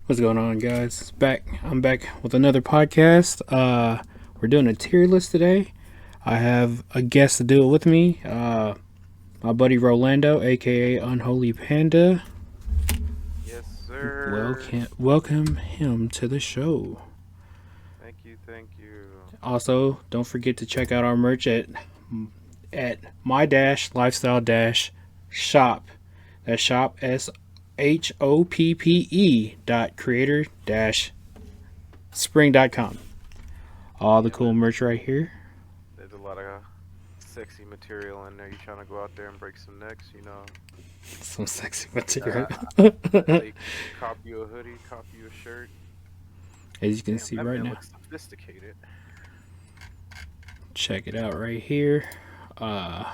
What's going on, guys? I'm back with another podcast. We're doing a tier list today. I have a guest to do it with me. My buddy Rolando, aka Unholypanda. Yes, sir. Welcome him to the show. Thank you, thank you. Also, don't forget to check out our merch at my dash lifestyle dash shop. That's shop SHOPPE dot creator dash spring.com. All the Yeah, cool merch right here. there's a lot of sexy material in there. You trying to go out there and break some necks. Some sexy material. Uh, I say cop you a hoodie, cop you a shirt. As you can Damn, see that right man now. looks sophisticated. Check it out right here. Uh,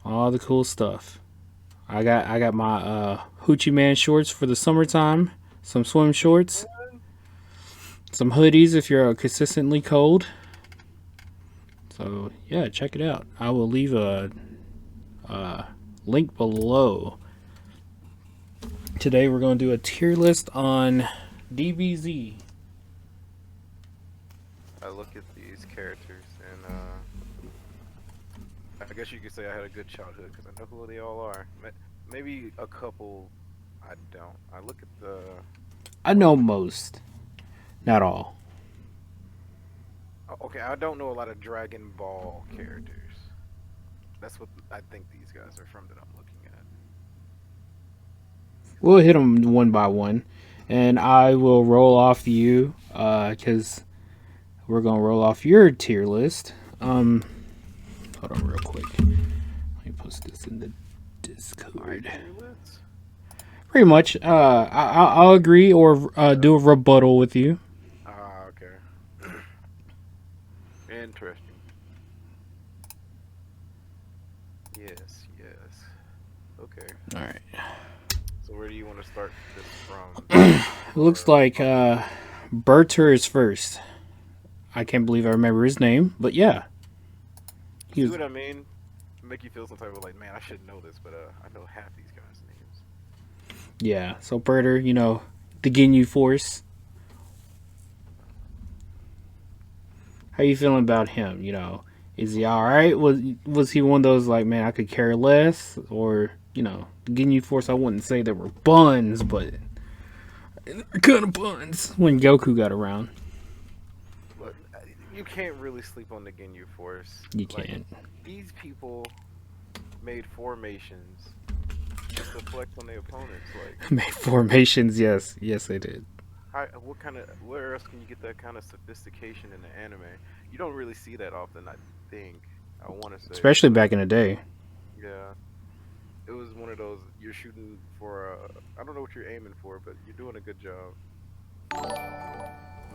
all the cool stuff. I got my Hoochie Man shorts for the summertime. Some swim shorts. Some hoodies if you're consistently cold. So yeah, check it out. I will leave a link below. Today we're going to do a tier list on DBZ. I look at these characters and I guess you could say I had a good childhood because I know who they all are. Maybe a couple I don't. I look at the I know most, not all. okay. I don't know a lot of Dragon Ball characters. That's what I think these guys are from that I'm looking at. We'll hit them one by one, and I will roll off you because we're gonna roll off your tier list. Hold on real quick. Let me post this in the My Discord. tier list? Pretty much, I'll agree or do a rebuttal with you. Ah, okay. Interesting. Yes, yes. Okay. All right. So where do you want to start this from? It looks like Berter is first. I can't believe I remember his name, but yeah, he See was. what I mean? Make you feel some type of like, man, I should know this, but I know half these guys' names. Yeah, so Berter, the Ginyu Force. How you feeling about him? Is he all right? Was he one of those like, man, I could care less, or the Ginyu Force? I wouldn't say they were buns, but they're kind of buns when Goku got around. But you can't really sleep on the Ginyu Force. You Like can't. these people made formations just to flex on their opponents. Like, Made formations, yes, they did. where else can you get that kind of sophistication in the anime? You don't really see that often, I think. I want to say, Especially but back in the day. yeah, it was one of those you're shooting for. I don't know what you're aiming for, but you're doing a good job.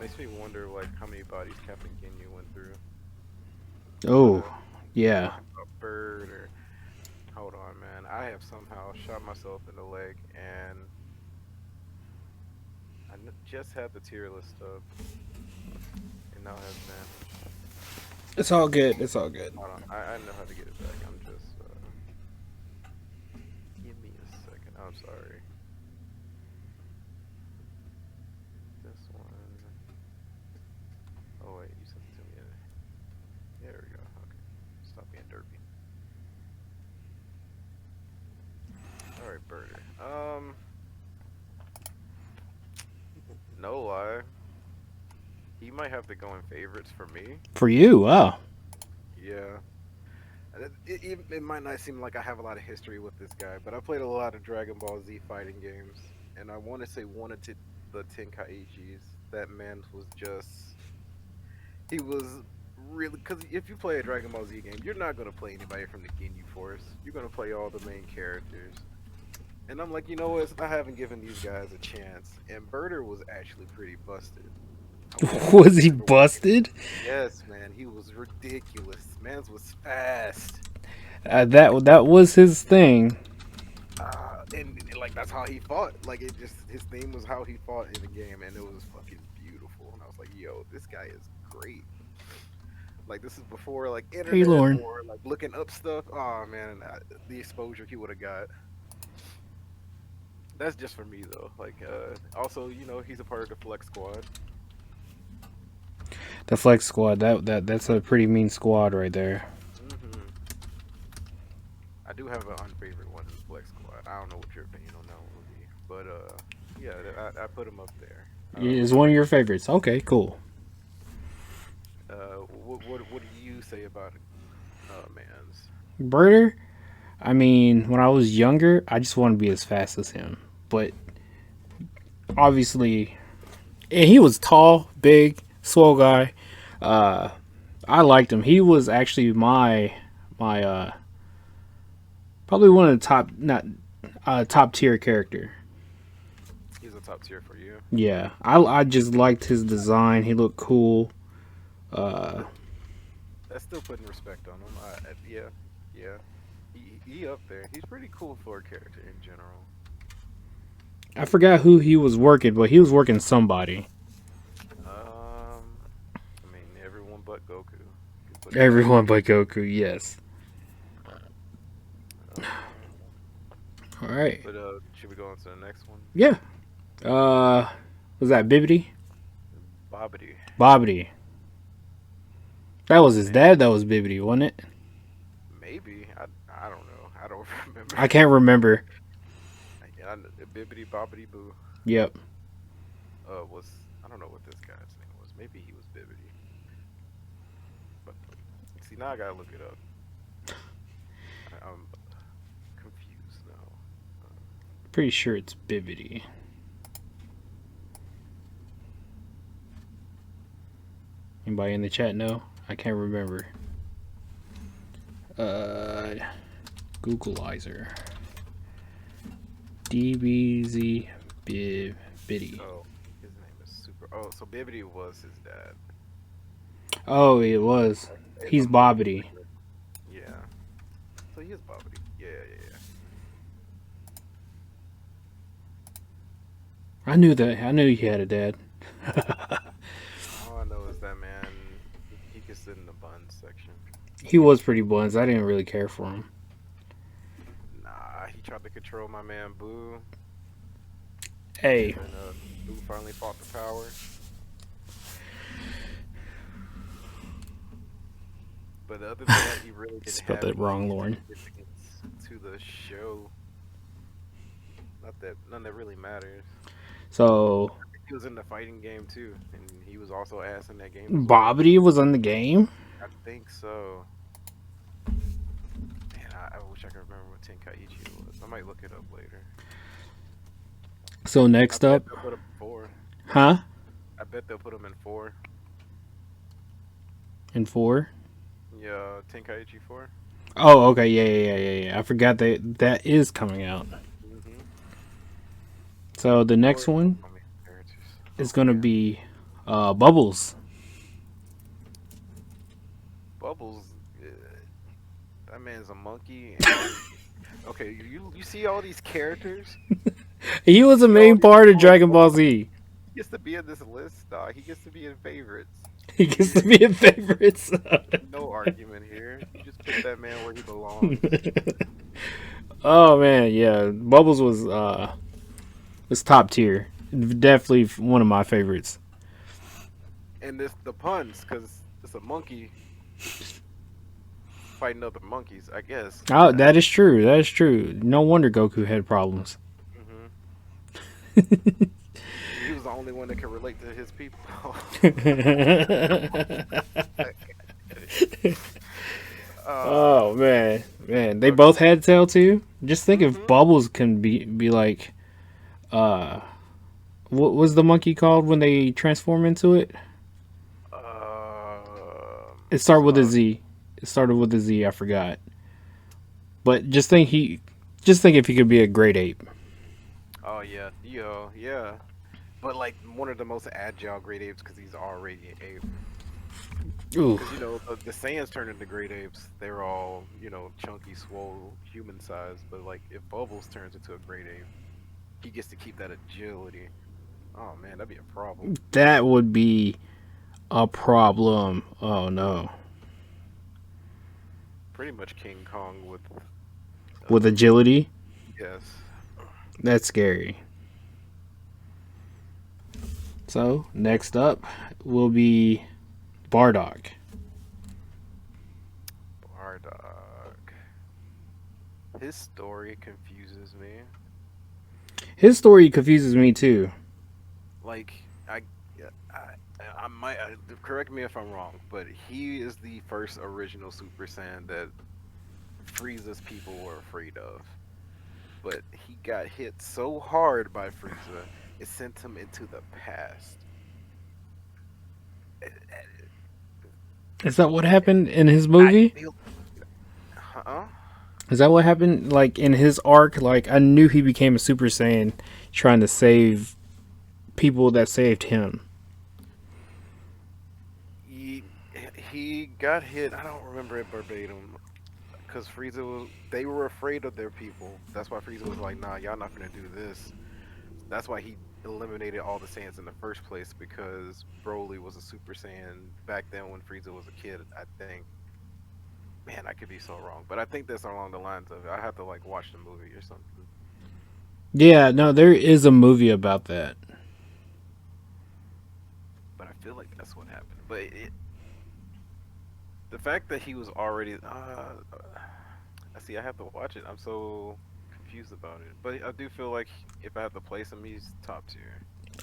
Makes me wonder, like, how many bodies Captain Ginyu went through. But Oh, yeah. talking about bird or hold on, man, I have somehow shot myself in the leg, and just had the tier list up, and now has vanished. It's all good. It's all good. Hold on, I know how to get it back. I'm just give me a second. I'm sorry. This one. Oh wait, you sent it to me. There we go. Okay, stop being derpy. All right, Birder. No lie, he might have to go in favorites for me. For you, wow. Yeah. It might not seem like I have a lot of history with this guy, but I played a lot of Dragon Ball Z fighting games, and I want to say one of the Tenkaichis. That man was just. He was really. Because if you play a Dragon Ball Z game, you're not going to play anybody from the Ginyu Force. You're going to play all the main characters. And I'm like, you know what? I haven't given these guys a chance. And Birder was actually pretty busted. I want to say Was he Birder was busted? yes, man, he was ridiculous. Man's was fast. That was his thing. And like that's how he fought. Like it just his name was how he fought in the game, and it was fucking beautiful. And I was like, yo, this guy is great. Like this is before like Hey, internet Lauren. or like looking up stuff. Oh man, the exposure he would have got. That's just for me though. Like, also, he's a part of the Flex Squad. The Flex Squad. That's a pretty mean squad right there. Hmm I do have an unfavorite one in the Flex Squad. I don't know what your opinion on that one would be, but yeah, I put him up there. Is one of your favorites? Okay, cool. What do you say about Mans? Birder. I mean, when I was younger, I just wanted to be as fast as him. But obviously, and he was tall, big, swole guy. Uh, I liked him. He was actually my probably one of the top not top tier character. He's a top tier for you. Yeah, I just liked his design. He looked cool. That's still putting respect on him. Yeah, yeah. He up there. He's pretty cool for a character in general. I forgot who he was working, but he was working somebody. I mean, everyone but Goku. Everyone but Goku, yes. All right. But should we go on to the next one? Yeah. Was that Bibbidi? Bobbity. Bobbity. That was his dad. That was Bibbidi, wasn't it? Maybe. I don't know. I don't remember. I can't remember. Bibbity Bobbity Boo. Yep. I don't know what this guy's name was. Maybe he was Bibbidi. But see, now I gotta look it up. I'm confused now. Pretty sure it's Bibbidi. Anybody in the chat know? I can't remember. Googleizer. DBZ Bibbidi. Oh, his name is Super. Oh, so Bibbidi was his dad. Oh, it was. He's Bobbity. Yeah. So he is Bobbity. Yeah. I knew that. I knew he had a dad. All I know is that man, he could sit in the buns section. He was pretty buns. I didn't really care for him. Nah, he tried to control my man Boo. Hey. And Boo finally fought the power. But other than that, he really didn't Spelled have it wrong, Lauren. significance to the show. None that really matters. So He was in the fighting game too, and he was also ass in that game. As well. Bobbity was in the game? I think so. Man, I wish I could remember what Tenkaichi was. I might look it up later. So next up, They'll put him in 4. huh? I bet they'll put him in 4. In 4? Yeah, Tenkaichi 4. Oh, okay, yeah. I forgot that is coming out. Mm-hmm. So the next one is gonna be Bubbles. Bubbles. That man's a monkey. And okay, you see all these characters? He was a main part of Dragon Ball Z. He gets to be in this list, dog. He gets to be in favorites. He gets to be in favorites. No argument here. You just put that man where he belongs. Oh man, yeah. Bubbles was top tier. Definitely one of my favorites. And the puns, because it's a monkey fighting other monkeys, I guess. Oh, that is true. That is true. No wonder Goku had problems. Mm-hmm. He was the only one that could relate to his people. Oh man, they both had tail too. Just think if Bubbles can be like, what was the monkey called when they transform into it? It started with a Z. It started with a Z. I forgot. But just think if he could be a great ape. Oh yeah, yeah. But like one of the most agile great apes because he's already an ape. Ooh. Because the Saiyans turn into great apes, they're all chunky, swole, human sized. But like if Bubbles turns into a great ape, he gets to keep that agility. Oh man, that'd be a problem. That would be a problem. Oh no. Pretty much King Kong with With agility. Yes. That's scary. So, next up will be Bardock. Bardock. His story confuses me. His story confuses me too. Like, I might correct me if I'm wrong, but he is the first original Super Saiyan that Frieza's people were afraid of. But he got hit so hard by Frieza, it sent him into the past. Is that what happened in his movie? Huh? Is that what happened? Like in his arc, like I knew he became a Super Saiyan trying to save people that saved him. He got hit. I don't remember it verbatim because they were afraid of their people. That's why Frieza was like, "Nah, y'all not gonna do this." That's why he eliminated all the Saiyans in the first place, because Broly was a Super Saiyan back then when Frieza was a kid. I think. Man, I could be so wrong, but I think that's along the lines of it. I have to like watch the movie or something. Yeah, no, there is a movie about that. But I feel like that's what happened. But the fact that he was already, I see. I have to watch it. I'm so confused about it. But I do feel like if I have to place him, he's top tier.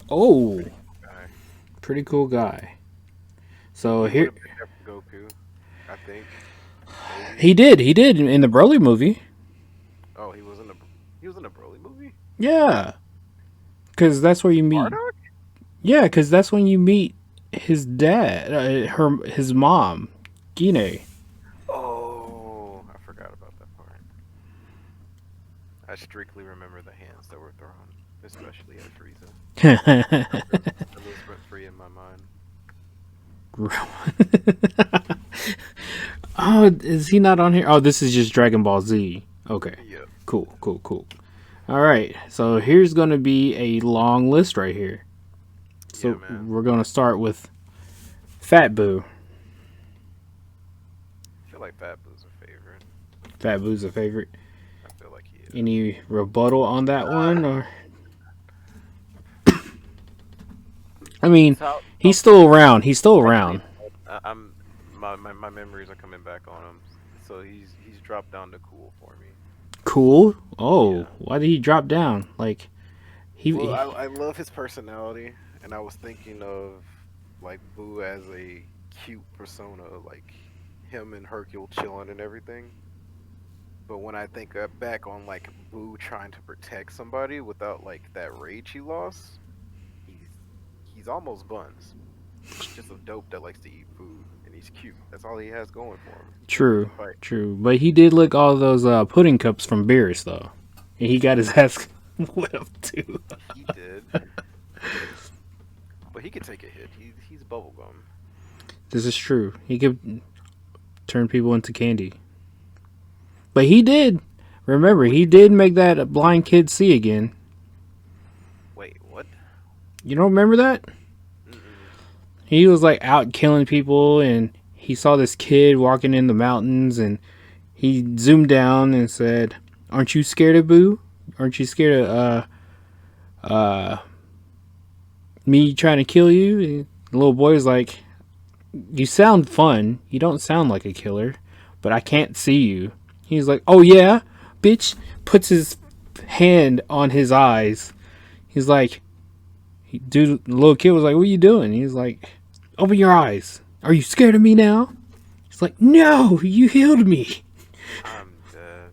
Oh, Guy. pretty cool guy. So here, Goku, I think. Maybe. he did in the Broly movie. Oh, he was in a Broly movie. Yeah, because that's where you meet. Bardock? Yeah, because that's when you meet his dad, his mom, Ginyu. Oh, I forgot about that part. I strictly remember the hands that were thrown, especially at Frieza. It was rent free in my mind. Oh, is he not on here? Oh, this is just Dragon Ball Z. Okay. Yeah. Cool. All right. So here's going to be a long list right here. So Yeah, we're going to start with Fat Boo. I feel like Fat Boo's a favorite. Fat Boo's a favorite. I feel like he is. Any rebuttal on that one? Or I mean, he's still around. My memories are coming back on him. So he's dropped down to cool for me. Cool. Oh, Yeah. why did he drop down? Like Well, I love his personality, and I was thinking of like Boo as a cute persona, like him and Hercule chilling and everything. But when I think back on like Boo trying to protect somebody without like that rage he lost, he's almost Buns. He's just a dope that likes to eat food, and he's cute. That's all he has going for him. True. Right. But he did lick all those pudding cups from Beerus though, and he got his ass whipped too. He did. But he could take a hit. He's bubblegum. This is true. He could turn people into candy. But he did. Remember, he did make that blind kid see again. Wait, what? You don't remember that? Mm-mm. He was like out killing people, and he saw this kid walking in the mountains, and he zoomed down and said, "Aren't you scared of Boo? Aren't you scared of me trying to kill you?" And the little boy was like, "You sound fun. You don't sound like a killer, but I can't see you." He's like, "Oh yeah, bitch." Puts his hand on his eyes. He's like, the little kid was like, "What are you doing?" He's like, "Open your eyes. Are you scared of me now?" He's like, "No, you healed me." I'm dead.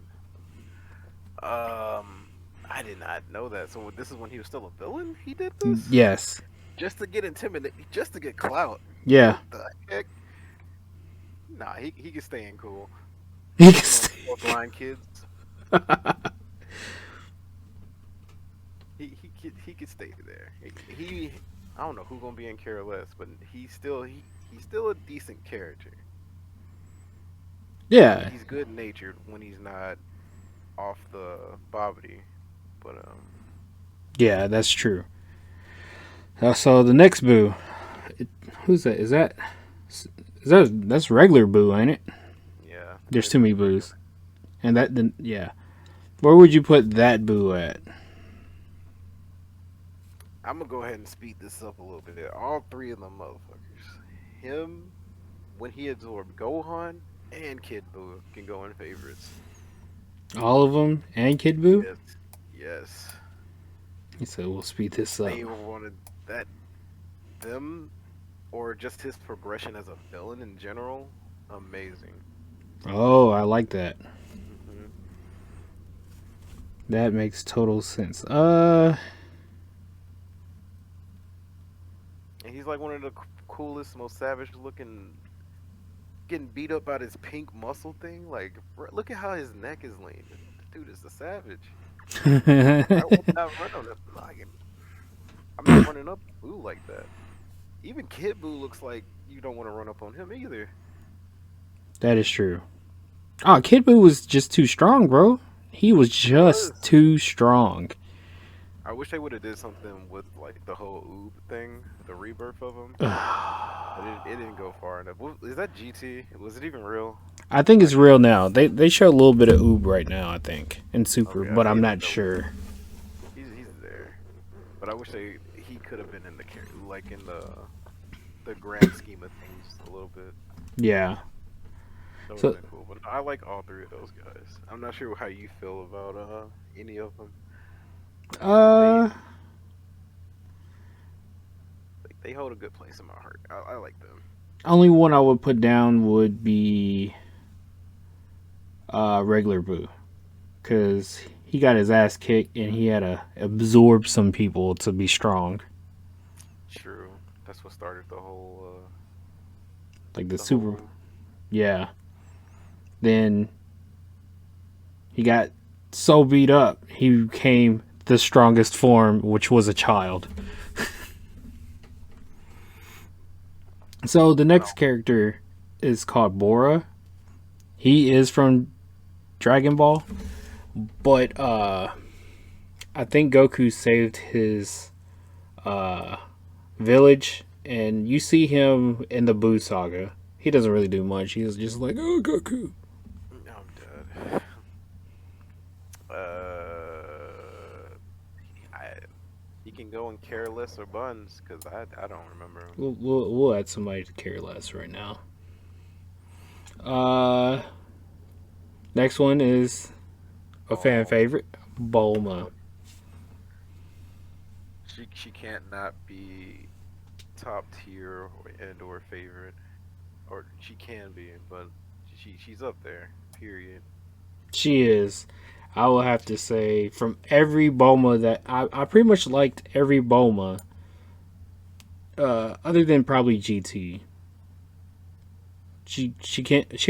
I did not know that. So this is when he was still a villain? He did this? Yes. Just to get intimidated, just to get clout. Yeah. What the heck? Nah, he can stay in cool. He can stay. Or blind kids. he could stay there. He I don't know who's gonna be in Careless, but he's still a decent character. Yeah. He's good natured when he's not off the bobbity. But Yeah, that's true. So the next Boo, who's that? Is that's regular Boo, ain't it? yeah. There's too many Boos, and yeah. Where would you put that Boo at? I'm gonna go ahead and speed this up a little bit. All three of them motherfuckers. Him, when he absorbed Gohan and Kid Buu can go in favorites. All of them and Kid Buu? Yes. Yes. He said we'll speed this up. They wanted that them or just his progression as a villain in general, amazing. Oh, I like that. Hmm. That makes total sense. And he's like one of the coolest, most savage looking. Getting beat up by this pink muscle thing. Like, look at how his neck is lean. Dude is a savage. I will not run on that. I'm not running up Boo like that. Even Kid Buu looks like you don't want to run up on him either. That is true. Oh, Kid Buu was just too strong, bro. He was just too strong. I wish they would have did something with like the whole Oob thing, the rebirth of him. But it didn't go far enough. Is that GT? Was it even real? I think it's real now. They show a little bit of Oob right now, I think, in Super, Okay, but I'm not sure. He's there, but I wish he could have been in the like in the grand scheme of things a little bit. Yeah. That would So, have been cool. But I like all three of those guys. I'm not sure how you feel about any of them. They hold a good place in my heart. I like them. only one I would put down would be regular Boo, because he got his ass kicked and he had to absorb some people to be strong. True. That's what started the whole. Like the Super. Yeah. Then he got so beat up, he became the strongest form, which was a child. So the next character is called Bora. He is from Dragon Ball, but I think Goku saved his village, and you see him in the Buu saga. He doesn't really do much. He's just like, oh, Goku. I'm dead. He can go in Careless or Buns because I don't remember him. We'll add somebody to Careless right now. Next one is a fan favorite, Bulma. She can't not be top tier or favorite, or she can be, but she's up there. Period. She is. I will have to say, from every Bulma that I pretty much liked every Bulma, other than probably GT. She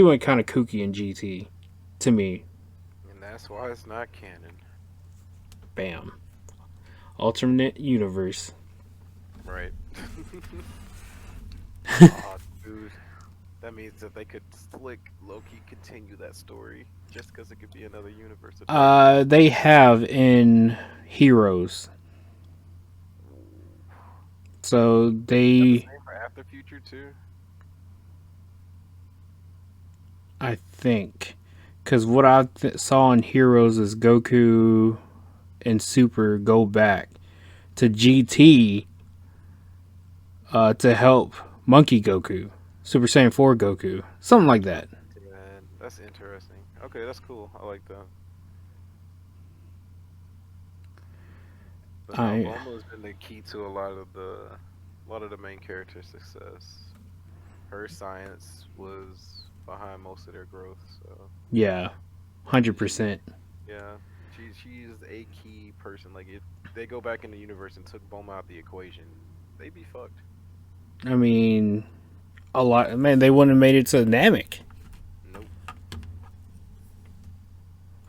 went kind of kooky in GT, to me. And that's why it's not canon. Bam. Alternate universe. Right. Oh, dude. That means that they could low-key continue that story just because it could be another universe. They have in Heroes. So they. The same for After Future too. I think, because what I saw in Heroes is Goku and Super go back to GT to help Monkey Goku, Super Saiyan 4 Goku, something like that. Yeah, that's interesting. Okay, that's cool. I like that. But no, Bulma's been the key to a lot of the main characters' success. Her science was behind most of their growth. So yeah, 100%. Yeah, she's a key person. Like if they go back in the universe and took Bulma out the equation, they'd be fucked. I mean, a lot. Man, they wouldn't have made it to Namek. Nope.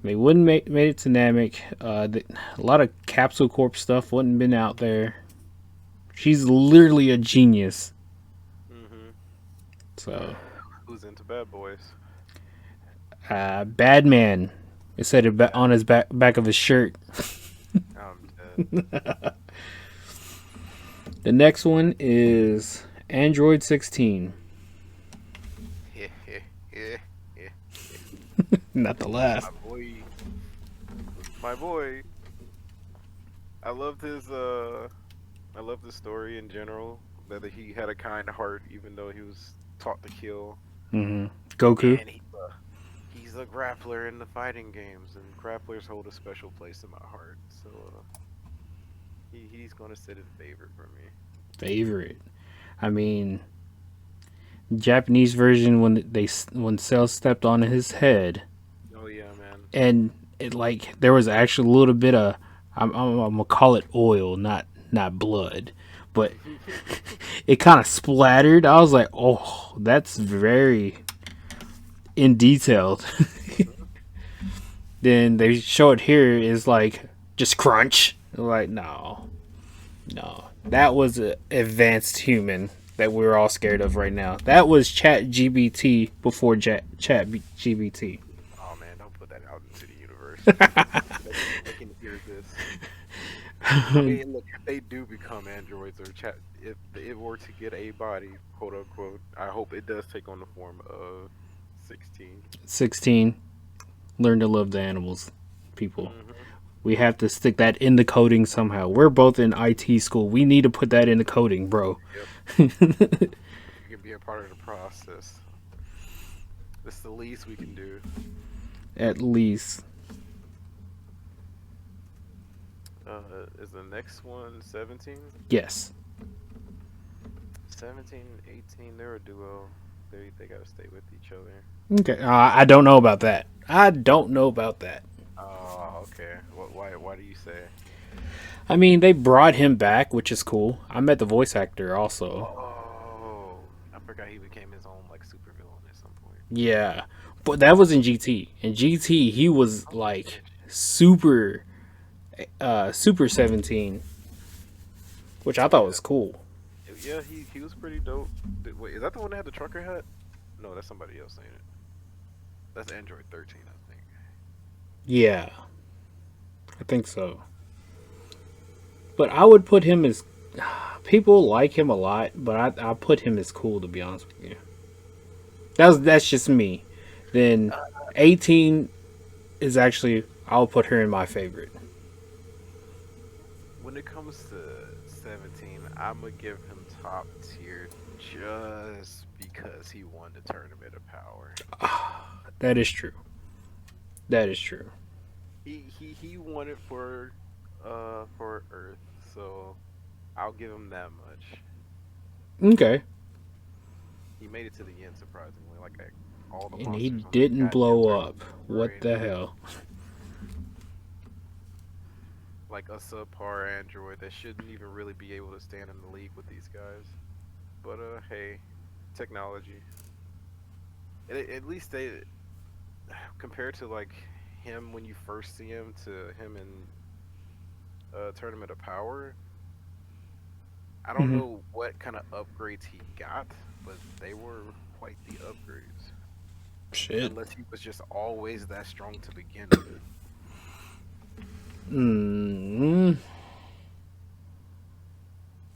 They wouldn't made it to Namek. A lot of Capsule Corp stuff wouldn't been out there. She's literally a genius. Mm-hmm. So. Who's into bad boys? Bad man. It said it on his back of his shirt. I'm dead. The next one is Android 16. Not the last. My boy. I loved his I love the story in general. That he had a kind heart, even though he was taught to kill. Goku. And he's a grappler in the fighting games, and grapplers hold a special place in my heart. So he's gonna sit in favorite for me. Favorite. I mean, Japanese version when Cell stepped on his head, Oh yeah, man. and it like there was actually a little bit of I'm gonna call it oil, not blood, but it kind of splattered. I was like, oh, that's very in detailed. Then they show it here is like just crunch. Like no, that was an advanced human that we're all scared of right now. That was Chat GBT before Chat GBT. Oh man, don't put that out into the universe. They can hear this. I mean, look, if they do become androids or chat, if it were to get a body, quote unquote, I hope it does take on the form of 16. 16. Learn to love the animals, people. Hmm. We have to stick that in the coding somehow. We're both in IT school. We need to put that in the coding, bro. Yep, you can be a part of the process. That's the least we can do. At least. Is the next one 17? Yes. 17, 18, they're a duo. They gotta stay with each other. Okay. I don't know about that. I don't know about that. Oh, okay. Why do you say? I mean, they brought him back, which is cool. I met the voice actor also. Oh, I forgot he became his own like supervillain at some point. Yeah. But that was in GT. In GT, he was like super, super 17, which I thought Yeah, was cool. yeah, he was pretty dope. Wait, is that the one that had the trucker hat? No, that's somebody else saying it. That's Android 13, I think. Yeah, I think so. But I would put him as people like him a lot, but I put him as cool to be honest with you. That's just me. Then 18 is actually I'll put her in my favorite. When it comes to 17, I'm gonna give him top tier just because he won the tournament of power. That is true. That is true. He won it for Earth, so I'll give him that much. Okay. He made it to the end surprisingly, all the And he monsters on that didn't goddamn blow turtle up. What brain. the hell? Like a subpar android that shouldn't even really be able to stand in the league with these guys. But hey, technology. At least they compared to like him when you first see him to him in Tournament of Power. I don't Hmm. know what kind of upgrades he got, but they were quite the upgrades. Shit. Unless he was just always that strong to begin with. Mm,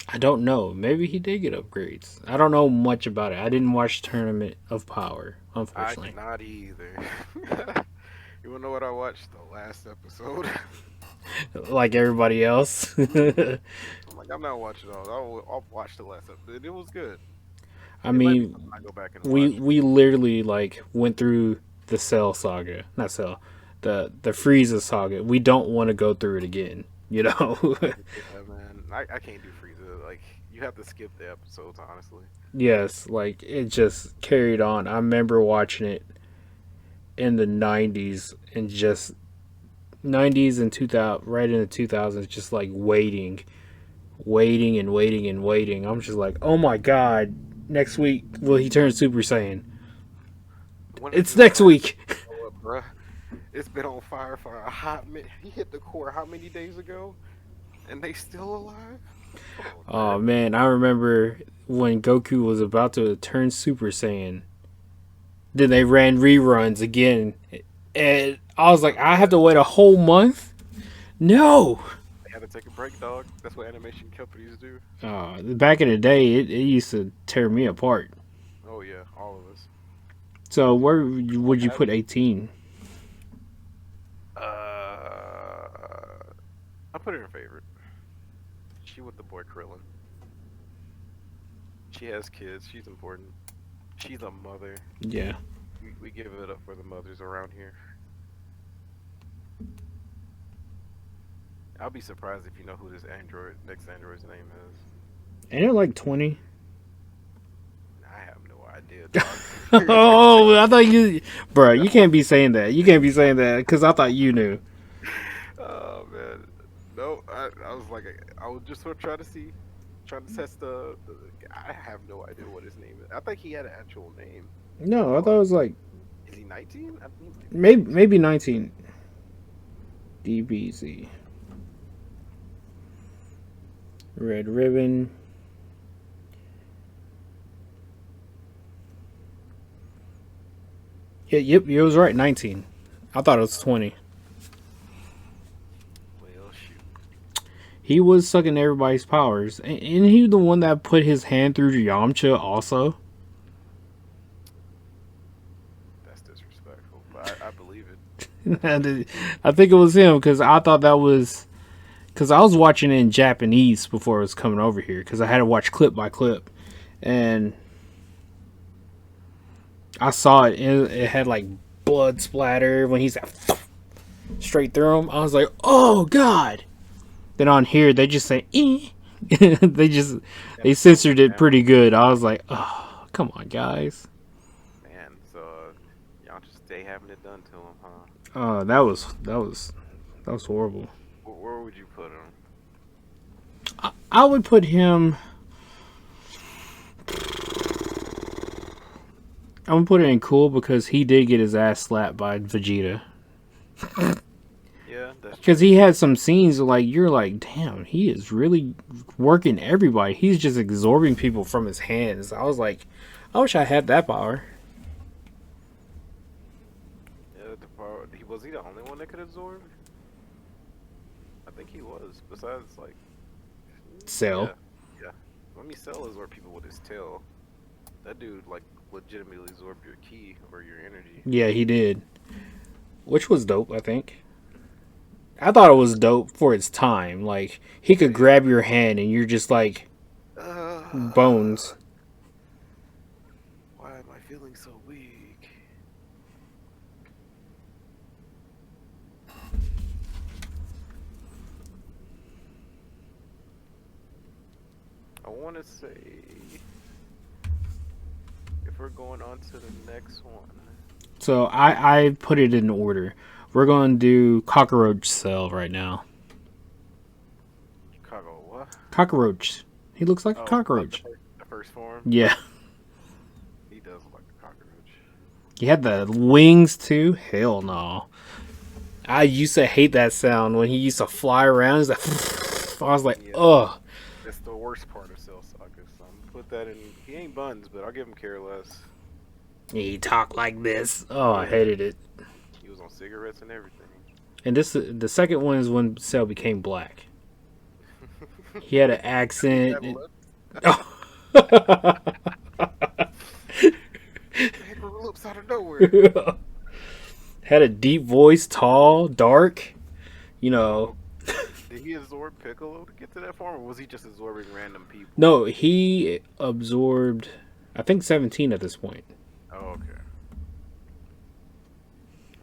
I don't know. Maybe he did get upgrades. I don't know much about it. I didn't watch Tournament of Power, I unfortunately. did not either. You wanna know what I watched? The last episode. Like everybody else. I'm like, I'm not watching all. I'll watch the last episode. It was good. I It might be something mean, I go back and we watch. we literally like went through the Cell saga, not Cell, the Frieza saga. We don't want to go through it again. You know. Yeah, man. I can't do Frieza. Like, you have to skip the episodes, honestly. Yes, like it just carried on. I remember watching it in the 90s and just 90s and 2000 right in the 2000s just like waiting and waiting and waiting. I'm just like, "Oh my god, next week will he turn Super Saiyan?" When is It's this next last week. show up, bruh? It's been on fire for a hot minute. He hit the core how many days ago? And they still alive? Come on, Oh man. man, I remember when Goku was about to turn Super Saiyan. Then they ran reruns again. And I was like, I have to wait a whole month? No. They had to take a break, dog. That's what animation companies do. Back in the day, it used to tear me apart. Oh yeah, all of us. So where would you Had put 18? I put it in favorite. She with the boy Krillin. She has kids. She's important. She's a mother. Yeah. We give it up for the mothers around here. I'll be surprised if you know who this next android's name is. Ain't it like 20? I have no idea, dog. Oh, I thought you, bro. You can't be saying that. You can't be saying that because I thought you knew. Oh man, no. I was like, I was just sort of trying to test the. I have no idea what his name is. I think he had an actual name. No, I thought it was like Is he 19? I think maybe 19. DBZ. Red Ribbon. Yeah, yep, you was right. 19. I thought it was 20. Well, shoot. He was sucking everybody's powers. And he the one that put his hand through Yamcha also? That's disrespectful, but I believe it. I think it was him because I thought that was... Because I was watching it in Japanese before it was coming over here because I had to watch clip by clip. And I saw it. It had like blood splatter when he's straight through him. I was like, oh, God. Then on here, they just say, eh. They censored it pretty good. I was like, oh, come on, guys. Man, so y'all just stay having it done to him, huh? Oh, that was horrible. Where would you put him? I would put him. I'm gonna put it in cool because he did get his ass slapped by Vegeta. Yeah, that's because he had some scenes like you're like, damn, he is really working everybody. He's just absorbing people from his hands. I was like, I wish I had that power. Yeah, the power. Was he the only one that could absorb? I think he was. Besides, like, Cell. Yeah. Let me Cell absorb people with his tail. That dude, like, legitimately absorbed your ki or your energy. Yeah, he did. Which was dope, I think. I thought it was dope for its time. Like, he could grab your hand and you're just like, bones. Why am I feeling so weak? I want to say, if we're going on to the next one. So I put it in order. We're going to do Cockroach Cell right now. What? Cockroach. He looks like a cockroach. The first form? Yeah. He does look like a cockroach. He had the wings too? Hell no. I used to hate that sound when he used to fly around. He's like, I was like, ugh. That's the worst part of Cell Saga. So I'm gonna put that in. He ain't buns, but I'll give him care less. He talked like this. Oh, I hated it. He was on cigarettes and everything. And the second one is when Cell became black. He had an accent. Lips out of nowhere. Had a deep voice, tall, dark. You know. Did he absorb Piccolo to get to that form, or was he just absorbing random people? No, he absorbed, I think, 17 at this point. Oh, okay.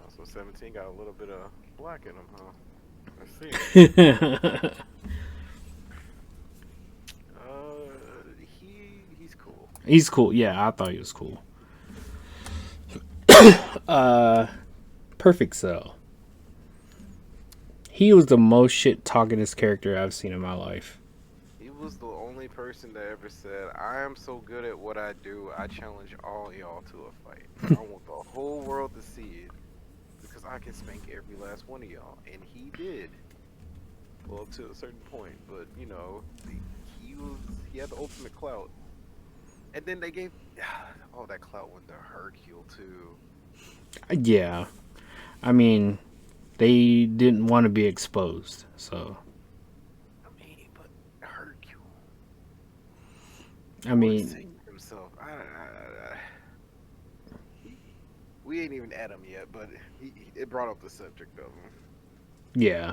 Oh, so 17 got a little bit of black in him, huh? I see. He's cool. He's cool. Yeah, I thought he was cool. Perfect Cell. He was the most shit talkingest character I've seen in my life. He was the only person that ever said, I am so good at what I do, I challenge all y'all to a fight. I want the whole world to see it, because I can spank every last one of y'all. And he did. Well, to a certain point, but, you know, he had the ultimate clout. And then they gave, oh, that clout went to Hercule, too. Yeah. I mean, they didn't want to be exposed, so. I mean, but Hercule. I mean, himself. We ain't even at him yet, but it brought up the subject of him. Yeah.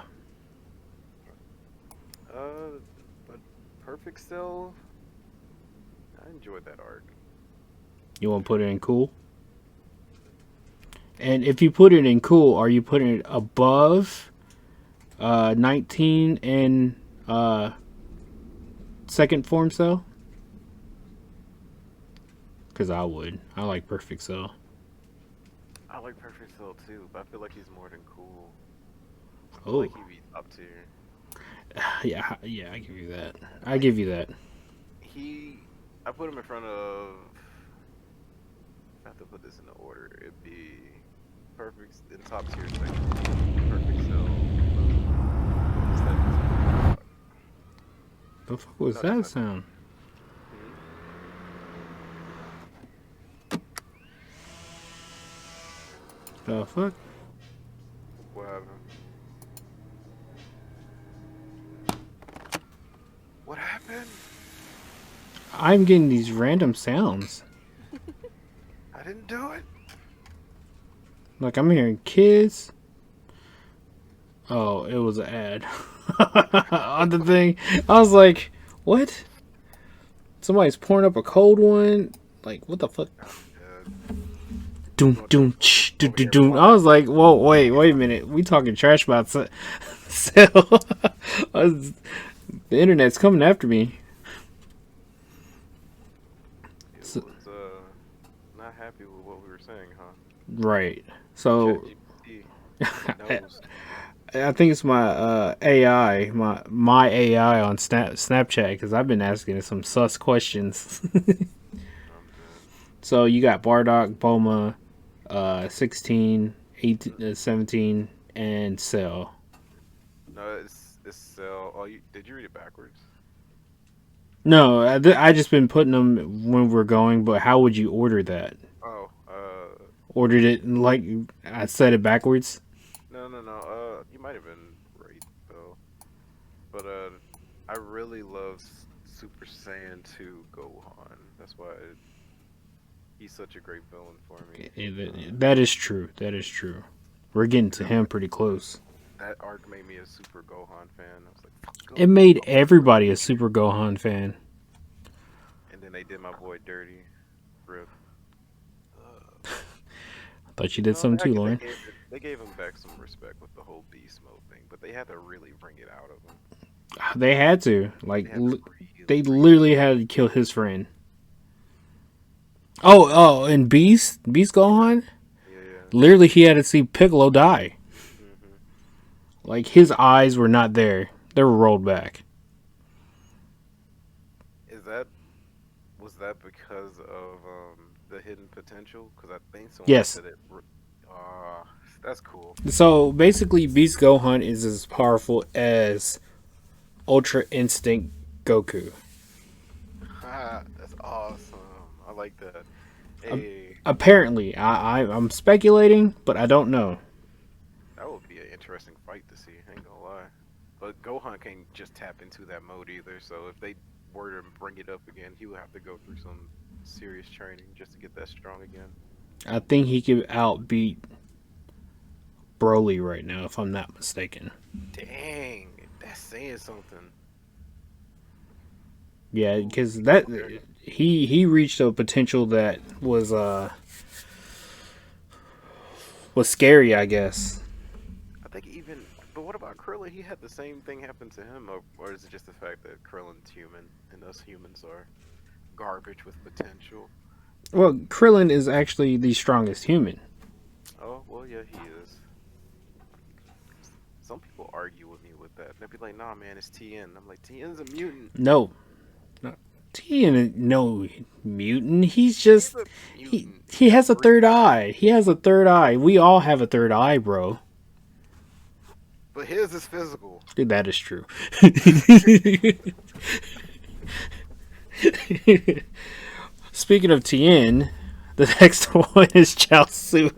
But Perfect Cell. I enjoyed that arc. You want to put it in cool? And if you put it in cool, are you putting it above 19 and second form cell? Because I would. I like Perfect Cell. I like Perfect Cell too, but I feel like he's more than cool. I feel Oh. like he'd be up tier. Yeah, I give you that. I give you that. I put him in front of. I have to put this in the order. It'd be Perfect in top tier second. Perfect Cell. The fuck was No, that that's not. sound? The fuck? What happened? What happened? I'm getting these random sounds. I didn't do it. Like I'm hearing kids. Oh, it was an ad on the thing. I was like, what? Somebody's pouring up a cold one. Like, what the fuck? Doom, doom, ch, doom, doom, doom. I was like, whoa, wait a minute. We talking trash about Cell. The internet's coming after me. It was not happy with what we were saying, huh? Right. So knows. I think it's my AI, my AI on Snapchat, because I've been asking it some sus questions. So you got Bardock, Boma, 16, 18, 17, and Cell. No, it's Cell. Oh, did you read it backwards? No, I just been putting them when we're going, but how would you order that? Oh, Ordered it like I said it backwards? no. You might have been right though. But I really love Super Saiyan 2 Gohan. That's why he's such a great villain for me. That is true. That is true. We're getting to him pretty close. That arc made me a Super Gohan fan. I was like, fuck It made everybody a Super Gohan fan. And then they did my boy dirty. Rip. I thought you did something too, Lauren. They gave him back some respect with the whole beast mode thing, but they had to really bring it out of him. They had to. Like, they literally had to kill his friend. Oh, and Beast Gohan? Yeah. Literally, he had to see Piccolo die. Mm-hmm. Like, his eyes were not there. They were rolled back. Was that because of the hidden potential? Because I think someone yes. said it. That's cool. So, basically, Beast Gohan is as powerful as Ultra Instinct Goku. That's awesome. I like that. Hey. Apparently, I'm speculating, but I don't know. That would be an interesting fight to see. I ain't gonna lie. But Gohan can't just tap into that mode either. So if they were to bring it up again, he would have to go through some serious training just to get that strong again. I think he could outbeat Broly right now, if I'm not mistaken. Dang, that's saying something. Yeah, because he reached a potential that was scary, I guess. I think but what about Krillin? He had the same thing happen to him, or is it just the fact that Krillin's human and us humans are garbage with potential? Well, Krillin is actually the strongest human. Oh, well, yeah, he is. Some people argue with me with that. They'll be like, nah, man, it's Tien. I'm like, Tien's a mutant. No. Tien is no mutant. He's just... He has a third eye. He has a third eye. We all have a third eye, bro. But his is physical. Dude, that is true. Speaking of Tien, the next one is Chaozu.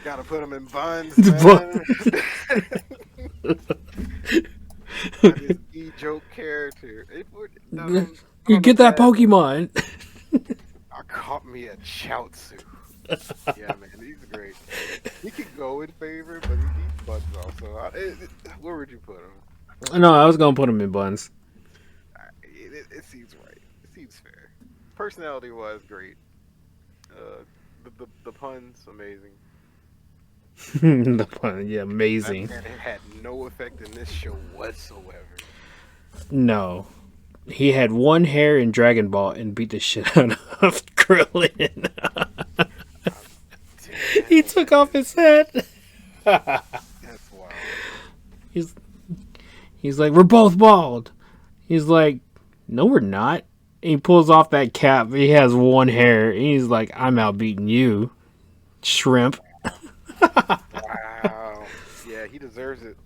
Gotta put him in buns, man. His e-joke character. You get that Pokemon. I caught me a Chaozu. Yeah, man, he's great. He could go in favor, but he's buns also. Where would you put him? No, I was gonna put him in buns. It seems right. It seems fair. Personality wise, great. The puns amazing. The pun, yeah, That amazing. man had no effect in this show whatsoever. No, he had one hair in Dragon Ball and beat the shit out of Krillin. I'm He dead. took off his head. That's wild. he's he's like, we're both bald. He's like, no, we're not. He pulls off that cap. He has one hair. And he's like, I'm out beating you, shrimp. Wow. Yeah, he deserves it.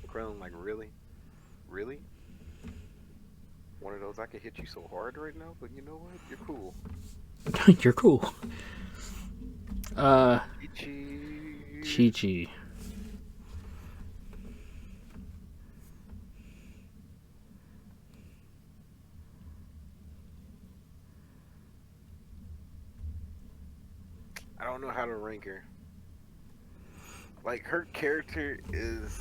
Krillin, like, really? Really? One of those I could hit you so hard right now, but you know what? You're cool. You're cool. Ichi. Chi Chi. I don't know how to rank her. Like, her character is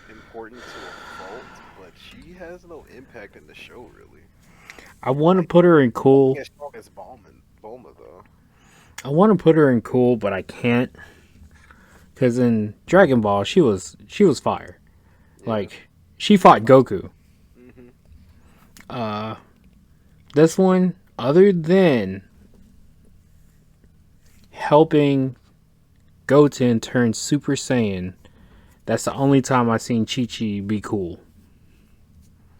important to a fault, but she has no impact in the show, really. I want to Like, put her in cool. as strong as Bulma, though. I want to put her in cool, but I can't. Cause in Dragon Ball, she was fire. Yeah. Like she fought Goku. Mm-hmm. This one, other than helping Goten turn Super Saiyan, that's the only time I've seen Chi Chi be cool.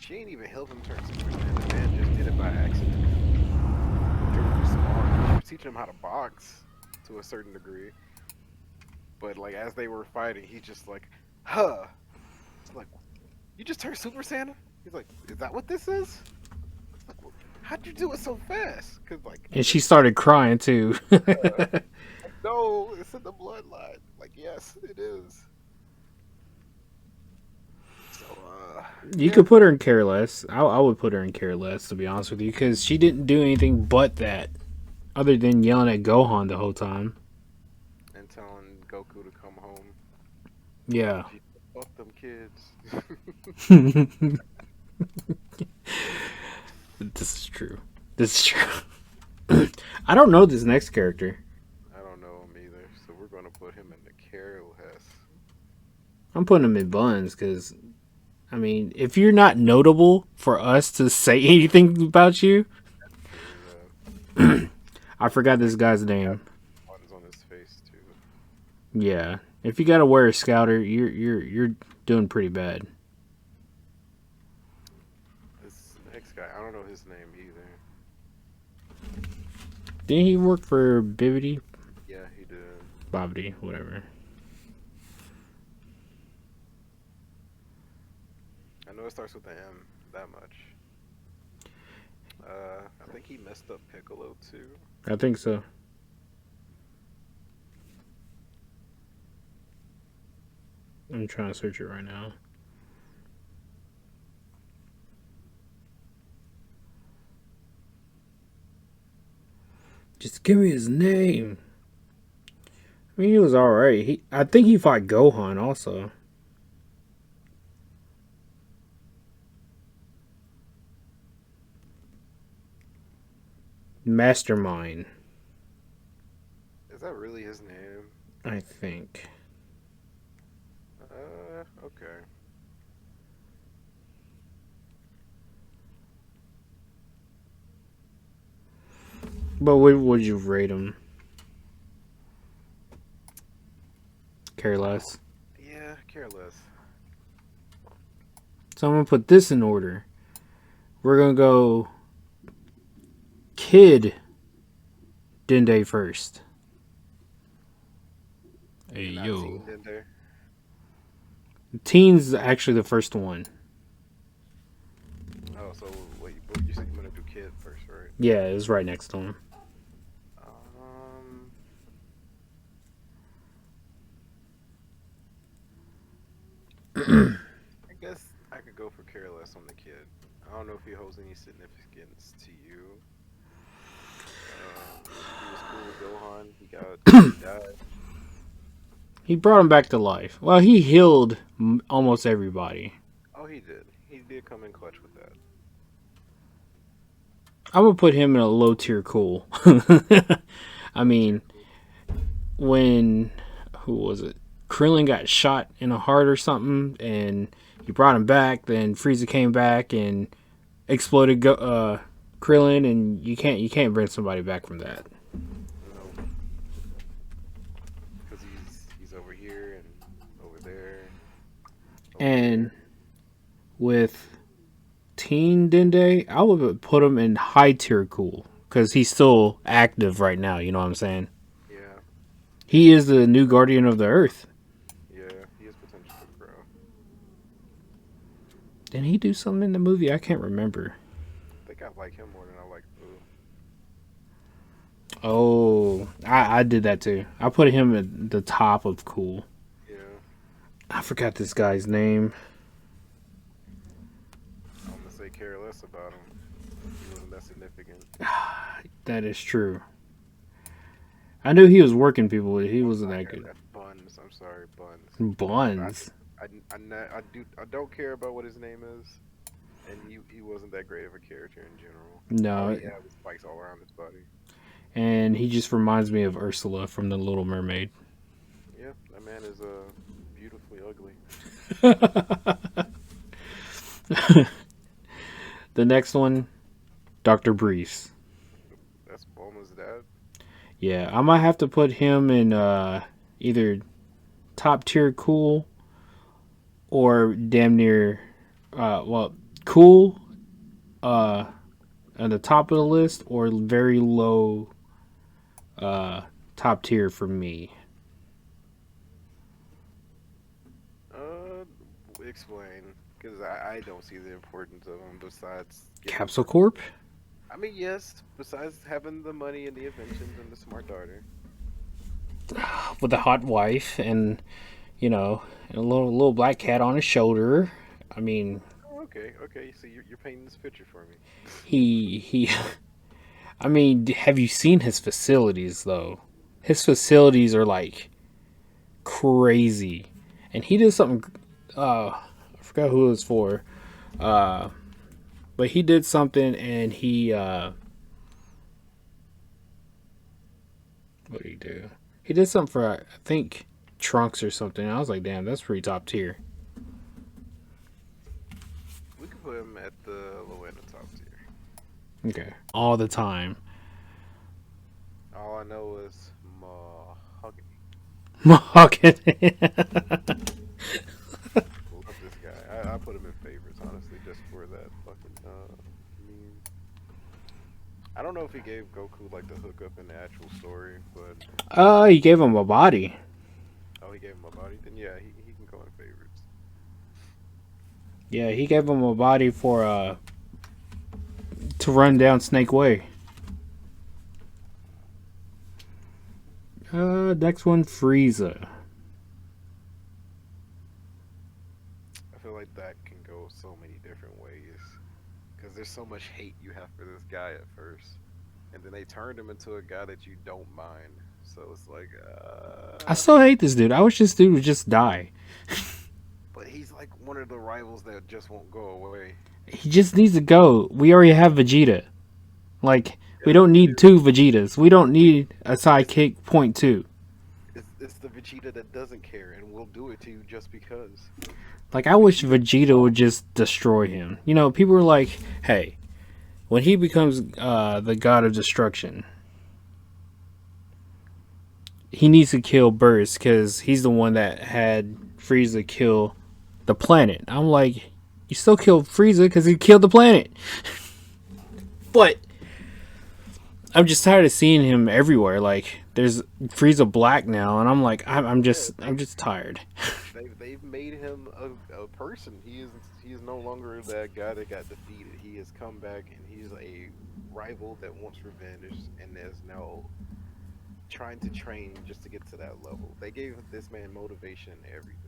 She ain't even helped him turn Super Saiyan. The man just did it by accident. They were just smart. She was teaching him how to box to a certain degree. But like as they were fighting, he's just like, huh. It's like, you just turned Super Saiyan? He's like, is that what this is? It's like, well, how'd you do it so fast? Cause like, And she started crying too. like, no, it's in the bloodline. Like, yes, it is. So, You yeah. could put her in Careless. I would put her in Careless, to be honest with you, because she didn't do anything but that, other than yelling at Gohan the whole time. And telling Goku to come home. Yeah. She fuck them kids. This is true. This is true. I don't know this next character. I don't know him either, so we're gonna put him in the Careless. I'm putting him in buns because, I mean, if you're not notable for us to say anything about you, True, I forgot this guy's got name. ones on his face too. Yeah, if you gotta wear a scouter, you're doing pretty bad. This next guy, I don't know his name either. Didn't he work for Bibbidi? Yeah, he did. Bobbidi, whatever. I know it starts with an M. That much. I think he messed up Piccolo too. I think so. I'm trying to search it right now. Just give me his name. I mean, he was alright. I think he fought Gohan also. Mastermind, Is that really his name? I think. Okay. But what would you rate him? Careless. Yeah, Careless. So I'm gonna put this in order. We're gonna go Kid Dende first. Hey Not yo. Tien in there. Tien's actually the first one. Oh, so wait, but you said you want to do Kid first, right? Yeah, it was right next to him. I guess I could go for Careless on the Kid. I don't know if he holds any significance to you. He was cool with Gohan. He died. He brought him back to life. Well, he healed almost everybody. Oh, he did. He did come in clutch with that. I would put him in a low tier cool. I mean, when who was it? Krillin got shot in the heart or something, and you brought him back. Then Frieza came back and exploded Krillin, and you can't bring somebody back from that. No, because he's over here and over there. And with Tien Dende, I would put him in high tier cool because he's still active right now. You know what I'm saying? Yeah. He is the new guardian of the Earth. Yeah, he has potential to grow. Didn't he do something in the movie? I can't remember. I think I like him more than I like Boo. Oh, I did that too. I put him at the top of cool. Yeah. I forgot this guy's name. I'm gonna say care less about him. He wasn't that significant. That is true. I knew he was working people, but he wasn't that good. Buns. I'm sorry, Buns. Buns. I don't care about what his name is, and he wasn't that great of a character in general. No. All he had was spikes all around his body. And he just reminds me of Ursula from The Little Mermaid. Yeah, that man is beautifully ugly. The next one, Dr. Briefs. That's Bulma's dad. Yeah, I might have to put him in either top tier cool or damn near cool at the top of the list, or very low top tier for me. Explain, because I don't see the importance of him besides Capsule Corp? I mean, yes, besides having the money and the inventions and the smart daughter. With a hot wife and, you know, and a little black cat on his shoulder. I mean... Okay, so you're painting this picture for me. He I mean, have you seen his facilities, though? His facilities are, like, crazy. And he did something... I forgot who it was for. But he did something, and he... what did he do? He did something for, I think, Trunks or something. I was like, damn, that's pretty top tier. We could put him at the low end of top tier. Okay. All the time. All I know is Mahogany. Mahogany. Love this guy. I put him in favorites, honestly, just for that fucking meme. I don't know if he gave Goku like the hookup in the actual story, but He gave him a body. Oh, he gave him a body? Then yeah, he can go in favorites. Yeah, he gave him a body for to run down Snake Way. Next one, Frieza. I feel like that can go so many different ways. Because there's so much hate you have for this guy at first. And then they turned him into a guy that you don't mind. So it's like, I still hate this dude. I wish this dude would just die. But he's like one of the rivals that just won't go away. He just needs to go. We already have Vegeta. Like, we don't need two Vegetas. We don't need a sidekick .2. It's the Vegeta that doesn't care and will do it to you just because. Like, I wish Vegeta would just destroy him. You know, people are like, hey, when he becomes the god of destruction, he needs to kill Burst because he's the one that had Frieza kill the planet. I'm like, you still killed Frieza because he killed the planet. But I'm just tired of seeing him everywhere. Like, there's Frieza Black now, and I'm like, I'm just tired. They've made him a person. He is no longer that guy that got defeated. He has come back, and he's a rival that wants revenge, and is now trying to train just to get to that level. They gave this man motivation and everything.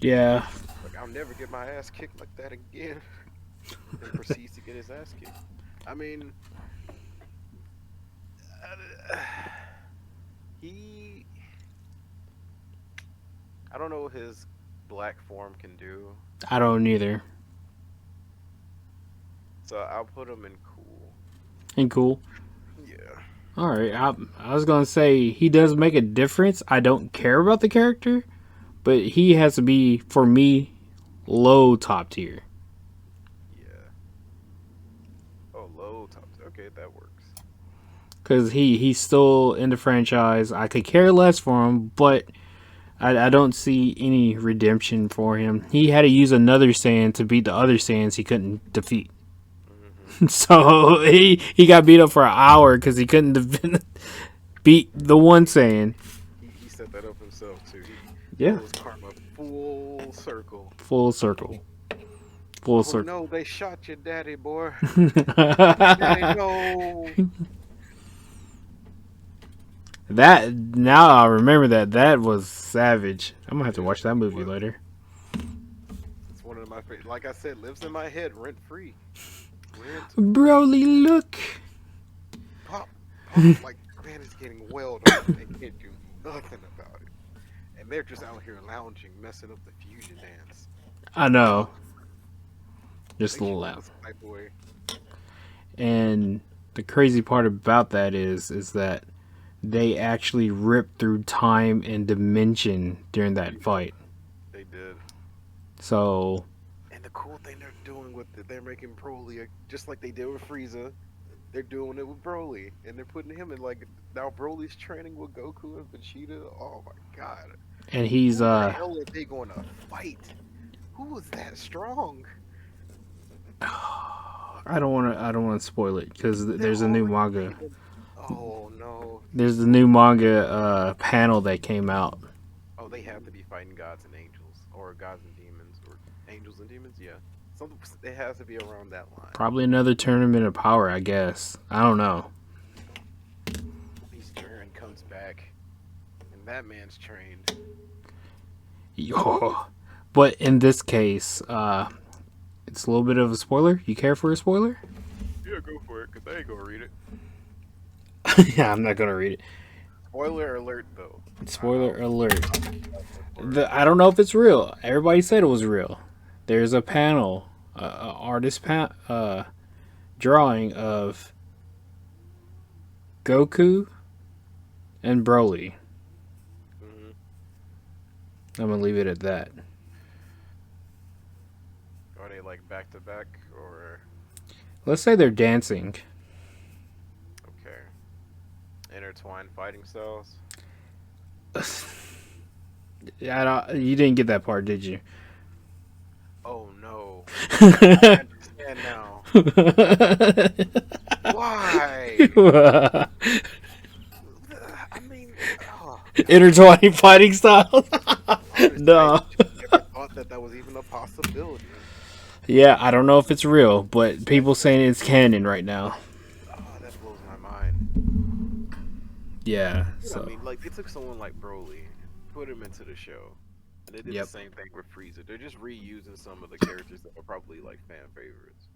Yeah. Like, I'll never get my ass kicked like that again. And proceeds to get his ass kicked. I mean, he, I don't know what his black form can do, I don't either. so I'll put him in cool. And cool. Yeah. All right. I was gonna say he does make a difference. I don't care about the character, but he has to be for me low top tier. Yeah. Oh, low top. Okay, that works. Because he's still in the franchise. I could care less for him, but I don't see any redemption for him. He had to use another Saiyan to beat the other Saiyans he couldn't defeat. Mm-hmm. So he got beat up for an hour because he couldn't beat the one Saiyan. He set that up himself too. Yeah. It was karma full circle. Full circle. Full circle. No, they shot your daddy, boy. Daddy, no. That now I remember that was savage. I'm gonna have to watch that movie later. It's one of my favorite. Like I said, lives in my head rent free. Broly, look. Pop, like man is getting welled up. They can't do nothing about it, and they're just out here lounging, messing up the fusion dance. I know. Just a little loud. Boy. And the crazy part about that is that they actually ripped through time and dimension during that fight. They did. So. And the cool thing they're doing with it, they're making Broly just like they did with Frieza. They're doing it with Broly, and they're putting him in like now. Broly's training with Goku and Vegeta. Oh my god! And he's Who the hell are they going to fight? Who is that strong? I don't want to spoil it because there's a new manga. Oh no! There's a new manga panel that came out. Oh, they have to be fighting gods and angels, or gods and demons, or angels and demons. Yeah, something. It has to be around that line. Probably another tournament of power, I guess. I don't know. He's Jiren comes back, and that man's trained. Yo. But in this case, it's a little bit of a spoiler. You care for a spoiler? Yeah, go for it, because I ain't gonna read it. Yeah, I'm not gonna read it. Spoiler alert, though. Spoiler alert. I don't know if it's real. Everybody said it was real. There's a panel, artist drawing of Goku and Broly. Mm-hmm. I'm gonna leave it at that. Are they like back to back, or? Let's say they're dancing. Okay. Intertwined fighting styles. You didn't get that part, did you? Oh no! I understand now. Why? I mean, Intertwining fighting styles. No. I never thought that was even a possibility. Yeah, I don't know if it's real, but people saying it's canon right now. Oh, that blows my mind. Yeah. You know So what I mean, like they took someone like Broly, put him into the show, and they did the same thing with Frieza. They're just reusing some of the characters that are probably like fan favorites.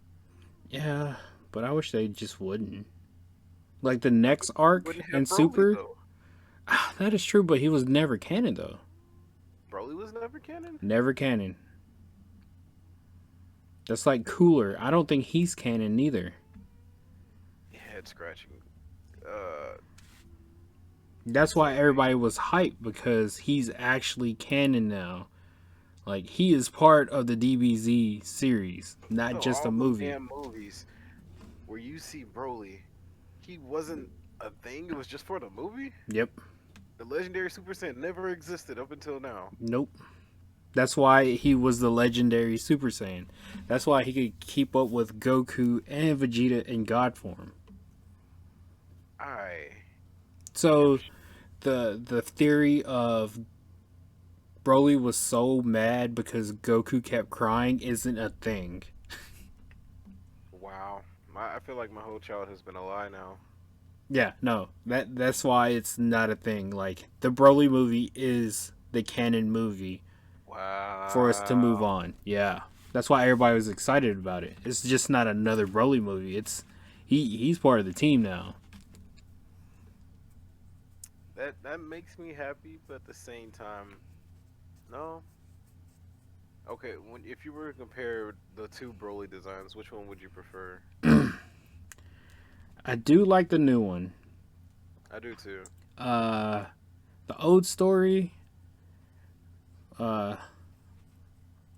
yeah, but I wish they just wouldn't. Like the next arc and Broly, Super. though. That is true, but he was never canon though. Broly was never canon? Never canon. That's like Cooler. I don't think he's canon neither. Head scratching. That's why everybody was hyped because he's actually canon now. Like he is part of the DBZ series, not just a movie. Damn movies where you see Broly, he wasn't a thing. It was just for the movie. Yep. The legendary Super Saiyan never existed up until now. Nope. That's why he was the legendary Super Saiyan. That's why he could keep up with Goku and Vegeta in God form. So the theory of Broly was so mad because Goku kept crying isn't a thing. Wow. I feel like my whole childhood has been a lie now. Yeah, no. That's why it's not a thing. Like the Broly movie is the canon movie. Wow. For us to move on. Yeah. That's why everybody was excited about it. It's just not another Broly movie. It's he's part of the team now. that makes me happy, but at the same time, no. Okay, if you were to compare the two Broly designs, which one would you prefer? I do like the new one. I do too. Uh, the old story. Uh,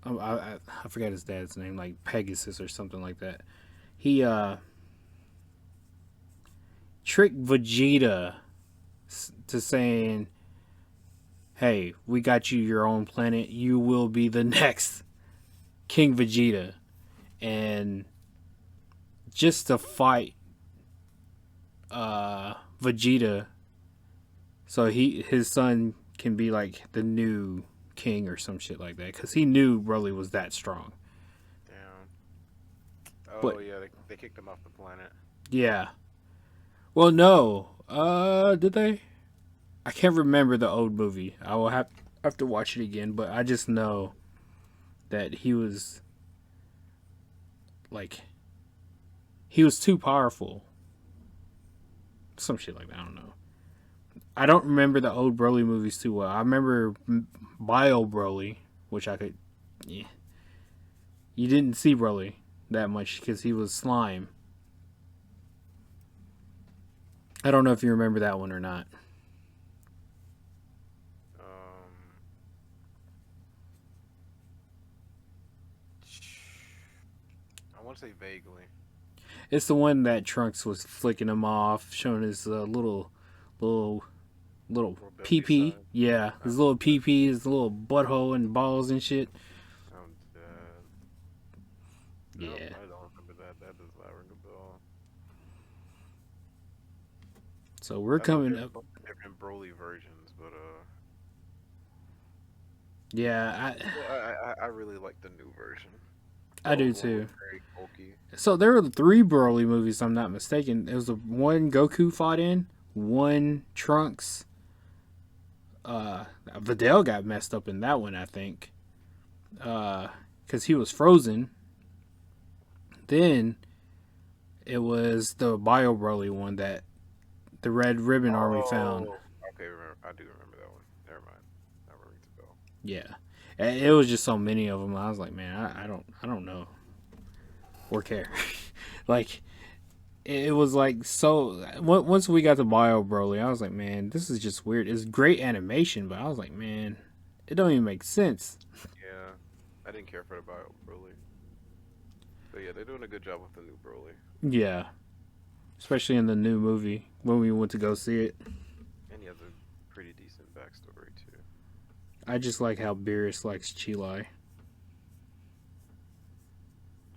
I forgot his dad's name, like Pegasus or something like that. He tricked Vegeta to saying, "Hey, we got you your own planet. You will be the next King Vegeta," and just to fight Vegeta, so his son can be like the new king or some shit like that, because he knew Broly was that strong. Damn. But Oh yeah, they kicked him off the planet. yeah, well, no, did they? I can't remember the old movie. I will have to watch it again, but I just know that like he was too powerful. Some shit like that. I don't know. I don't remember the old Broly movies too well. I remember Bio Broly, which I could. Yeah. You didn't see Broly that much because he was slime. I don't know if you remember that one or not. Um, I want to say vaguely. It's the one that Trunks was flicking him off, showing his little pee Rebellious pee. side. Yeah, his little pee pee, his little butthole and balls and shit. I'm dead. Nope, Yeah. I don't remember that. That does not ring a bell. So we're I know coming there's up. different Broly versions, but Yeah, I really like the new version. The I do old one was too. very bulky. So there were three Broly movies, if I'm not mistaken. There was the one Goku fought in, one Trunks. Videl got messed up in that one, I think, because he was frozen. Then it was the Bio Broly one that the Red Ribbon Army found. Oh, okay. I do remember that one. Never mind. That rings a bell. Yeah, it was just so many of them. I was like, man, I don't know or care. Like it was like so. Once we got to Bio Broly, I was like, man, this is just weird. It's great animation, but I was like, man, it don't even make sense. Yeah, I didn't care for the Bio Broly. But yeah, they're doing a good job with the new Broly. Yeah, especially in the new movie when we went to go see it. And he has a pretty decent backstory too. I just like how Beerus likes Chilai.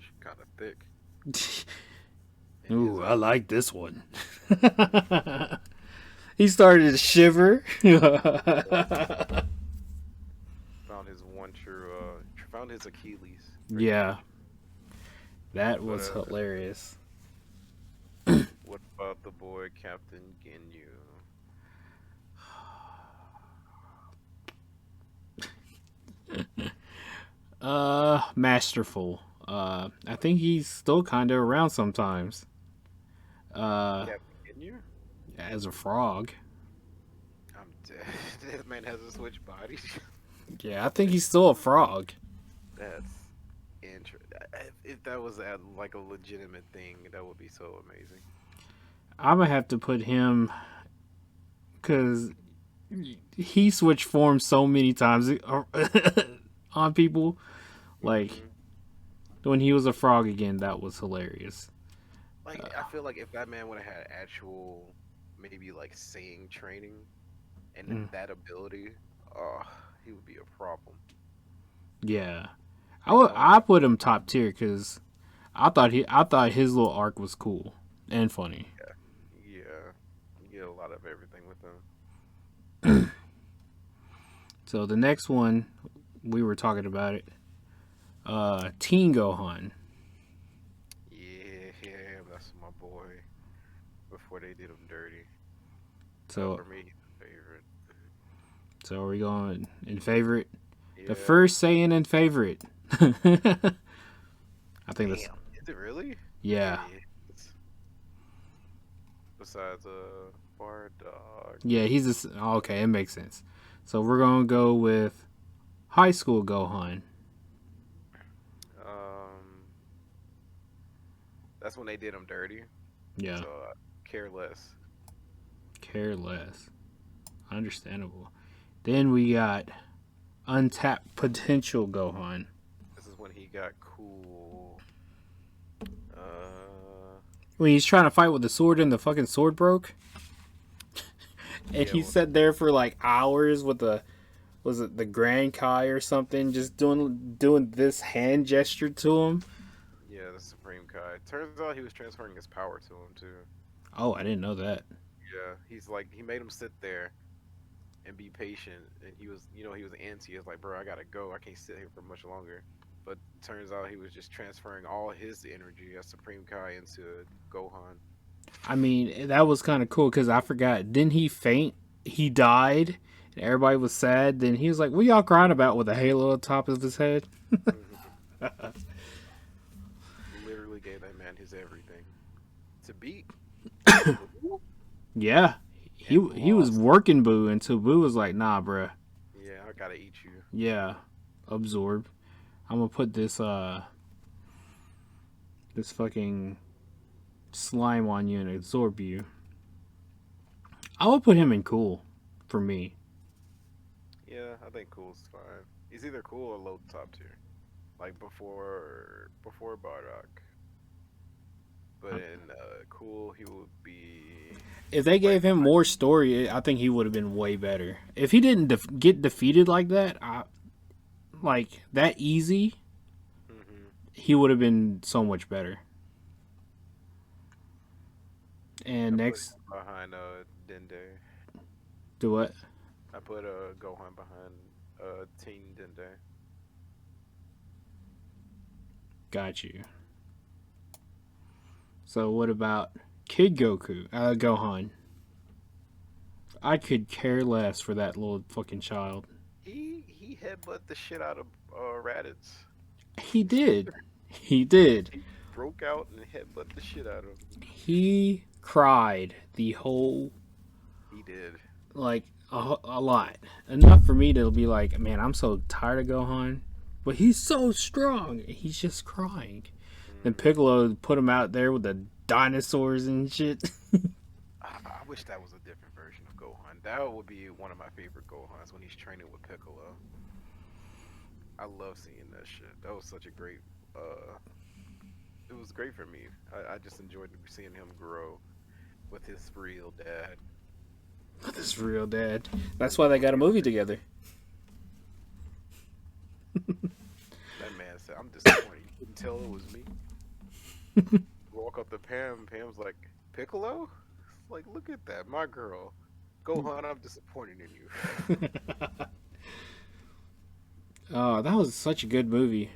She's kind of thick. Ooh, I like this one. He started to shiver. Found his one true. Found his Achilles. Yeah, that But was hilarious. what about the boy Captain Ginyu? Masterful. I think he's still kind of around sometimes. Captain Ginyu? As a frog. I'm dead. This man has a switch body. Yeah, I think he's still a frog. That's interesting. If that was like a legitimate thing, that would be so amazing. I'm gonna have to put him because he switched forms so many times on people. Like when he was a frog again, that was hilarious. Like I feel like if that man would have had actual, maybe like saying training, and that ability, oh, he would be a problem. Yeah, I put him top tier because I thought his little arc was cool and funny. Yeah, you get a lot of everything with him. So the next one, we were talking about it. Teen Gohan. Yeah, that's my boy. Before they did him dirty. So For me, he's the favorite. so are we going in favorite? Yeah. The first Saiyan in favorite. I think that's Damn, is it really? yeah. It is. Besides Bardock. Yeah, okay, it makes sense. So we're gonna go with high school Gohan. That's when they did him dirty. Yeah, So care less. care less. Understandable. Then we got untapped potential Gohan. This is when he got cool. When he's trying to fight with the sword and the fucking sword broke. And Yeah, he sat there for like hours with was it the Grand Kai or something, just doing this hand gesture to him. Yeah, the Supreme Kai. Turns out he was transferring his power to him too. Oh, I didn't know that. Yeah, he's like he made him sit there and be patient, and he was antsy. He was like, bro, I gotta go. I can't sit here for much longer. But turns out he was just transferring all his energy as Supreme Kai into Gohan. I mean, that was kind of cool because I forgot. Didn't he faint? He died, and everybody was sad. Then he was like, "What y'all crying about?" With a halo on top of his head. Literally gave that man his everything to beat. Yeah, he was working Boo until Boo was like, "Nah, bruh. Yeah, I gotta eat you." Yeah, absorb. I'm gonna put this this fucking slime on you and absorb you." I would put him in cool for me. Yeah, I think cool's fine. He's either cool or low top tier, like before Bardock. But in cool, he would be. If they gave him more story, I think he would have been way better. If he didn't get defeated like that, like that easy, he would have been so much better. And next, behind Dende. do what? I put Gohan behind Tien Dende. Got you. So what about Kid Gohan? I could care less for that little fucking child. He headbutt the shit out of Raditz. He did. He did. He broke out and headbutt the shit out of him. He cried the whole. He did. Like a lot. Enough for me to be like, man, I'm so tired of Gohan. But he's so strong. He's just crying. Then Piccolo put him out there with the dinosaurs and shit. I wish that was a different version of Gohan. That would be one of my favorite Gohans when he's training with Piccolo. I love seeing that shit. That was such a great. It was great for me. I just enjoyed seeing him grow with his real dad. With his real dad. That's why they got a movie together. That man said, "I'm disappointed. You couldn't tell it was me." Walk up to Pam. Pam's like, "Piccolo?" It's like, look at that, my girl. Gohan, I'm disappointed in you. Oh, that was such a good movie.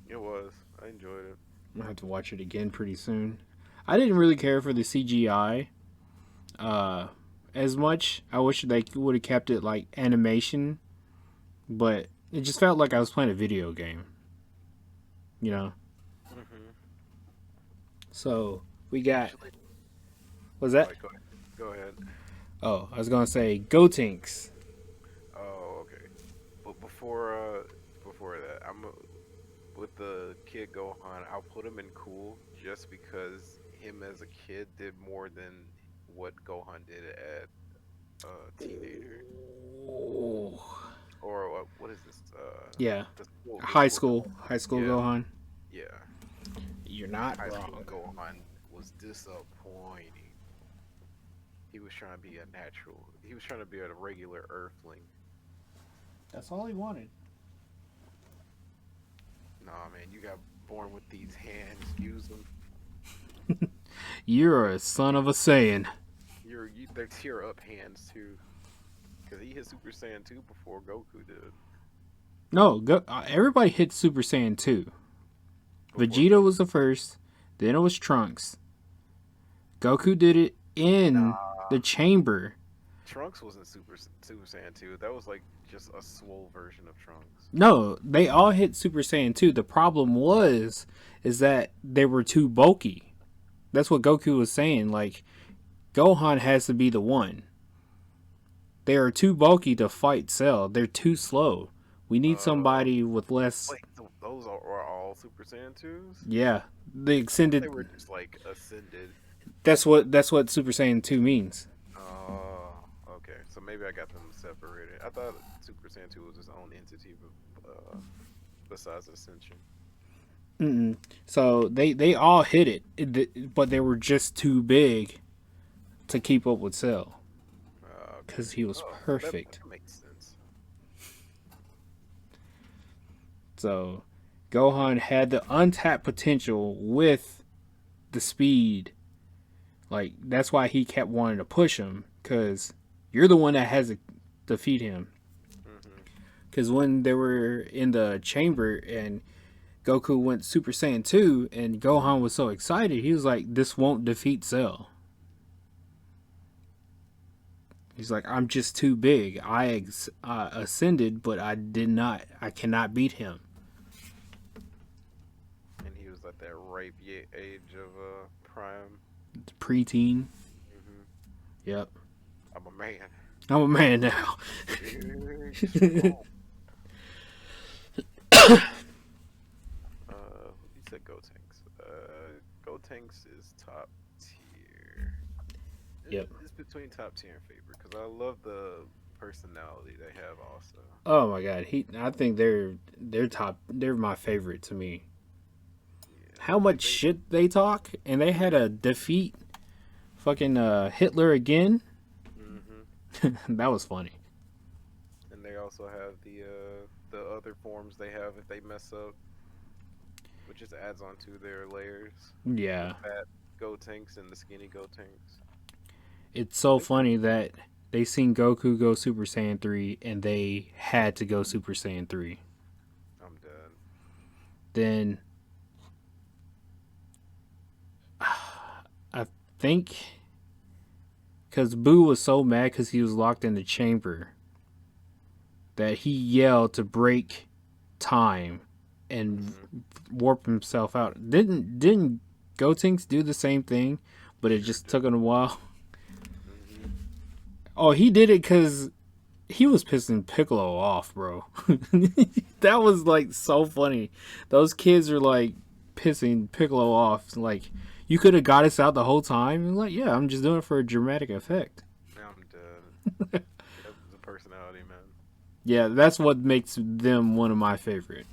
It was. I enjoyed it. I'm gonna have to watch it again pretty soon. I didn't really care for the CGI as much. I wish they would have kept it like animation, but it just felt like I was playing a video game. You know? So, we got... What's that? Right, go ahead. Oh, I was gonna say Gotenks. Oh, okay. But before that, with the Kid Gohan, I'll put him in cool just because him as a kid did more than what Gohan did at teenager. Oh. Or what is this? Yeah. High school yeah. Gohan. Yeah. You're not High wrong. school Gohan was disappointing. He was trying to be a natural. He was trying to be a regular Earthling. That's all he wanted. Nah, man, you got born with these hands. Use them. You're a son of a Saiyan. They're tier up hands too, because he hit Super Saiyan 2 before Goku did. No, everybody hit Super Saiyan 2. Vegeta was the first, then it was Trunks. Goku did it in the chamber. Trunks wasn't Super Saiyan 2. That was like just a swole version of Trunks. No, they all hit Super Saiyan 2. The problem is that they were too bulky. That's what Goku was saying. Like, Gohan has to be the one. They are too bulky to fight Cell. They're too slow. We need Uh, somebody with less. wait, so those are all Super Saiyan 2s? Yeah, the I thought they extended. were just like ascended. That's what Super Saiyan 2 means. Oh, okay. So maybe I got them separated. I thought Super Saiyan 2 was its own entity, besides Ascension. Mm-mm. So they all hit but they were just too big to keep up with Cell Okay. because he was Oh, perfect. that makes sense. So Gohan had the untapped potential with the speed. Like that's why he kept wanting to push him because you're the one that has to defeat him. Hmm. Because when they were in the chamber and Goku went Super Saiyan 2 and Gohan was so excited, he was like, "This won't defeat Cell." He's like, "I'm just too big. I ascended, but I cannot beat him." And he was at that ripe age of prime. Preteen. Hmm. Yep. I'm a man. I'm a man now. You said Gotenks. Gotenks is top tier. Yep. It's between top tier and favorite because I love the personality they have also. Oh my god. I think they're top. They're my favorite to me. Yeah, How much they shit they talk, and they had a defeat fucking Hitler again. hmm That was funny. and they also have the other forms they have if they mess up, which just adds on to their layers. The Yeah. fat Gotenks and the skinny Gotenks. It's so They, funny that they seen Goku go Super Saiyan 3 and they had to go Super Saiyan 3. I'm done. Then I think because Boo was so mad because he was locked in the chamber that he yelled to break time and Hmm. warp himself out. Didn't Gotenks do the same thing, but it Sure just did. took him a while? Hmm. Oh, he did it because he was pissing Piccolo off, bro. That was like so funny. Those kids are like pissing Piccolo off. Like, you could have got us out the whole time. And like, yeah, I'm just doing it for a dramatic effect. I'm done. That's the personality, man. Yeah, that's what makes them one of my favorite.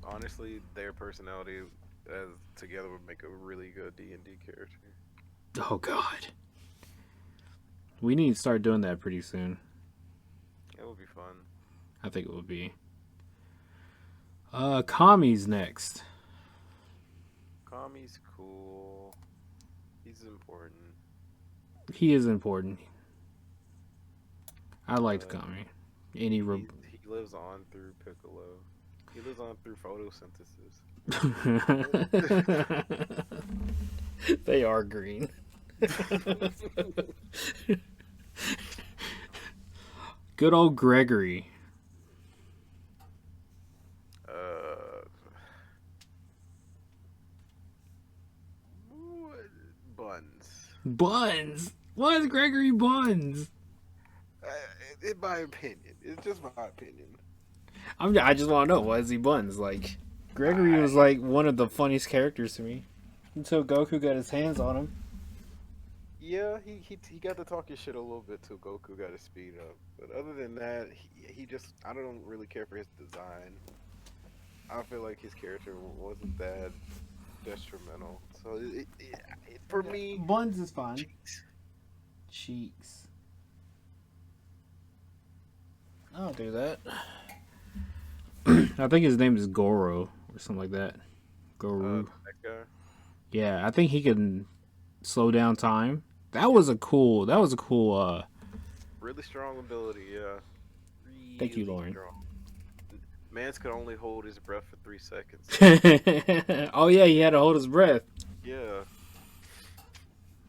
Honestly, their personality as together would make a really good D&D character. Oh God, we need to start doing that pretty soon. It would be fun. I think it would be. Kami's next. Kami's cool. He's important. He is important. I liked Uh, Kami. Any he lives on through Piccolo. He lives on through photosynthesis. They are green. Good old Gregory. uh, Buns. Buns. Why is Gregory Buns? Uh, in my opinion, it's just my opinion. I just want to know, why is he Buns? Like, Gregory I was like one of the funniest characters to me until Goku got his hands on him. Yeah, he got to talk his shit a little bit till Goku got his speed up. But other than that, he just I don't really care for his design. I feel like his character wasn't that detrimental. So for me, Buns is fine. cheeks. Cheeks. I'll do that. I think his name is Goro or something like that. Goro. That guy, Yeah, I think he can slow down time. That was a cool really strong ability. Yeah, thank you, really Lauren. strong. Mans could only hold his breath for 3 seconds. Oh yeah, he had to hold his breath. Yeah,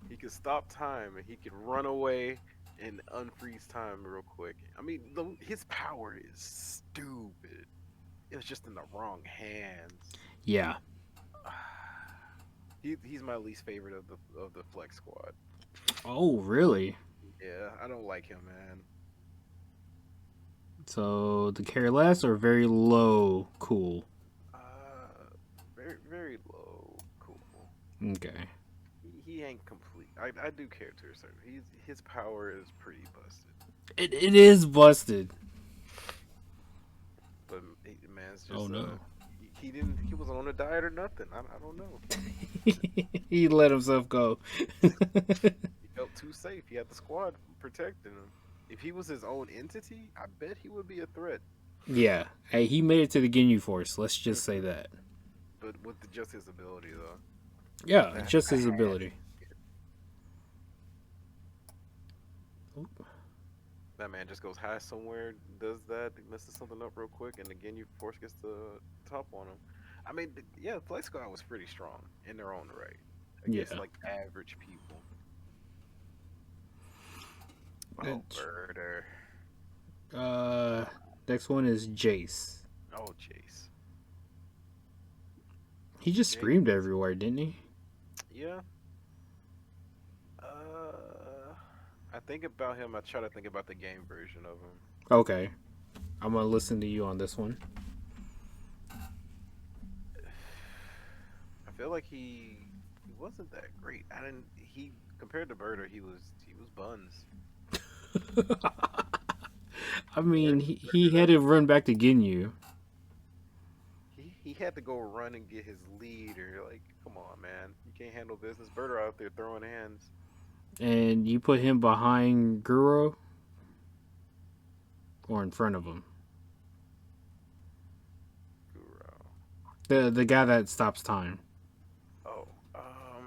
he could stop time and he could run away and unfreeze time real quick. I mean, his power is stupid. It was just in the wrong hands. Yeah. He's my least favorite of the Flex Squad. Oh, really? Yeah, I don't like him, man. So the care less or very low cool? Uh, very low. Cool. Okay. He ain't complete. I do care to a certain. His power is pretty busted. It is busted. But man, it's Oh just no. he wasn't on a diet or nothing. I don't know. He let himself go. He felt too safe. He had the squad protecting him. If he was his own entity, I bet he would be a threat. Yeah. Hey, he made it to the Ginyu Force. Let's just say Hmm. that. But with just his ability though, Yeah, that just I his had. ability. That man just goes high somewhere, does that, messes something up real quick, and again, you force gets the top on him. I mean, yeah, Flex Squad was pretty strong in their own right against Yeah. like average people. Oh, It- murder. Uh, Next one is Jace. Oh, Jace. He just Jace. screamed everywhere, didn't he? Yeah. Uh, I think about him. I try to think about the game version of him. Okay. I'm gonna listen to you on this one. I feel like he wasn't that great. I didn't. He compared to Birder, he was buns. I mean, Compared to he Birder, had to run back to Ginyu, he had to go run and get his leader. Like, come on, man, you can't handle business. Birder out there throwing hands. and you put him behind Guro or in front of him. Guru. The guy that stops time. Oh, I'll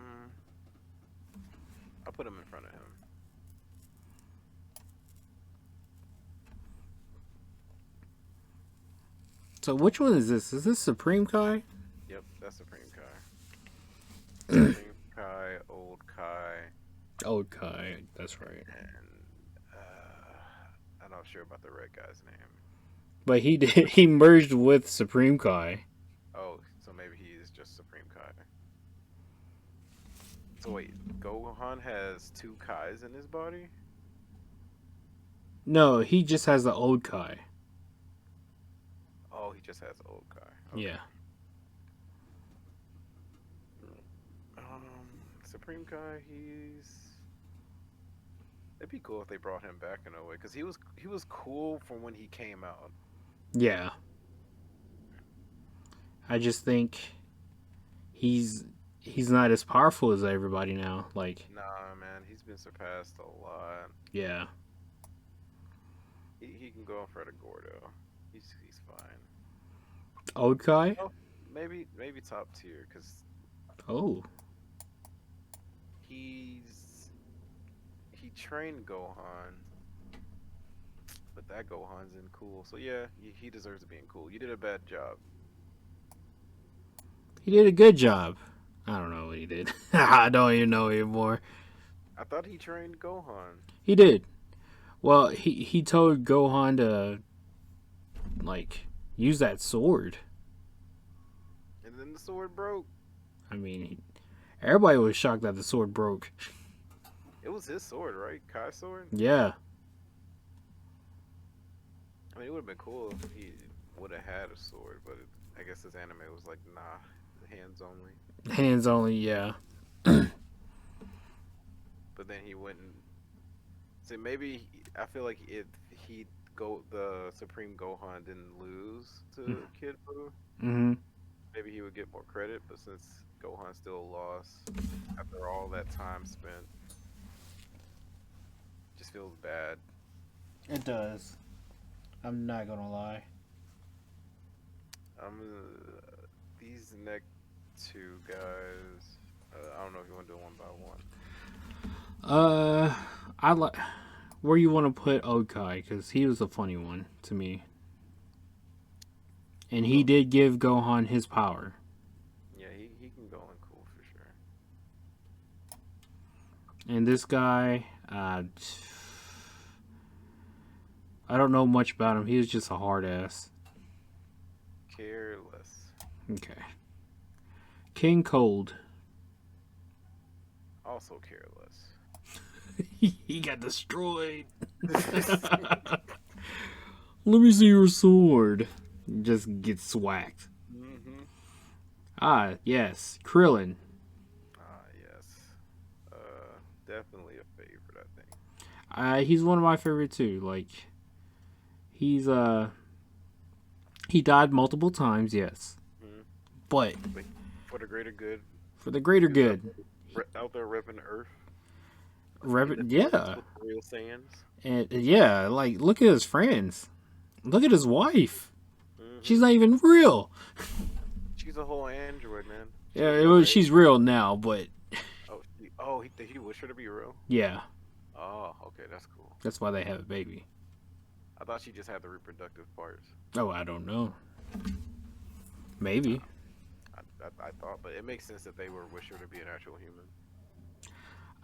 put him in front of him. So which one is this? Is this Supreme Kai? Yep, that's Supreme Kai. Supreme Kai, Old Kai, Old Kai. That's right. and I'm not sure about the red guy's name. But he did. He merged with Supreme Kai. Oh, so maybe he is just Supreme Kai. So wait, Gohan has two Kais in his body? No, he just has the old Kai. Oh, he just has Old Kai. Okay. Yeah. Supreme Kai, it'd be cool if they brought him back in a way, because he was cool from when he came out. Yeah. I just think he's he's not as powerful as everybody now. Like, Nah, man, he's been surpassed a lot. yeah. He can go in front of Gordo. He's fine. Old Kai? Oh, maybe top tier, because Oh. he trained Gohan, but that Gohan's in cool. So yeah, he deserves to be in cool. You did a bad job. He did a good job. I don't know what he did. I don't even know anymore. I thought he trained Gohan, He did. Well, he told Gohan to like use that sword. and then the sword broke. I mean, everybody was shocked that the sword broke. It was his sword, right? Kai's sword. Yeah. I mean, it would have been cool if he would have had a sword, but I guess his anime was like, nah, hands only. Hands only, yeah. But then he went and see maybe I feel like if he go the Supreme Gohan didn't lose to Kid Buu, Mm-hmm. maybe he would get more credit. But since Gohan still lost after all that time spent, just feels bad. It does. I'm not gonna lie. These next two guys. I don't know if you want to do one by one. I like where you want to put Okai because he was a funny one to me, and he did give Gohan his power. Yeah, he can go in cool for sure. And this guy, I don't know much about him. He was just a hard ass. Careless. Okay. King Cold. Also careless. He got destroyed. Let me see your sword. Just gets swacked. Mm-hmm. Ah, yes. Krillin. Ah, yes. Definitely a favorite, I think. He's one of my favorite too. Like, he's he died multiple times, yes. Mm-hmm. But But for the greater good, for the greater he was good. out there repping the earth in accordance Yeah. with the real Saiyans. And yeah, like look at his friends. Look at his wife. She's Mm-hmm. not even real. She's a whole android, man. She Yeah, was never. she's real now, but Did he wish her to be real? yeah, Oh, okay, that's cool. that's why they have a baby. I thought she just had the reproductive parts. Oh, I don't know. Maybe. I thought, but it makes sense that they would wish her to be an actual human.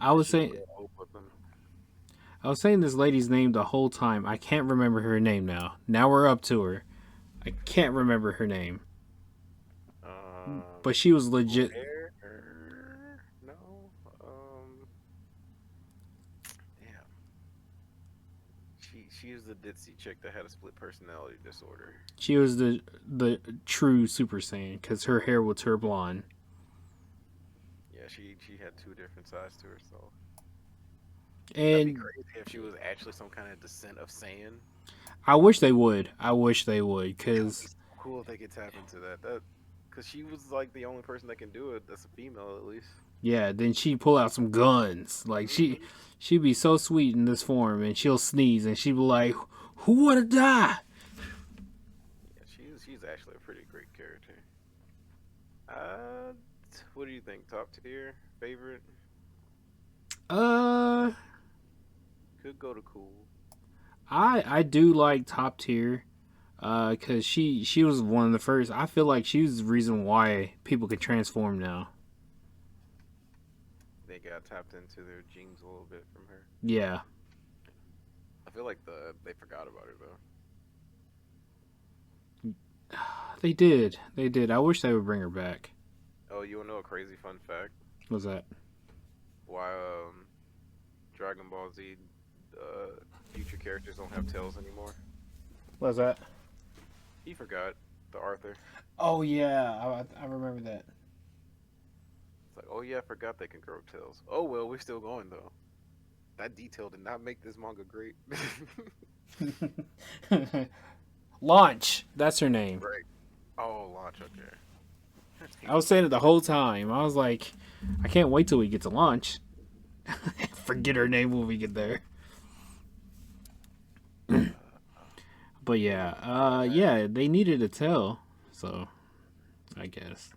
I was She would saying hope with them. I was saying this lady's name the whole time. I can't remember her name now. Now we're up to her. I can't remember her name. But she was legit. No. Damn. She was the ditzy chick that had a split personality disorder. She was the true Super Saiyan because her hair was her blonde. Yeah, she had two different sides to herself. That'd be And crazy if she was actually some kind of descent of Saiyan. I wish they would. I wish they would It would be because so cool if they could tap into that. Because she was like the only person that can do it. That's a female, at least. yeah, then she pull out some guns. Like Mm-hmm. she'd be so sweet in this form, and she'll sneeze, and she'd be like, "Who wanna die?" Yeah, she's actually a pretty great character. What do you think? Top tier, favorite? Uh, Could go to cool. I do like top tier. Cause she was one of the first. I feel like she was the reason why people could transform now. They got tapped into their genes a little bit from her. Yeah, I feel like they forgot about her though. they did. They did. I wish they would bring her back. Oh, you wanna know a crazy fun fact? What's that? Why Dragon Ball Z future characters don't have tails anymore? What's that? He forgot the Arthur. Oh yeah, I remember that. It's like, oh yeah, I forgot they can grow tails. Oh well, we're still going though. That detail did not make this manga great. Launch. That's her name. Right. Oh, launch. Okay. I was saying it the whole time. I was like, I can't wait till we get to launch. Forget her name when we get there. But yeah, they needed a tail, so I guess.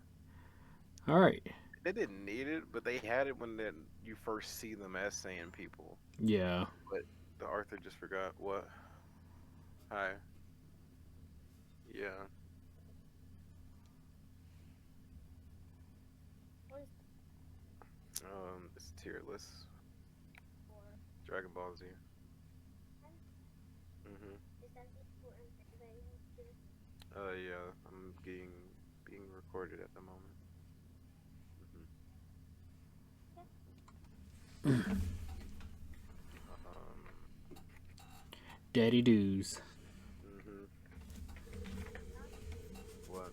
All right. They didn't need it, but they had it when then you first see them as Saiyan people. Yeah. But the Arthur just forgot what. Hi. Yeah. It's tier list. Dragon Ball Z. Yeah, I'm being recorded at the moment. Daddy Doos. What?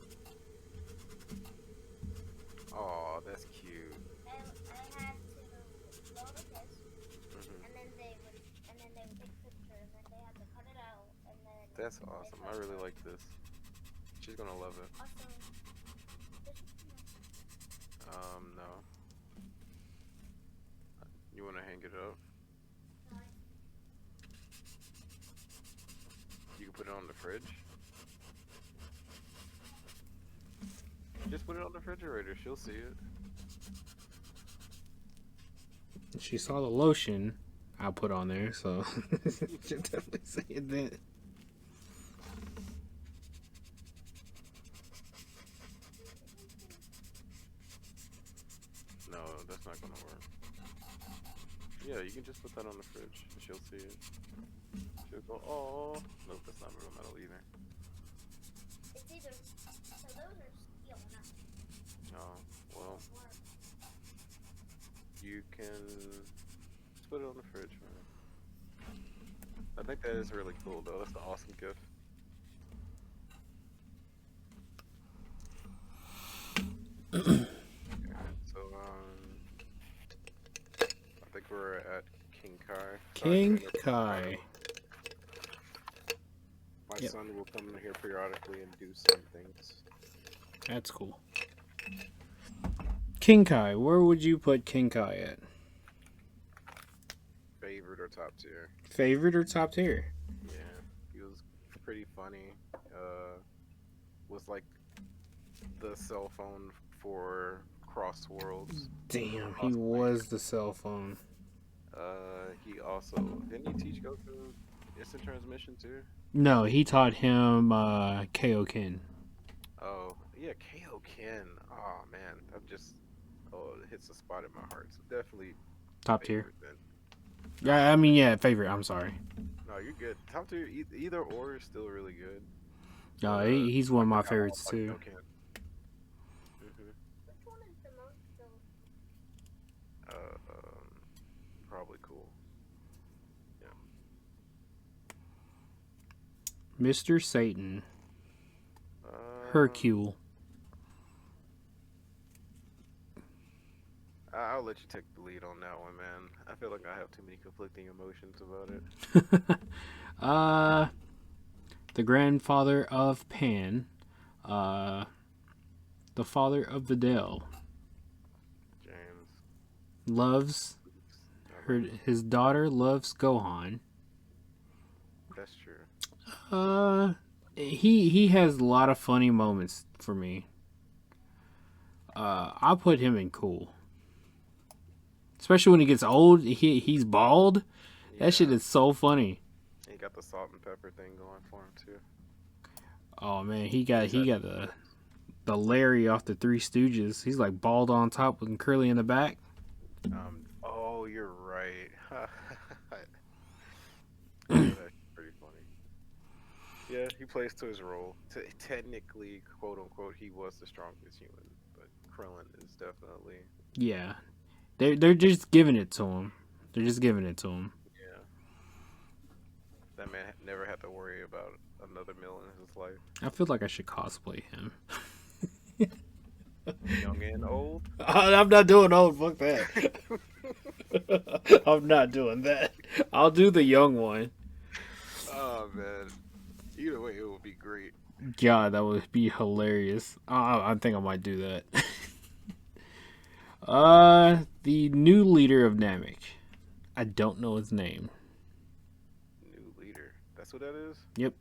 Oh, that's cute. I had to load a disc, and then they would take pictures, and they had to cut it out, and then. That's awesome. I really like this. She's gonna love it. No. You wanna hang it up? You can put it on the fridge. Just put it on the refrigerator. She'll see it. She saw the lotion I put on there, so she'll definitely say it then. No, that's not gonna work. Yeah, you can just put that on the fridge. And she'll see it. She'll go, oh. Nope, that's not real metal either. It's either. So those are steel, not. Oh, well. You can Just put it on the fridge, man. I think that is really cool, though. That's an awesome gift. Okay, so, I think we're at King Kai. King Kai. My Yep. son will come in here periodically and do some things. That's cool. King Kai. Where would you put King Kai at? Favorite or top tier? Favorite or top tier? Yeah, he was pretty funny. Was like the cell phone for cross worlds. Damn, he was the cell phone. He also didn't he teach Goku instant transmission too? No, he taught him Kaioken. Oh yeah, Kaioken. Oh man, that just it hits a spot in my heart. So definitely Top tier. then. Yeah, I mean, yeah, favorite. I'm sorry. No, you're good. Top tier, either or is still really good. No, he's one of my favorites too. Which one is the most Probably cool. Yeah. Mr. Satan. Hercule. I'll let you take the lead on that one, man. I feel like I have too many conflicting emotions about it. The grandfather of Pan. The father of Videl. James. Loves his daughter loves Gohan. That's true. He has a lot of funny moments for me. I'll put him in cool. Especially when he gets old, he's bald. Yeah. That shit is so funny. He got the salt and pepper thing going for him too. Oh man, he got the Larry off the Three Stooges. He's like bald on top with curly in the back. Oh, you're right. That's pretty funny. Yeah, he plays to his role. Technically, quote unquote, he was the strongest human, but Krillin is definitely. Yeah, they're just giving it to him. They're just giving it to him. Yeah. That man never had to worry about another meal in his life. I feel like I should cosplay him. Young and old. I'm not doing old. Fuck that. I'm not doing that. I'll do the young one. Oh man. Either way, it would be great. God, that would be hilarious. I think I might do that. The new leader of Namek. I don't know his name. New leader. That's what that is? Yep.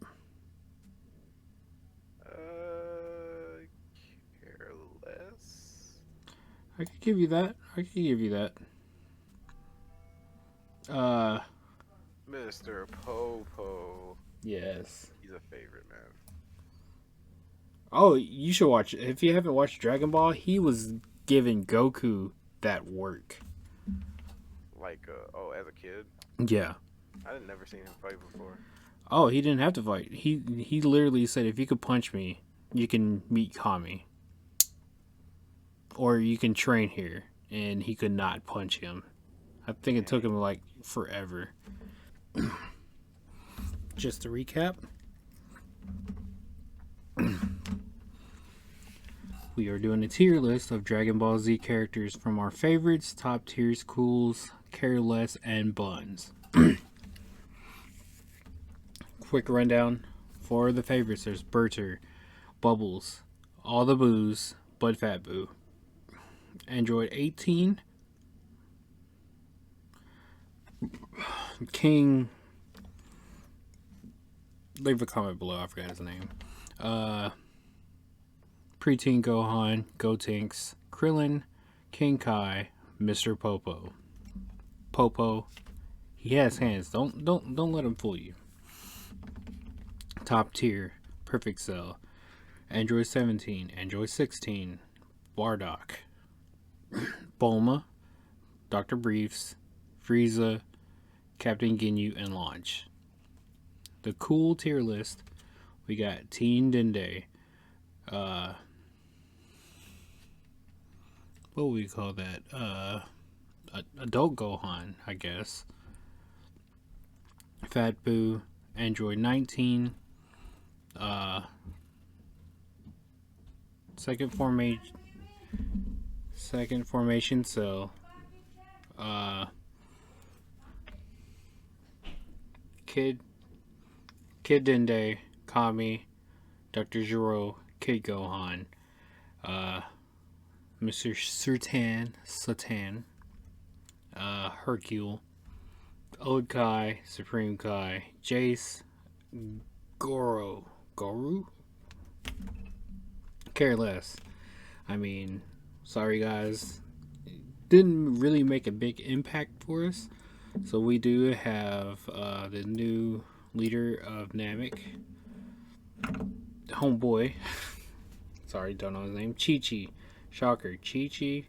Careless. I could give you that. Mr. Popo. Yes. He's a favorite, man. Oh, you should watch it. If you haven't watched Dragon Ball, he was giving Goku that work. Like, as a kid? Yeah. I had never seen him fight before. Oh, he didn't have to fight. He literally said, if you could punch me, you can meet Kami. Or you can train here. And he could not punch him. I think it took him, like, forever. Just to recap. We are doing a tier list of Dragon Ball Z characters from our favorites, top tiers, cools, careless, and buns. Quick rundown for the favorites. There's Berter, Bubbles, All the Boos, Bud Fat Boo, Android 18, King. Leave a comment below. I forgot his name. Preteen Gohan, Gotenks, Krillin, King Kai, Mr. Popo. Popo, he has hands. Don't let him fool you. Top tier, Perfect Cell, Android 17, Android 16, Bardock, Bulma, Dr. Briefs, Frieza, Captain Ginyu, and Launch. The cool tier list, we got Tien Dende, what would we call that? adult Gohan, I guess. Fat Boo, Android 19, second formation cell, Kid Dende, Kami, Dr. Zero, Kid Gohan, Mr. Satan, Hercule, Old Kai, Supreme Kai, Jace, Goru? Care less. I mean, sorry guys, didn't really make a big impact for us. So we do have the new leader of Namek, homeboy. Sorry, don't know his name. Chi-Chi. Shocker. Chi-Chi.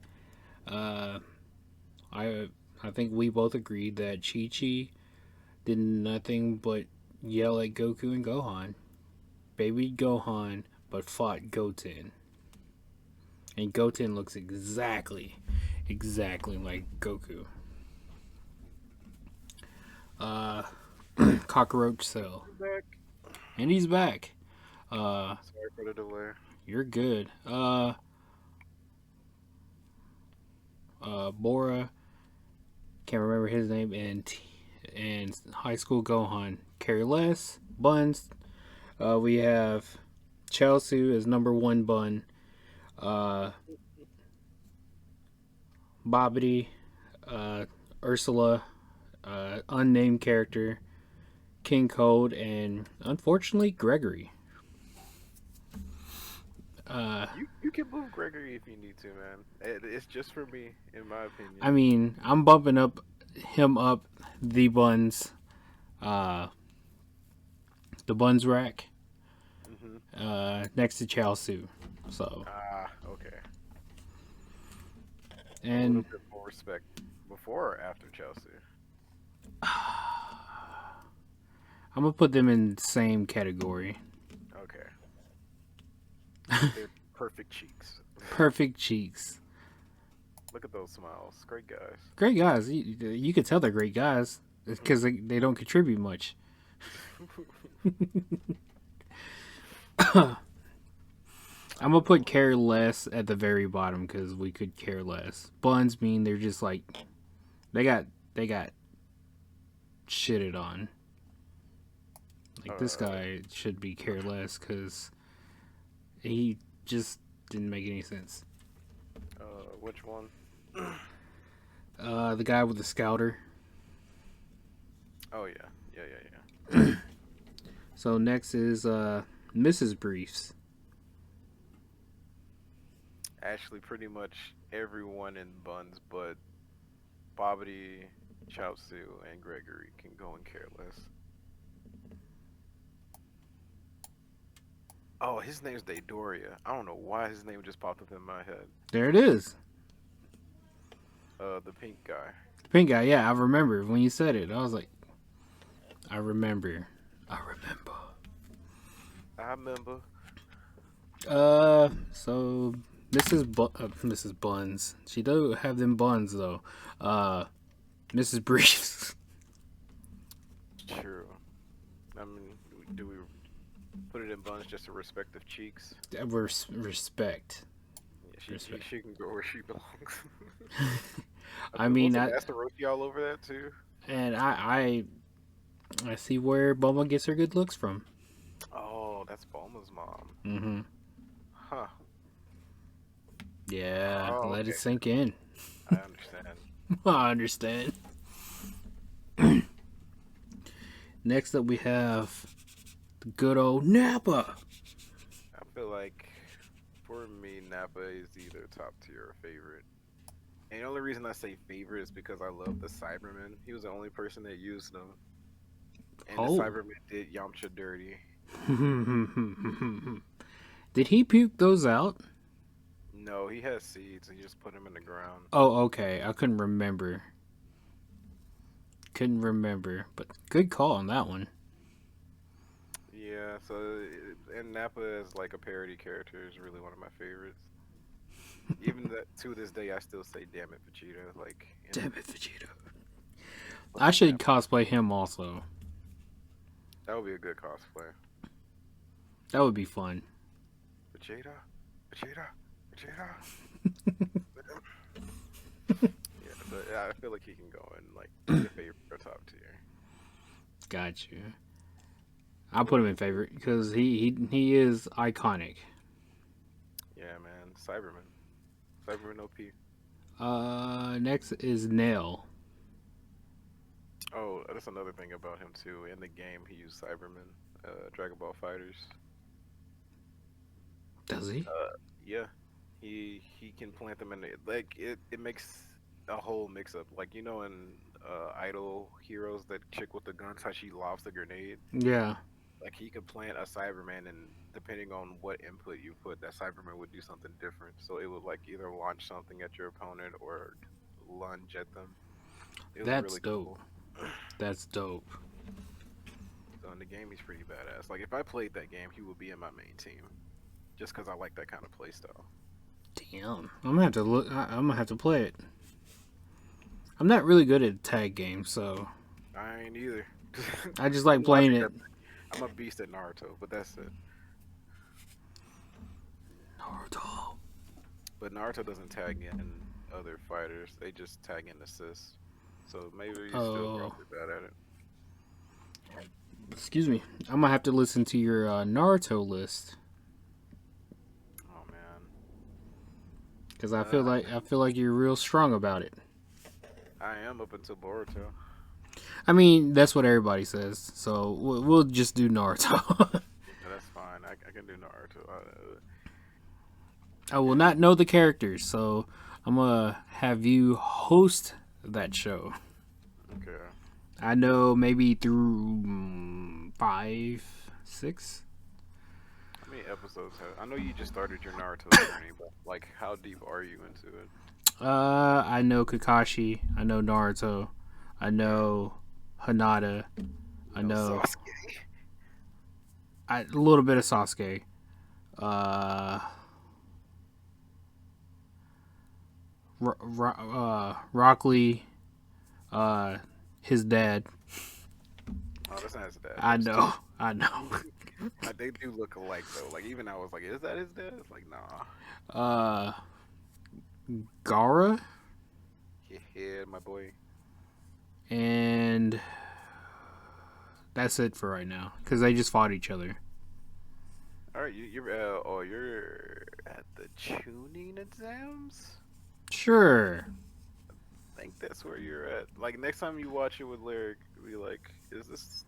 I think we both agreed that Chi-Chi did nothing but yell at Goku and Gohan. Baby Gohan, but fought Goten. And Goten looks exactly like Goku. Cockroach Cell. Back. And he's back. Sorry for the delay. You're good. Bora, can't remember his name, and High School Gohan. Care less. Buns. We have Chelsea as number 1 bun. Bobbity, Ursula, unnamed character, King Cold, and unfortunately Gregory. You can move Gregory if you need to, man. It's just for me, in my opinion. I mean, I'm bumping him up the buns, the buns rack, next to Chaosu. So. Okay. And a little bit more respect before or after Chelsea. I'm gonna put them in the same category. Okay. They're perfect cheeks. Perfect cheeks. Look at those smiles. Great guys. Great guys. You can tell they're great guys because they don't contribute much. I'm gonna put care less at the very bottom because we could care less. Buns mean they're just like they got shitted on. Like this guy should be care less because he just didn't make any sense. Which one? The guy with the scouter. Oh yeah. So next is Mrs. Briefs. Actually, pretty much everyone in buns, but Bobbity, Chaozu, and Gregory can go in careless. Oh, his name's Daydoria. I don't know why his name just popped up in my head. There it is. The pink guy. The pink guy, yeah, I remember when you said it. I was like, I remember. So Mrs. Buns. She do have them buns though. Mrs. Briefs. True. I mean, do we put it in buns just to respect of cheeks? Respect. Yeah, she can go where she belongs. I mean, that's the roti all over that too. And I see where Bulma gets her good looks from. Oh, that's Bulma's mom. Mm-hmm. Huh. Yeah, let it sink in. I understand. I understand. Next up, we have the good old NAPPA. I feel like, for me, NAPPA is either top tier or favorite. And the only reason I say favorite is because I love the Cyberman. He was the only person that used them. And the Cyberman did Yamcha dirty. Did he puke those out? No, he has seeds. He just put them in the ground. Oh, okay. I couldn't remember. But good call on that one. Yeah, so, and NAPPA as like a parody character is really one of my favorites. Even that to this day, I still say "damn it, Vegeta." Like, Damn it, Vegeta. like I should damn, cosplay him also. that would be a good cosplay. That would be fun. Vegeta, Vegeta, Vegeta. Yeah, so yeah, I feel like he can go in like the favorite or top tier. Got you. I'll put him in favorite because he is iconic. Yeah, man, Cyberman, Cyberman OP. Next is Nail. Oh, that's another thing about him too. In the game, he used Cyberman, Dragon Ball Fighters. Does he? Yeah, he can plant them in the, like it makes a whole mix up. Like in Idol Heroes, that chick with the guns, how she lobs the grenade. Yeah. Like he could plant a Cyberman, and depending on what input you put, that Cyberman would do something different. So it would like either launch something at your opponent or lunge at them. It was That's really dope. cool. That's dope. So in the game, he's pretty badass. Like if I played that game, he would be in my main team, just because I like that kind of play style. Damn. I'm gonna have to look. I'm gonna have to play it. I'm not really good at tag games, so I ain't either. I just like playing it. I'm a beast at Naruto, but that's it. Naruto. But Naruto doesn't tag in other fighters; they just tag in assists. So maybe you're still probably bad at it. Excuse me. I'm gonna have to listen to your Naruto list Oh man, because I feel like you're real strong about it. I am up until Boruto. I mean, that's what everybody says. So we'll just do Naruto. Yeah, that's fine. I can do Naruto. I will not know the characters, so I'm gonna have you host that show. Okay. I know maybe through 5, 6. How many episodes have? I know you just started your Naruto journey, but like, how deep are you into it? I know Kakashi. I know Naruto. I know Hinata. I know Sasuke. a little bit of Sasuke. Rock Lee. His dad. Oh, that's not his dad. I That's know. I know. They do look alike though. Like even I was like, is that his dad? It's like nah. Gara Yeah, my boy. and that's it for right now because they just fought each other. All right, you're at the tuning exams. Sure. I think that's where you're at. Like next time you watch it with Lyric, be like, is this?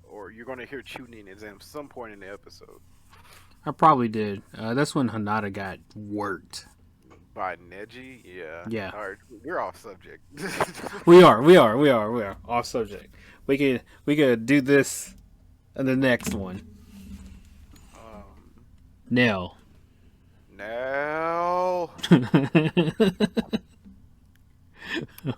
Or you're gonna hear tuning exams some point in the episode. I probably did. That's when Hinata got worked. By Neji, yeah. Yeah. All right, we're off subject. We are off subject. We could do this in the next one. Nail. Now, see,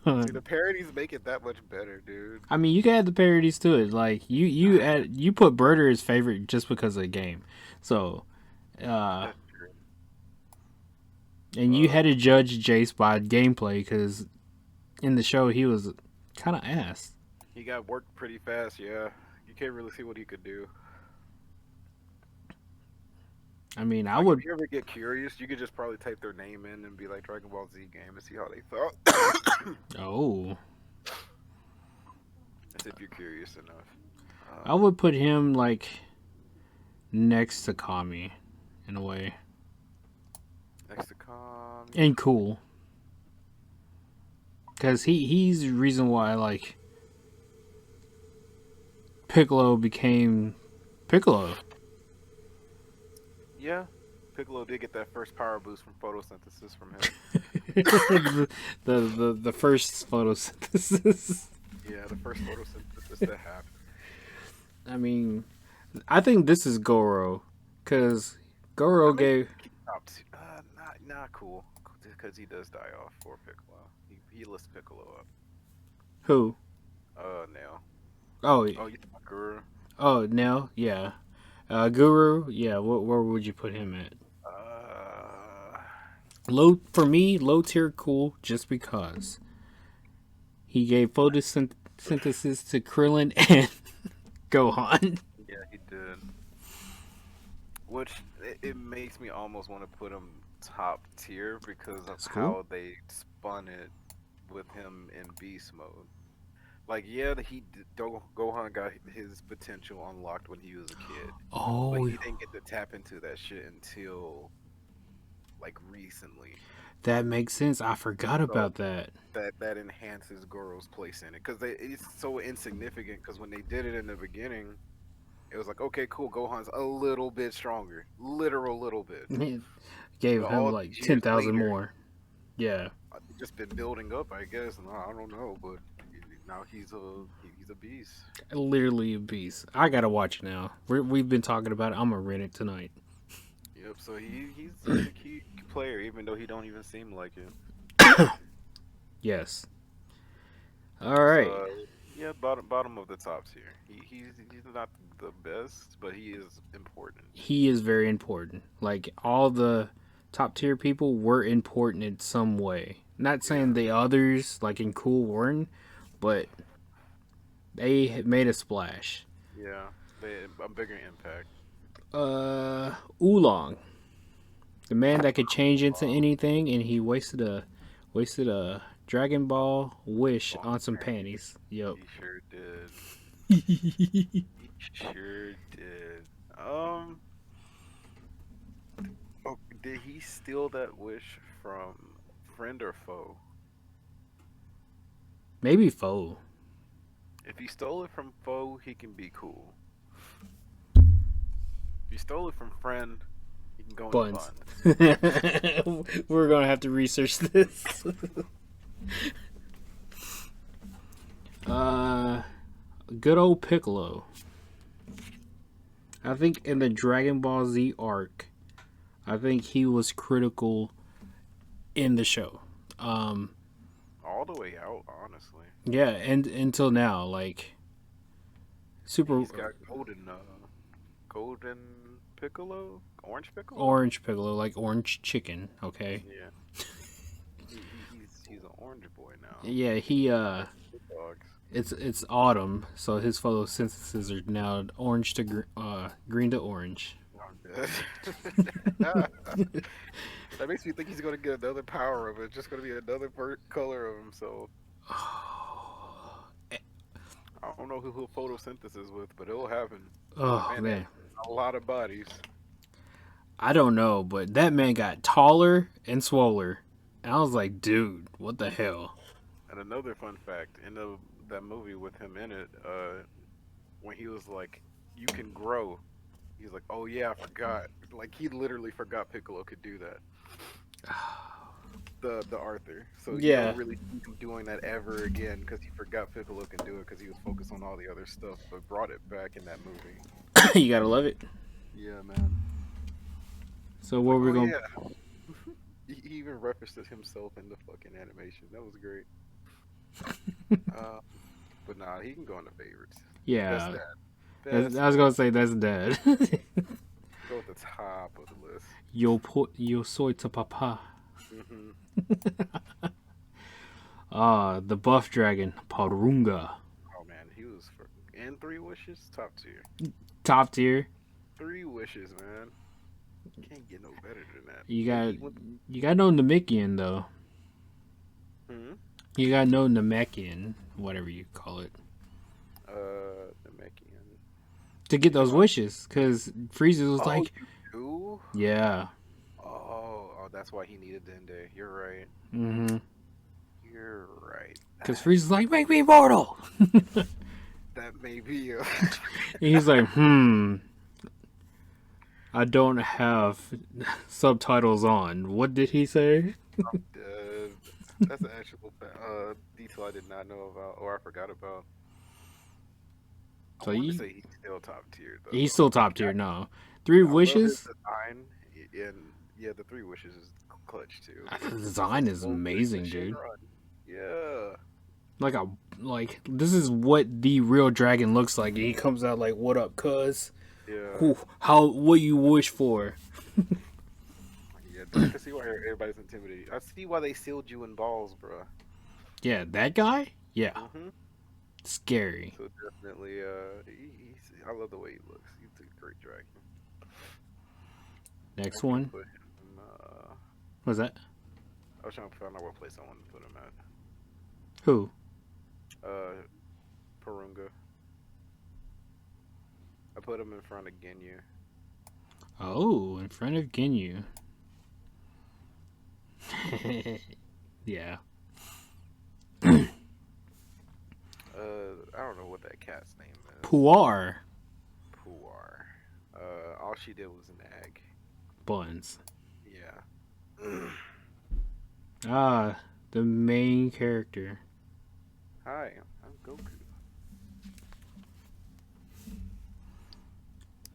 the parodies make it that much better, dude. I mean, you can add the parodies to it. Like you put Birder as favorite just because of the game. So, That's true. and you had to judge Jace by gameplay because in the show he was kind of ass. He got worked pretty fast, yeah. You can't really see what he could do. I mean, I Like, would. if you ever get curious, you could just probably type their name in and be like Dragon Ball Z game and see how they felt. Oh, That's if you're curious enough. I would put him like next to Kami in a way, Next to Kami. and cool. Because he's the reason why like Piccolo became Piccolo. Yeah, Piccolo did get that first power boost from photosynthesis from him. the first photosynthesis. Yeah, the first photosynthesis that happened. I mean, I think this is Goro, because Goro gave. Not cool, because he does die off for Piccolo. He lifts Piccolo up. Who? Nail. Oh, Oh, you Guru. oh, Nell, yeah. Guru, yeah. Where would you put him at? For me, low tier cool just because he gave photosynthesis to Krillin and Gohan. Yeah, he did. Which it makes me almost want to put him top tier because of That's how cool. they spun it with him in beast mode. Like, yeah, Gohan got his potential unlocked when he was a kid, but Oh, he didn't get to tap into that shit until like recently. that makes sense. I forgot So about that. that enhances Goro's place in it because it's so insignificant. Because when they did it in the beginning, it was like, okay, cool, Gohan's a little bit stronger, literal little bit. Gave But him all like these years 10,000 later, more. Yeah. it's just been building up, I guess. And I don't know, but now he's a beast. Literally a beast. I gotta watch it now. We've been talking about it. I'm gonna rent it tonight. Yep. So he's a key player, even though he don't even seem like it. Yes. All right. So yeah, bottom of the top tier. He's not the best, but he is important. He is very important. Like all the top tier people were important in some way. Not saying Yeah. the others like in Cool weren't, but they made a splash. Yeah, a bigger impact. Oolong, the man that could change into anything, and he wasted a Dragon Ball wish on some panties. Yup. He sure did. He sure did. Oh, did he steal that wish from friend or foe? Maybe foe. If he stole it from foe, he can be cool. If he stole it from friend, he can go in Buns. bun. We're gonna have to research this. Good old Piccolo. I think in the Dragon Ball Z arc, I think he was critical in the show. All the way out, honestly. Yeah, and until now, like super He's got golden Piccolo, orange Piccolo. orange Piccolo, like orange chicken. Okay. Yeah. He's an orange boy now. Yeah, he Dogs. it's autumn, so his photosynthesis are now orange to green to orange. That makes me think he's gonna get another power of it. Just gonna be another color of himself. I don't know who he'll photosynthesis with, but it'll happen. Oh man. A lot of bodies. I don't know, but that man got taller and swoller. And I was like, dude, what the hell? And another fun fact in that movie with him in it, when he was like, "You can grow," he's like, "Oh yeah, I forgot." Like he literally forgot Piccolo could do that. The Arthur. So you Yeah. don't really see him doing that ever again because he forgot Piccolo can do it because he was focused on all the other stuff, but brought it back in that movie. You gotta love it. Yeah, man. So what we're gonna Yeah. He even referenced it himself in the fucking animation. That was great. But nah, he can go in the favorites. Yeah. Best I was gonna say that's dead. go at the top of the list. Yo soy tu papa. Mm-hmm. The buff dragon, Parunga. Oh man, he was and 3 wishes, top tier. Top tier. 3 wishes, man. Can't get no better than that. You got no Namekian though. Hmm? You got no Namekian, whatever you call it, The Mechian. to get those wishes. Cause Frieza was like, you do? yeah. Oh, that's why he needed Dende. You're right. Mm-hmm. You're right. Cause Frieza's like, make me immortal. That may be And he's like, I don't have subtitles on. What did he say? that's an actual detail I did not know about, or I forgot about. So I want to say he's still top tier, though. He's still top tier. No, 3 I love wishes. his design, and yeah, the 3 wishes is clutch too. The design is amazing, dude. Yeah. Like this is what the real dragon looks like. And he comes out like, "What up, cuz? Yeah. What you wish for?" Yeah, I can see why everybody's intimidated. I see why they sealed you in balls, bro. Yeah, that guy? Yeah. Mm-hmm. Scary. So definitely, I love the way he looks. He's a great dragon. I Next can one. put him. What's that? I was trying to find out what place I wanted to put him at. Who? Purunga. I put him in front of Ginyu. Oh, in front of Ginyu. Yeah. I don't know what that cat's name is. Puar. Puar. All she did was nag. Buns. Yeah. Ah, the main character. Hi, I'm Goku.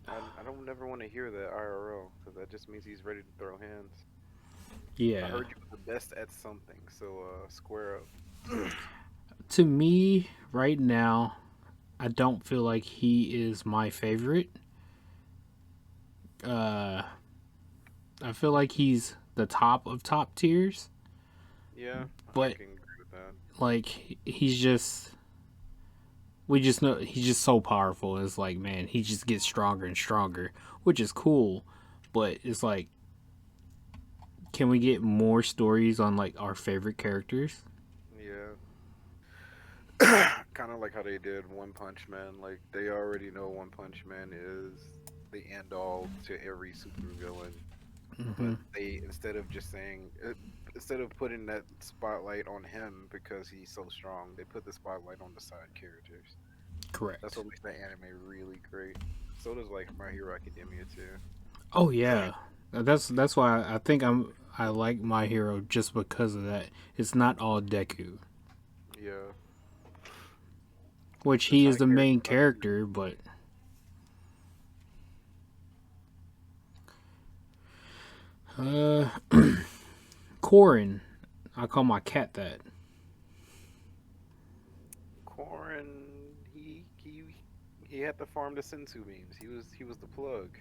I don't never want to hear that IRL because that just means he's ready to throw hands. Yeah. I heard you were the best at something, so square up. To me, right now, I don't feel like he is my favorite. I feel like he's the top of top tiers. Yeah, But I can agree with that. like he's just we just know he's just so powerful. It's like, man, he just gets stronger and stronger, which is cool. But it's like, can we get more stories on like our favorite characters? Yeah. Kind of like how they did One Punch Man. Like they already know One Punch Man is the end all to every supervillain. Mm-hmm. But they instead of just saying instead of putting that spotlight on him because he's so strong, they put the spotlight on the side characters. Correct. That's what makes the anime really great. So does like My Hero Academia too. Oh yeah, that's why I think I like My Hero just because of that. It's not all Deku, Yeah. which The he is side the main characters character, but Korin, I call my cat that. Korin, he had to farm the sensu beans. He was the plug.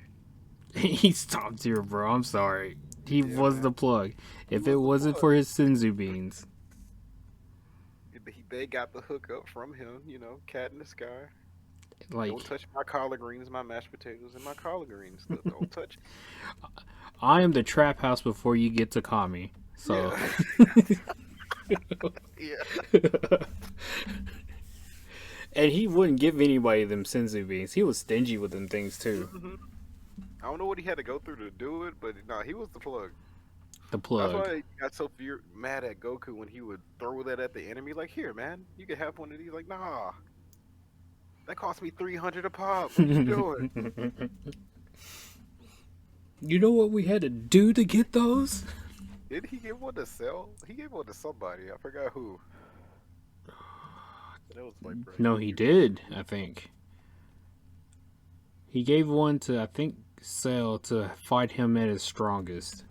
He's top tier, bro. I'm sorry. He Yeah, was man. the plug. If was it the wasn't plug. for his Senzu beans, They got the hookup from him. You know, cat in the sky. like Don't touch my collard greens, my mashed potatoes, and my collard greens. Don't touch. I am the trap house before you get to Kami. So Yeah. Yeah. and he wouldn't give anybody them Senzu beans. He was stingy with them things too. Hmm. I don't know what he had to go through to do it, but no, he was the plug. The That's plug. why he got so mad at Goku when he would throw that at the enemy. Like, here, man, you can have one of these. Like, nah, that cost me 300 a pop. What you doing? You know what we had to do to get those? Did he give one to sell? He gave one to somebody. I forgot who. That was like, bro, No, he did. I think he gave one to Cell to fight him at his strongest.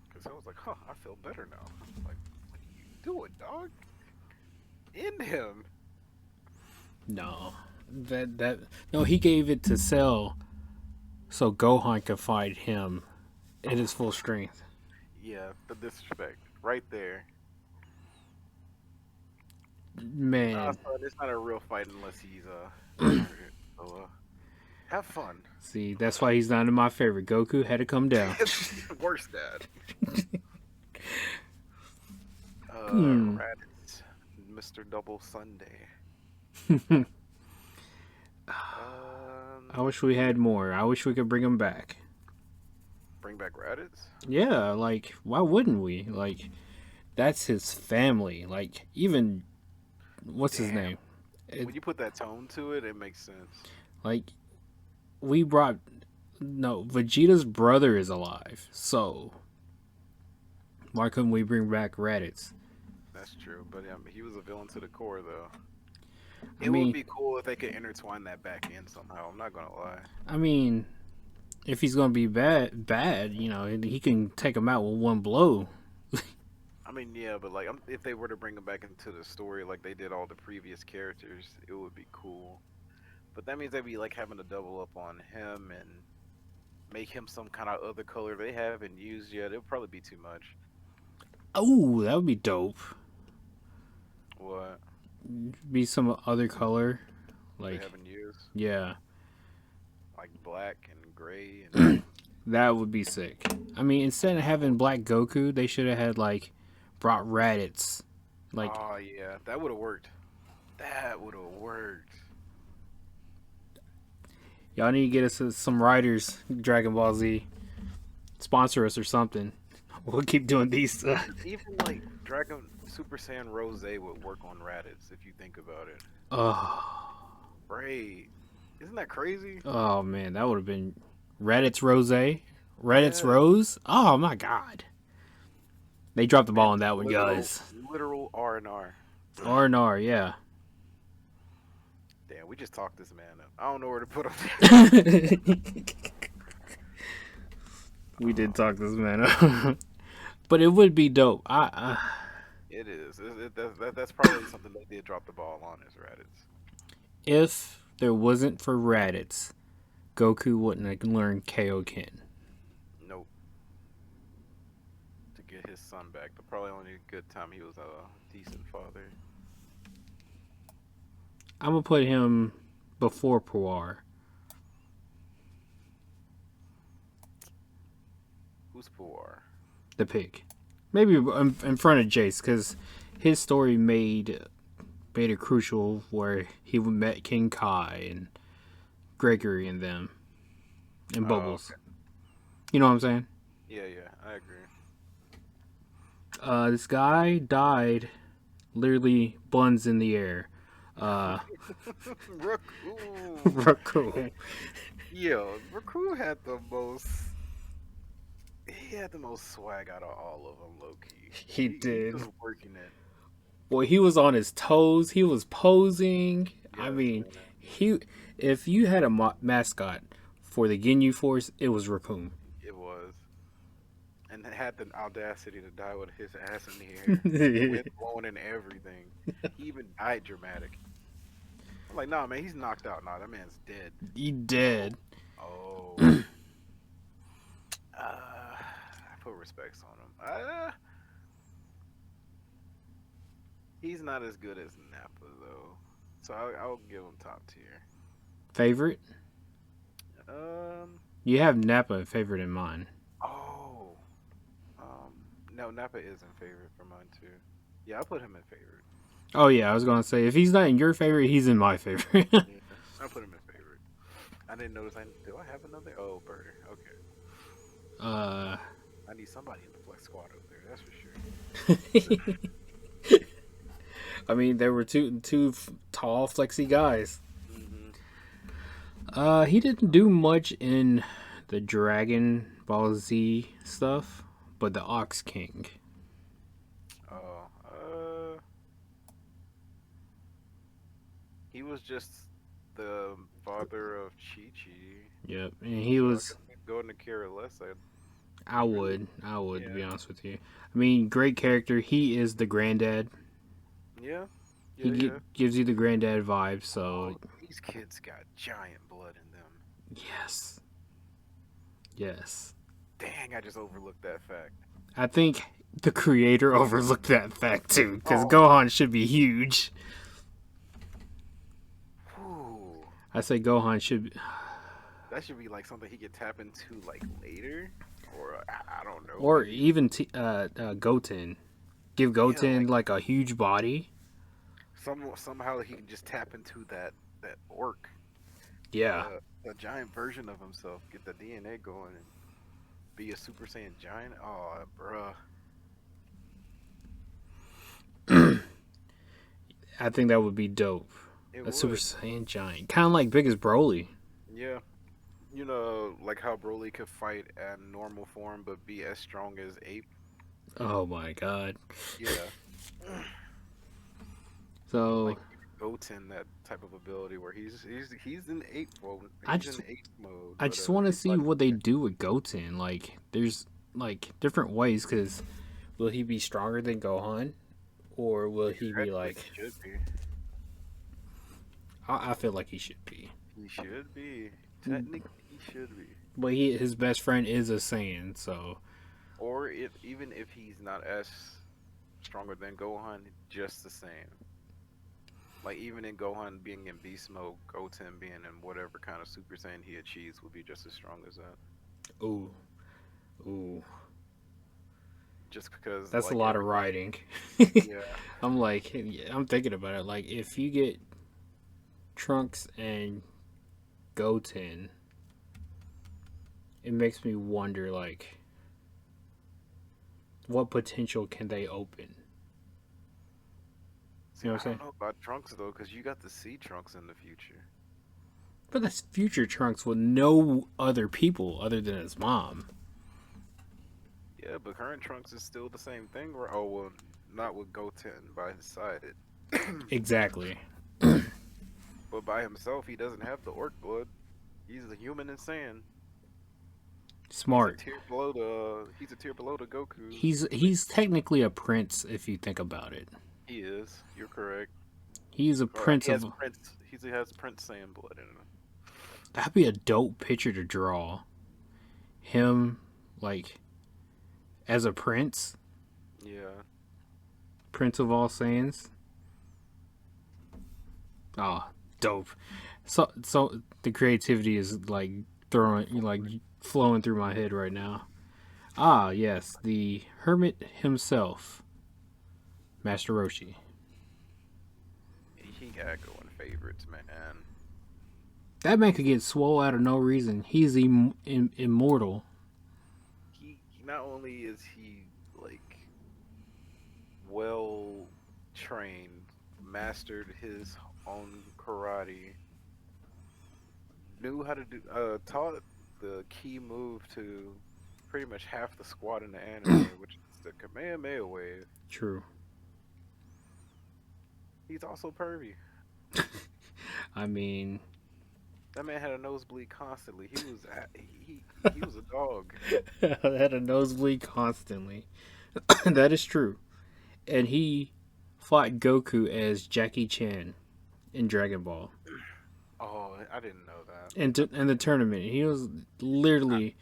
because I was like, huh, I feel better now. Like, what are you doing, dog? End him. No, no. He gave it to Cell so Gohan could fight him at his full strength. Yeah, the disrespect right there. Man, Son, it's not a real fight unless he's hurt. So, have fun. see, that's why he's not in my favorite. Goku had to come down. Worse, Dad. Raditz, Mr. Double Sunday. I wish we had more. I wish we could bring him back. Bring back Raditz? Yeah, like, why wouldn't we? Like, that's his family. Like, even, what's his name? When you put that tone to it, it makes sense. Like, Vegeta's brother is alive, so why couldn't we bring back Raditz? That's true, but he was a villain to the core, though. I It mean, would be cool if they could intertwine that back in somehow. I'm not gonna lie. I mean, if he's gonna be bad, you know, he can take him out with one blow. I mean, yeah, but like, if they were to bring him back into the story like they did all the previous characters, it would be cool. But that means they'd be like having to double up on him, and make him some kind of other color they haven't used yet. It'll probably be too much. Oh, that would be dope. What? Be some other color. They Like, haven't used? yeah. Like black and gray and That would be sick. I mean, instead of having Black Goku, they should have had, like, brought Raditz. Like, oh yeah, that would have worked. That would have worked. y'all need to get us some writers, Dragon Ball Z. Sponsor us or something. We'll keep doing these. Even like Dragon Super Saiyan Rose would work on Raditz if you think about it. Oh, Right. Isn't that crazy? oh man, that would have been Raditz Rose. Raditz Yeah. Rose? Oh my god. They dropped the ball on that one, Literal- guys. Literal R&R. R&R, yeah. Damn, we just talked this man up. I don't know where to put him. We did talk this man up. But it would be dope. It is. That's probably something they did drop the ball on is Raditz. If there wasn't for Raditz, Goku wouldn't have learned Kaioken. Nope. To get his son back. The probably only good time he was a decent father. I'm gonna put him before Puar. Who's Puar? The pig. Maybe in front of Jace, because his story made it crucial where he met King Kai and Gregory and them. And Bubbles. Okay. You know what I'm saying? Yeah, I agree. This guy died literally buns in the air. Raku. Raku. Yo, Raku had the most. He had the most swag out of all of them, low key. He did. He was working it. Boy, he was on his toes. He was posing. I Yes, mean, man. if you had a mascot for the Ginyu Force, it was Raccoon. It was. And it had the audacity to die with his ass in the air. Wind blowing and everything. He even died dramatic. I'm like, nah, man, he's knocked out. Nah, that man's dead. He dead. Oh. I put respects on him. He's not as good as Nappa, though. So I'll give him top tier. Favorite? Um. You have Nappa favorite in mind. Oh. No, Nappa is in favorite for mine, too. Yeah, I put him in favorite. Oh yeah, I was gonna say if he's not in your favorite, he's in my favorite. Yeah, I put him in favorite. I didn't notice. Do I have another? Oh, Birder. Okay. I need somebody in the flex squad over there. That's for sure. I mean, there were two tall, flexy guys. Mm-hmm. He didn't do much in the Dragon Ball Z stuff, but the Ox King. He was just the father of Chi-Chi. Yep, and he was. Going to care less. I would, Yeah. to be honest with you. I mean, great character. He is the granddad. Yeah. He gives you the granddad vibe. So These kids got giant blood in them. yes. Dang, I just overlooked that fact. I think the creator overlooked that fact too, because Oh. Gohan should be huge. Whew. I say Gohan should be. That should be like something he could tap into like later, or I don't know. Or even Goten. Give Goten like a huge body. Somehow he can just tap into that orc. Yeah. The giant version of himself. Get the DNA going and be a Super Saiyan giant. Oh, bruh. I think that would be dope. It A would. Super Saiyan giant. Kind of like big as Broly. Yeah. You know, like how Broly could fight at normal form but be as strong as Ape. Oh my god. Yeah. So Like Goten, that type of ability where he's in ape mode. I He's just- in ape mode. I just want to see what they do with Goten. Like, there's like different ways. Because will he be stronger than Gohan, or will he be like? Should be. I feel like he should be. He should be. Technically, he should be. But his best friend is a Saiyan, so Or even if he's not as stronger than Gohan, just the same. Like even in Gohan being in beast mode, Goten being in whatever kind of Super Saiyan he achieves would be just as strong as that. ooh, ooh, Just because that's a like lot of writing. yeah, I'm like, I'm thinking about it. Like, if you get Trunks and Goten, it makes me wonder, like, what potential can they open? You know what I I'm don't saying? know about Trunks though, because you got to see Trunks in the future. But that's future Trunks with no other people other than his mom. Yeah, but current Trunks is still the same thing. Or oh well, not with Goten by his side. Exactly. But by himself, he doesn't have the orc blood. He's a human and Saiyan. He's a Smart. tier below the. He's a tier below the Goku. He's technically a prince if you think about it. He is. You're correct. He's a Or prince he has of. Prince. He has Prince Saiyan blood in him. That'd be a dope picture to draw. Him, like, as a prince, Yeah. prince of all Saiyans. Oh, dope. So the creativity is like flowing through my head right now. Ah, yes, the hermit himself, Master Roshi. He got going favorites, man. That man could get swole out of no reason. He's immortal. He not only is he like well trained, mastered his own karate, knew how to do taught the key move to pretty much half the squad in the anime, which is the Kamehameha wave. True. He's also pervy. I mean, That man had a nosebleed constantly. He was a dog. I had a nosebleed constantly. That is true. And he fought Goku as Jackie Chan in Dragon Ball. Oh, I didn't know that. In the tournament, he was literally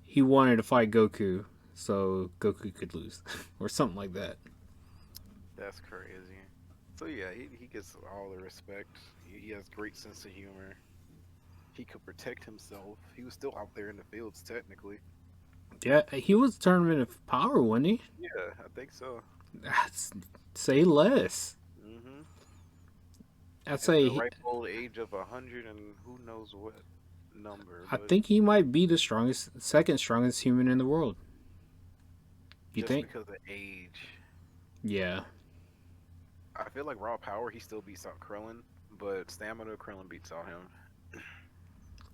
he wanted to fight Goku so Goku could lose or something like that. That's crazy. So yeah, he gets all the respect. He has great sense of humor. He could protect himself. He was still out there in the fields technically. Yeah, he was a tournament of power, wasn't he? Yeah, I think so. That's, say less. Mm-hmm. I'd At say the ripe old age of 100 and who knows what number. I But think he might be the second strongest human in the world. You just think? because of age, Yeah. I feel like raw power he still beats out Krillin, but stamina Krillin beats out him.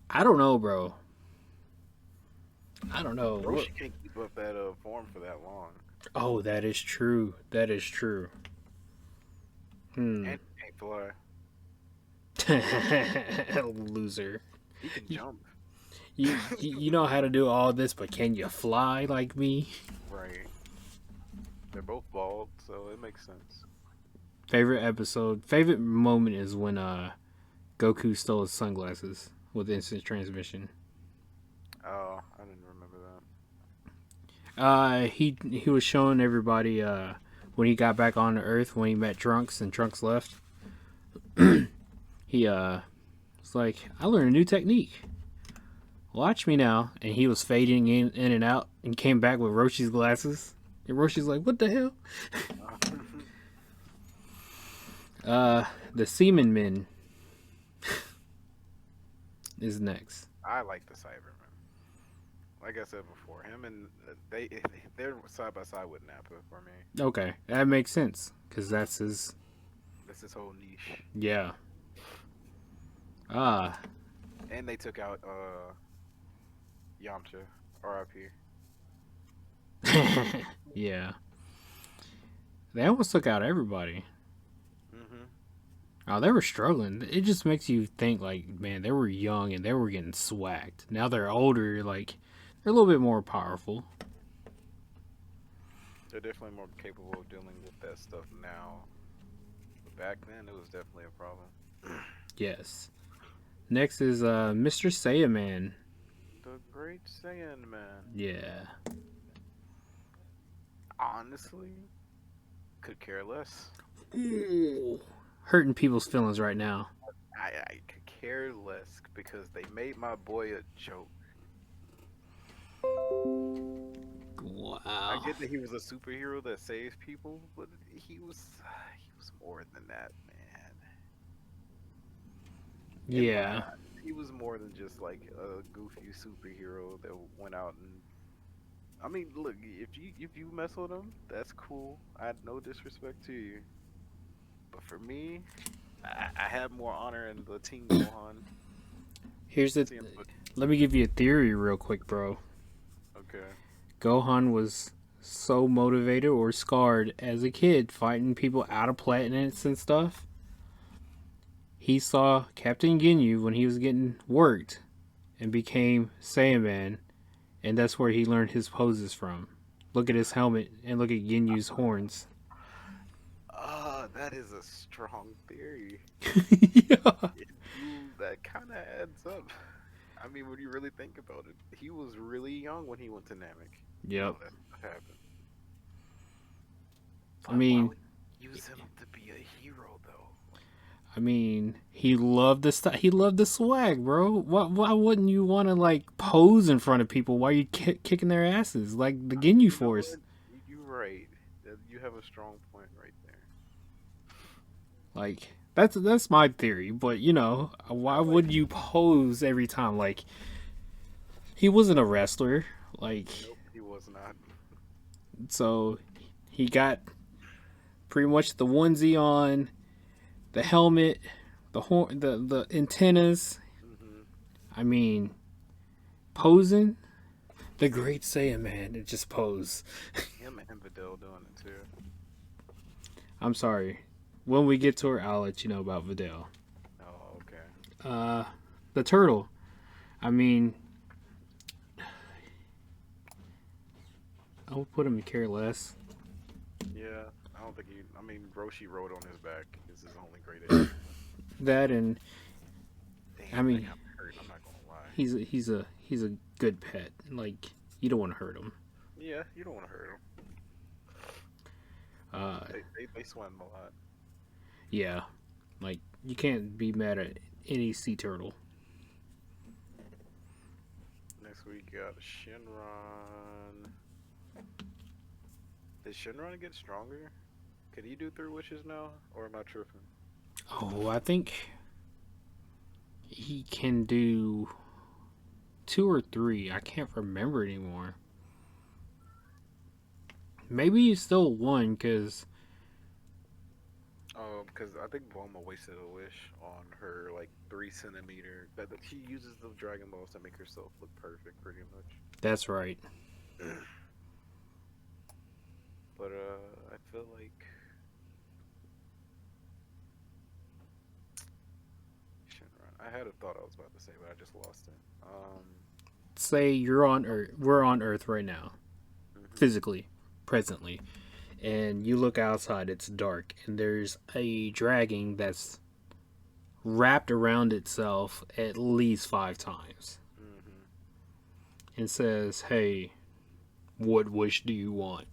I don't know, bro. I don't know. Roshi can't keep up that form for that long. Oh, that is true. That is true. And he can't fly. Loser. He can jump. You know how to do all this, but can you fly like me? Right. They're both bald, so it makes sense. Favorite moment is when Goku stole his sunglasses with instant transmission. Oh, I didn't remember that. He was showing everybody when he got back on the Earth when he met Trunks and Trunks left. He was like, I learned a new technique. Watch me now, and he was fading in and out, and came back with Roshi's glasses. And Roshi's like, what the hell? The Seaman Men is next. I like the Cybermen. Like I said before, him and they're side by side with Nappa for me. Okay, that makes sense because that's his. That's his whole niche. Yeah. And they took out Yamcha, R.I.P. Yeah. They almost took out everybody. Mm-hmm. Oh, they were struggling. It just makes you think, like, man, they were young and they were getting swacked. Now they're older, like, they're a little bit more powerful. They're definitely more capable of dealing with that stuff now. But back then, it was definitely a problem. Yes. Next is Mr. Saiyaman. The Great Saiyan Man. Yeah. Honestly, could care less. Ooh. Hurting people's feelings right now. I could care less because they made my boy a joke. I Wow. get that he was a superhero that saves people, but he was more than that, man. In my Yeah. eyes, he was more than just like a goofy superhero that went out and. I mean, look, if you mess with him, that's cool. I had no disrespect to you, but for me, I have more honor in the Team Gohan. Here's the. Seeing, but Let me give you a theory real quick, bro. okay, Gohan was so motivated or scarred as a kid fighting people out of planets and stuff. He saw Captain Ginyu when he was getting worked and became Saiyaman, and that's where he learned his poses from. Look at his helmet and look at Ginyu's horns. that is a strong theory. Yeah. That kind of adds up. I mean, when you really think about it, he was really young when he went to Namek. Yep. That happened. I mean, Why would you use him to be a hero, though? he loved the he loved the swag, bro. Why wouldn't you want to like pose in front of people while you kicking their asses like the Ginyu Force? You're right. You have a strong point right there. Like that's my theory, but why would you pose every time? Like he wasn't a wrestler, like Nope, he was not. so he got pretty much the onesie on, the helmet, the horn, the antennas. Hmm. I mean, posing. The Great Saiyan Man, it just pose. Him and Videl doing it too. I'm sorry. When we get to her, I'll let you know about Videl. Oh, okay. The turtle. I mean, I would put him in care less. Yeah, I don't think he. I mean, Roshi rode on his back. Is his only great achievement. That and Damn, I mean, that got me hurt. I'm not gonna lie. he's a good pet. Like you don't want to hurt him. Yeah, you don't want to hurt him. They swim a lot. Yeah, like you can't be mad at any sea turtle. Next we got Shinron. Did Shinron get stronger? Can he do 3 wishes now, or am I tripping? Oh, I think he can do 2 or 3. I can't remember anymore. Maybe he's still 1 because Because I think Bulma wasted a wish on her like 3 centimeter. That she uses the Dragon Balls to make herself look perfect, pretty much. that's right. But I feel like Shinron. I had a thought I was about to say, but I just lost it. Say you're on Earth. We're on Earth right now, Mhm. physically, presently, and you look outside. It's dark, and there's a dragon that's wrapped around itself at least 5 times, Mhm. and says, "Hey, what wish do you want?"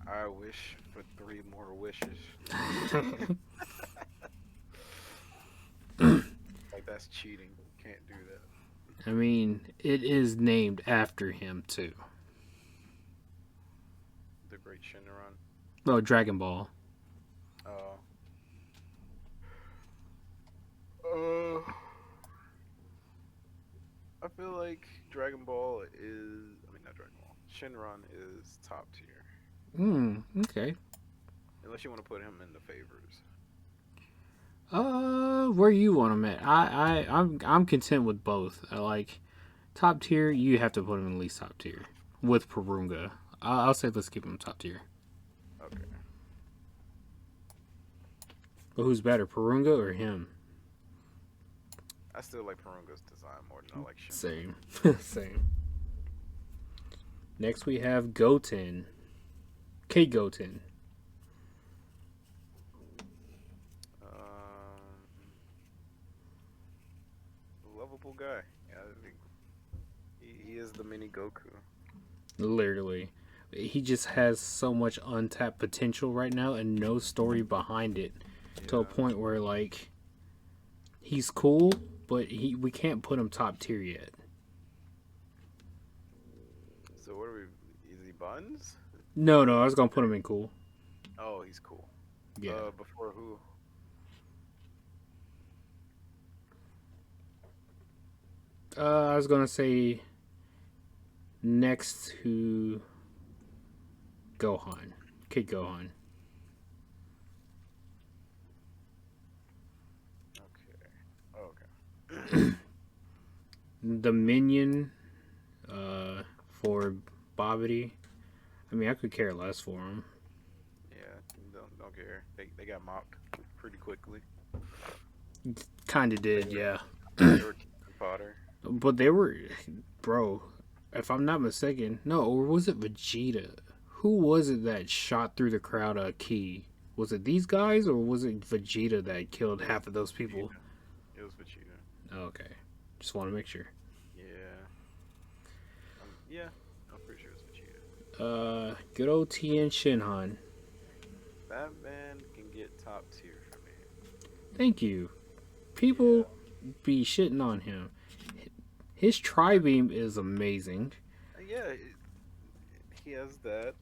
I wish for 3 more wishes. Like that's cheating. Can't do that. I mean, it is named after him too. The Great Shinron. Oh, Dragon Ball. Uh, uh, I feel like Dragon Ball is. I mean, not Dragon Ball. Shinron is top tier. Okay. Unless you want to put him in the favors. Where you want him at? I'm content with both. I like top tier. You have to put him at least top tier with Purunga. I'll say let's keep him top tier. Okay. But who's better, Purunga or him? I still like Purunga's design more than I like Shinron. Same. Same. Next we have Goten. Kate Goten. Lovable guy. Yeah, is the mini Goku. Literally. He just has so much untapped potential right now and no story behind it. Yeah. To a point where, like, he's cool, but we can't put him top tier yet. So what are we? Is he buns? No, I was gonna put him in cool. Oh, he's cool. Yeah. Before who? I was gonna say next to Gohan, Kid Gohan. Okay. The minion, for Bobbity. I mean, I could care less for him. Yeah, don't care. They got mopped pretty quickly. Kinda did, yeah. They were Potter. But they were, bro. If I'm not mistaken, no, or was it Vegeta? Who was it that shot through the crowd a key? Was it these guys or was it Vegeta that killed half of those people? It was Vegeta. Okay, just want to make sure. Yeah, I'm pretty sure it's Vegeta. Good old Tien Shinhan. That man can get top tier for me. Thank you. People be shitting on him. His tri-beam is amazing. Yeah, he has that.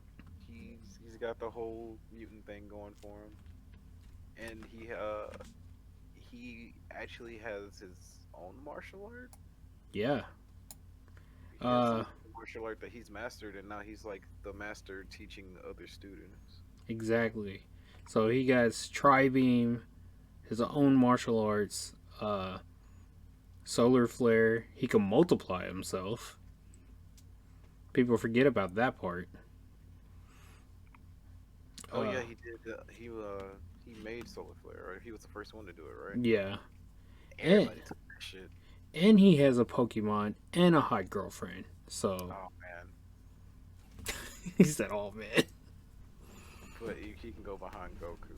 He's got the whole mutant thing going for him, and he actually has his own martial art. Yeah. He has some martial art that he's mastered, and now he's like the master teaching the other students. Exactly. So he got tri-beam, his own martial arts, solar flare. He can multiply himself. People forget about that part. Oh yeah, he did. He made solar flare, right? He was the first one to do it, right? Yeah. Everybody took that shit. And he has a Pokemon and a hot girlfriend. So. Oh man. He said, "Oh man." But he can go behind Goku.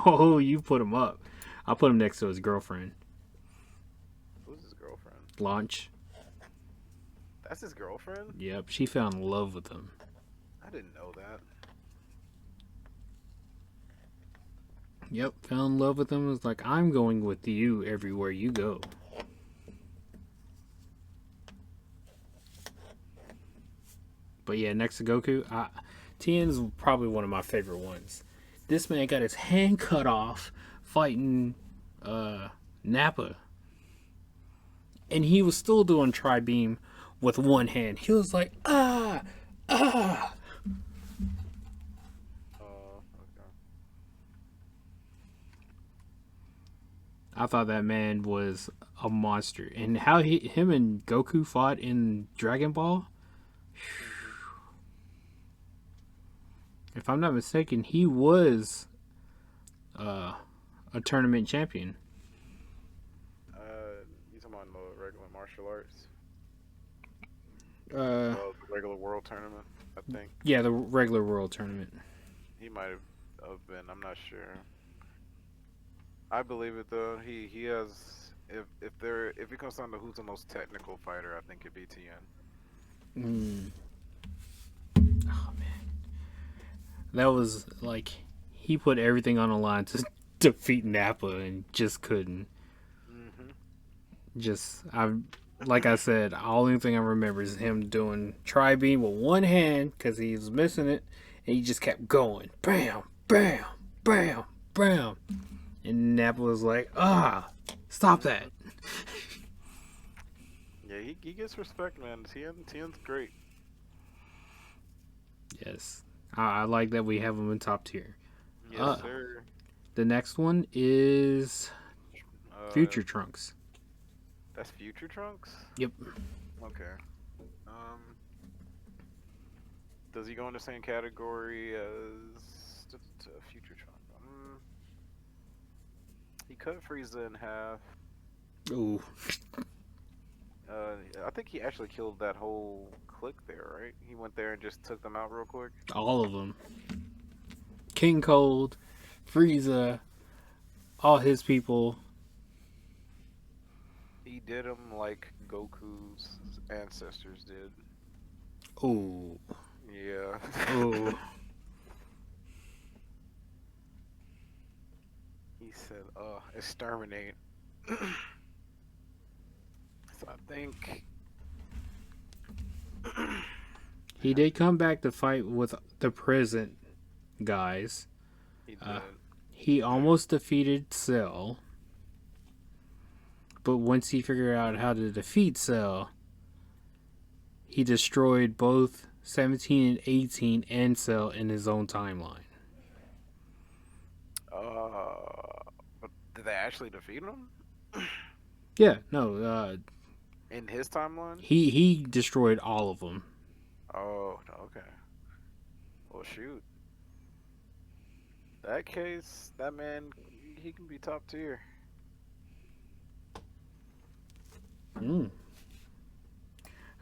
Oh, you put him up. I'll put him next to his girlfriend. Who's his girlfriend? Launch. That's his girlfriend? Yep, she fell in love with him. I didn't know that. Yep, fell in love with him. Was like, I'm going with you everywhere you go. But yeah, next to Goku, Tien's probably one of my favorite ones. This man got his hand cut off fighting NAPPA. And he was still doing tri-beam with one hand. He was like, ah. Okay. I thought that man was a monster. And how him and Goku fought in Dragon Ball, if I'm not mistaken, he was a tournament champion. You talking about the regular martial arts? The regular world tournament, I think. Yeah, the regular world tournament. He might have been. I'm not sure. I believe it though. He has. If it comes down to who's the most technical fighter, I think it'd be Tien. Oh man, that was like he put everything on the line to defeat NAPPA and just couldn't. Like I said, the only thing I remember is him doing tri-beam with one hand because he was missing it, and he just kept going, bam, bam, bam, bam, and NAPPA was like, stop that. Yeah, he gets respect, man. Tien's great. Yes, I like that we have him in top tier. Yes, sir. The next one is Future Trunks. That's Future Trunks? Yep. Okay. Does he go in the same category as Future Trunks? He cut Frieza in half. Ooh. I think he actually killed that whole clique there, right? He went there and just took them out real quick. All of them. King Cold, Frieza, all his people. He did them like Goku's ancestors did. Oh, Yeah. oh. He said, exterminate. So I think He did come back to fight with the present guys. he Uh, did. he almost defeated Cell, but once he figured out how to defeat Cell, he destroyed both 17 and 18 and Cell in his own timeline. But did they actually defeat him Yeah, no, in his timeline? he destroyed all of them. Oh, okay. Well, shoot. That case, that man, he can be top tier. Mm.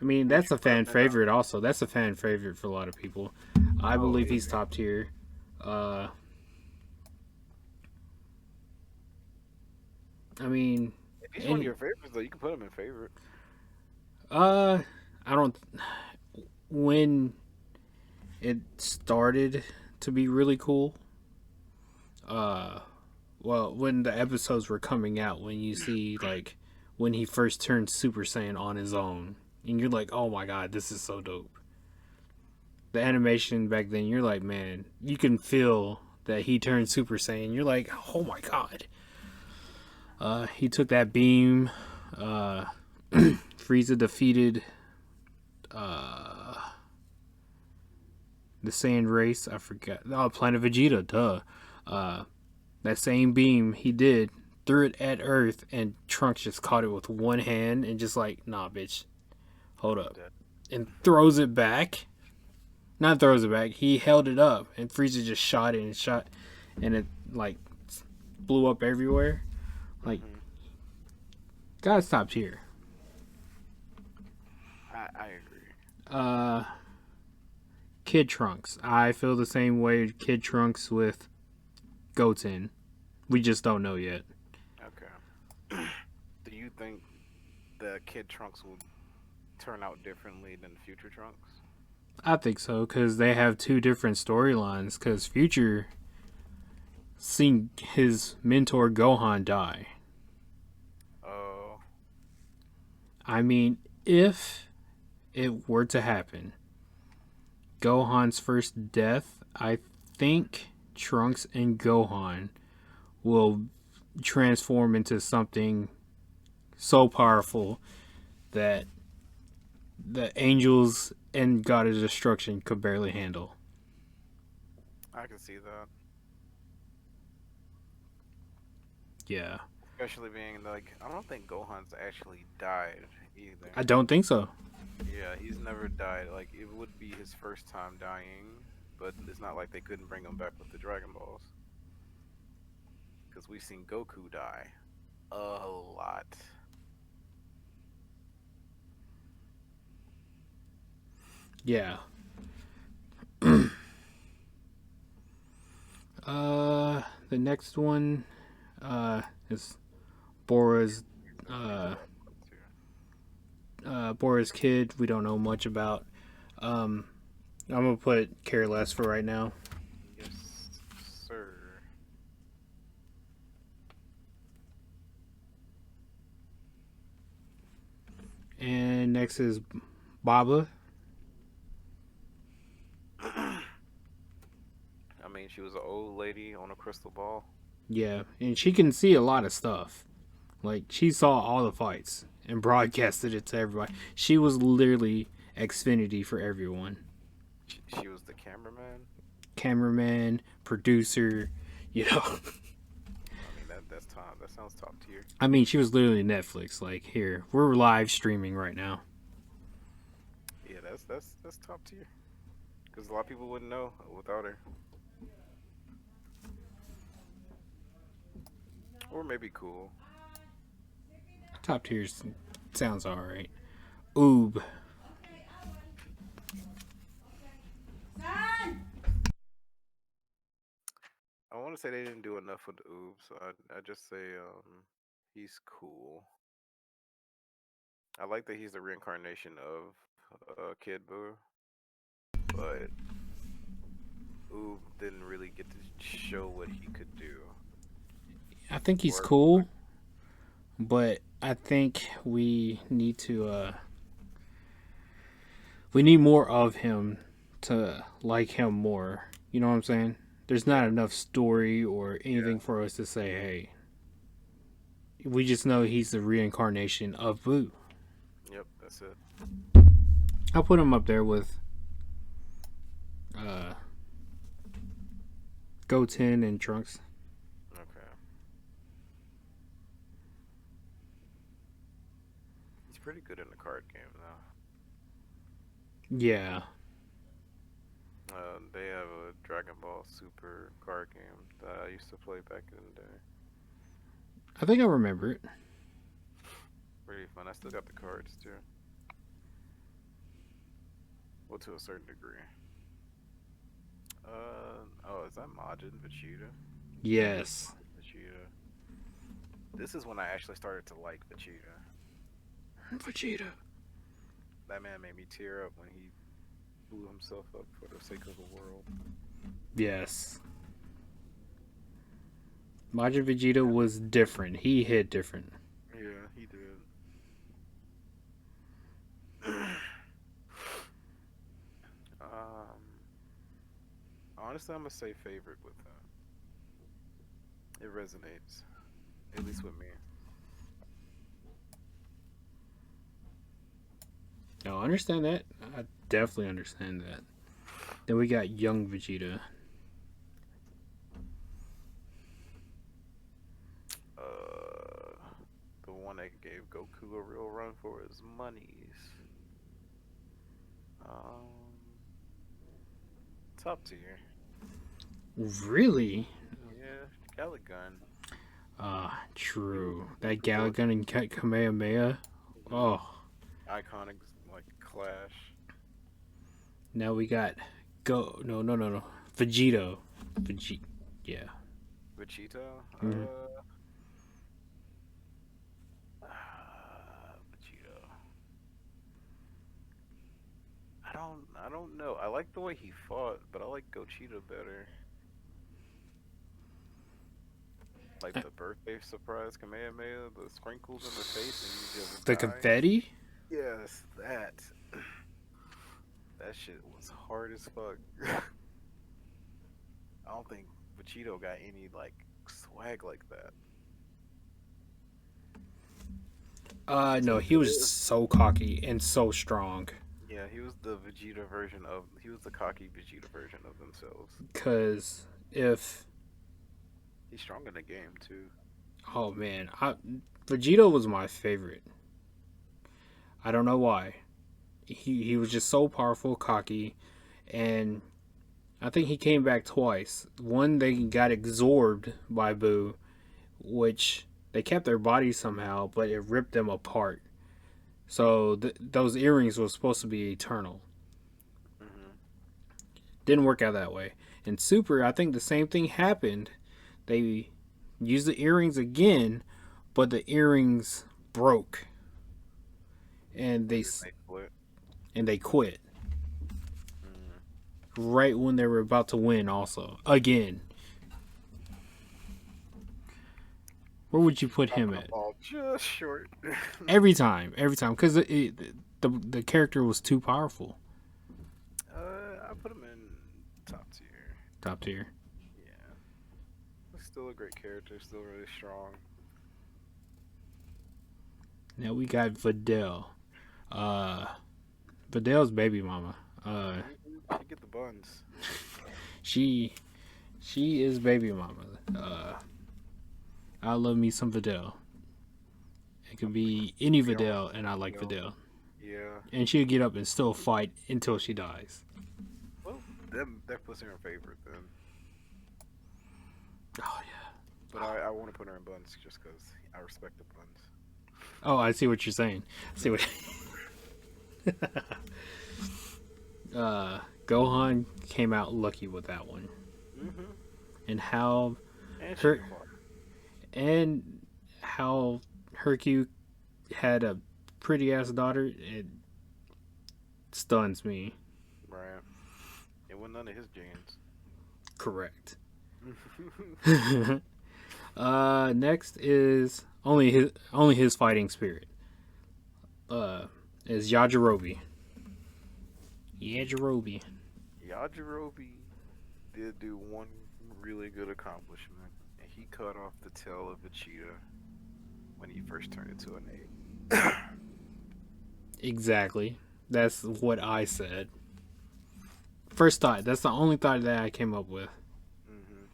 I mean, that's a fan favorite. Also, that's a fan favorite for a lot of people. I believe he's top tier. I mean, if he's one of your favorites, though, you can put him in favorite. I don't. When it started to be really cool, well, when the episodes were coming out, when you see like when he first turned Super Saiyan on his own, and you're like, oh my god, this is so dope. The animation back then, you're like, man, you can feel that he turned Super Saiyan. You're like, oh my god. He took that beam. Frieza defeated the Saiyan race. I forgot. Oh, Planet Vegeta. Duh. That same beam he did, threw it at Earth, and Trunks just caught it with one hand and just like, nah, bitch, hold up, and throws it back. Not throws it back. He held it up, and Frieza just shot it, and it like blew up everywhere. Like, God's top tier. I agree. Kid Trunks. I feel the same way Kid Trunks with Goten. We just don't know yet. Okay. Do you think the Kid Trunks will turn out differently than Future Trunks? I think so, because they have two different storylines. Because Future seen his mentor Gohan die. Oh. I mean, if it were to happen, Gohan's first death, I think Trunks and Gohan will transform into something so powerful that the angels and God of Destruction could barely handle. I can see that. Yeah. Especially being like, I don't think Gohan's actually died either. I don't think so. Yeah, he's never died. Like, it would be his first time dying, but it's not like they couldn't bring him back with the Dragon Balls. Because we've seen Goku die a lot. Yeah. The next one is Bora's Bora's kid. We don't know much about. I'm gonna put Careless for right now. Yes, sir. And next is Baba. I mean, she was an old lady on a crystal ball. Yeah, and she can see a lot of stuff. Like, she saw all the fights and broadcasted it to everybody. She was literally Xfinity for everyone. She was the cameraman. Cameraman, producer, you know. I mean, that's top. That sounds top tier. I mean, she was literally Netflix. Like, here, we're live streaming right now. Yeah, that's top tier. Because a lot of people wouldn't know without her. Or maybe cool. Top tier sounds alright. Oob. I want to say they didn't do enough with the Oob, so I just say he's cool. I like that he's the reincarnation of Kid Buu, but Oob didn't really get to show what he could do. I think he's Or- cool, but I think we need more of him to like him more. You know what I'm saying? There's not enough story or anything for us to say, hey. We just know he's the reincarnation of Buu. Yep, that's it. I'll put him up there with Goten and Trunks. Okay. He's pretty good in the card game, though. Yeah. They have a Dragon Ball Super card game that I used to play back in the day. I think I remember it. Pretty fun. I still got the cards, too. Well, to a certain degree. Oh, is that Majin Vegeta? Yes. Vegeta. This is when I actually started to like Vegeta. Vegeta. That man made me tear up when he blew himself up for the sake of the world. Yes. Majin Vegeta was different. He hit different. Yeah, he did. Honestly, I'm gonna say favorite with him. It resonates, at least with me. No, I understand that. I definitely understand that. Then we got young Vegeta. The one that gave Goku a real run for his monies. Top tier. Really? Yeah, Galagun. True. That Galagun and Kamehameha. Oh. Iconic, like, clash. Now we got No. Vegito. Yeah. Vegeta? Mhm. Vegito. I don't know. I like the way he fought, but I like Gochita better. Like the birthday surprise Kamehameha, the sprinkles in the face and you just The die. confetti? Yes, that. That shit was hard as fuck. I don't think Vegito got any, like, swag like that. No, he was so cocky and so strong. Yeah, he was the cocky Vegeta version of themselves. Cause if He's strong in the game too. oh man, Vegito was my favorite. I don't know why. He was just so powerful, cocky, and I think he came back twice. One, they got absorbed by Buu, which they kept their bodies somehow, but it ripped them apart. So those earrings were supposed to be eternal. Mm-hmm. Didn't work out that way. In Super, I think the same thing happened. They used the earrings again, but the earrings broke, and they quit. Right when they were about to win, also again. Where would you put him at? Just short. Every time, because the character was too powerful. I put him in top tier. Top tier. Yeah, he's still a great character. Still really strong. Now we got Videl. Videl's baby mama. She get the buns. She is baby mama. I love me some Videl. It could be any Videl, and I like Videl. Yeah. And she'll get up and still fight until she dies. Well, that puts her in favorite then. Oh yeah. But I want to put her in buns just because I respect the buns. Oh, I see what you're saying. Gohan came out lucky with that one. Mm-hmm. And how how Hercule had a pretty ass daughter, it stuns me. Right. It wasn't none of his genes. Correct. Next is only his fighting spirit. Is Yajirobe. Yajirobe. Yajirobe did do one really good accomplishment, and he cut off the tail of Vegeta when he first turned into an ape. Exactly. That's what I said. First thought. That's the only thought that I came up with. Mm-hmm.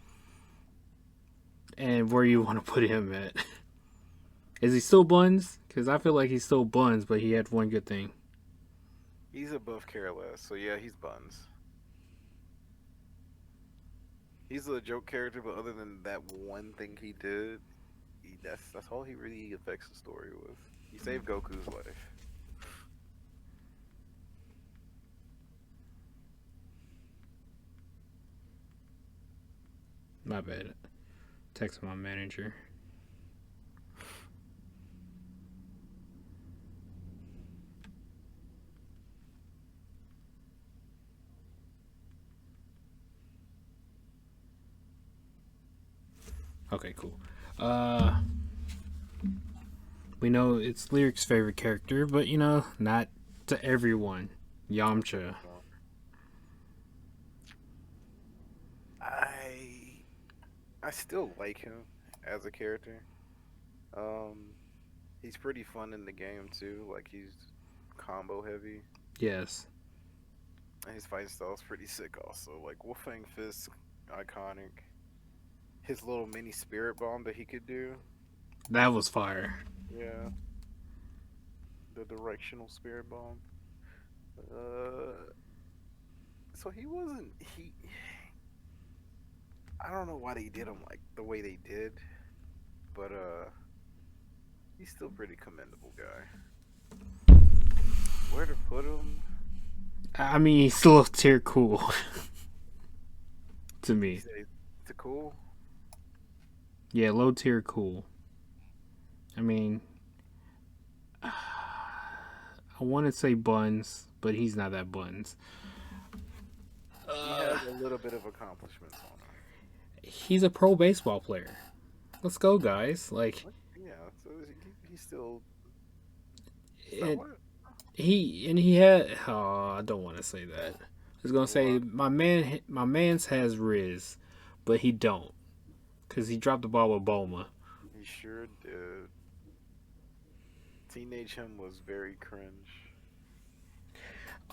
And where you want to put him at? Is he still Buns? Because I feel like he's still Buns, but he had one good thing. He's above Careless, so yeah, he's Buns. He's a joke character, but other than that one thing he did, that's all he really affects the story with. He saved Goku's life. My bad. Text my manager. Okay, cool. We know it's Lyric's favorite character, but you know, not to everyone. Yamcha. I still like him as a character. He's pretty fun in the game too. Like he's combo heavy, Yes. and his fight style is pretty sick. Also, like Wolfang Fist, iconic. His little mini spirit bomb that he could do. That was fire. Yeah, the directional spirit bomb. So he wasn't he. I don't know why they did him like the way they did, but he's still pretty commendable guy. Where to put him? I mean, he's still tier cool. To me. To cool? Yeah, low tier cool. I mean, I want to say Buns, but he's not that Buns. He has a little bit of accomplishments on him. He's a pro baseball player. Let's go, guys. Like, Yeah, so he's still. he had. Oh, I don't want to say that. I was gonna say my man's has Riz, but he don't, cause he dropped the ball with Bulma. He sure did. Teenage him was very cringe.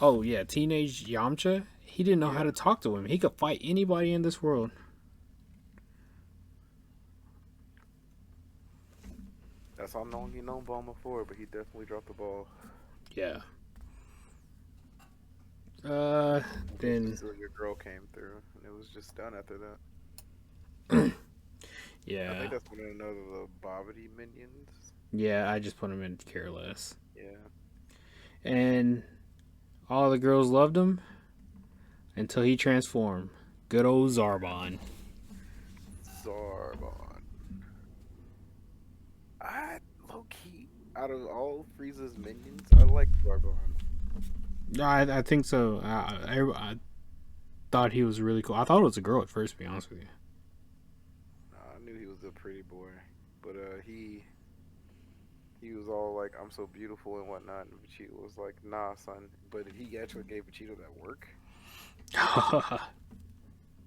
Oh yeah, teenage Yamcha. He didn't know how to talk to him. He could fight anybody in this world. That's how long he known Bulma for, but he definitely dropped the ball. Yeah. Then So your girl came through, and it was just done after that. yeah. I think that's one of the Bobbity minions. Yeah, I just put him in Careless. Yeah. And all the girls loved him until he transformed. Good old Zarbon. I low key out of all Frieza's minions, I like Zarbon. I think so. I thought he was really cool. I thought it was a girl at first, to be honest with you. I knew he was a pretty boy, but he was all like, "I'm so beautiful" and whatnot, and Vegeta was like, "Nah, son." But he actually gave Vegeta that work.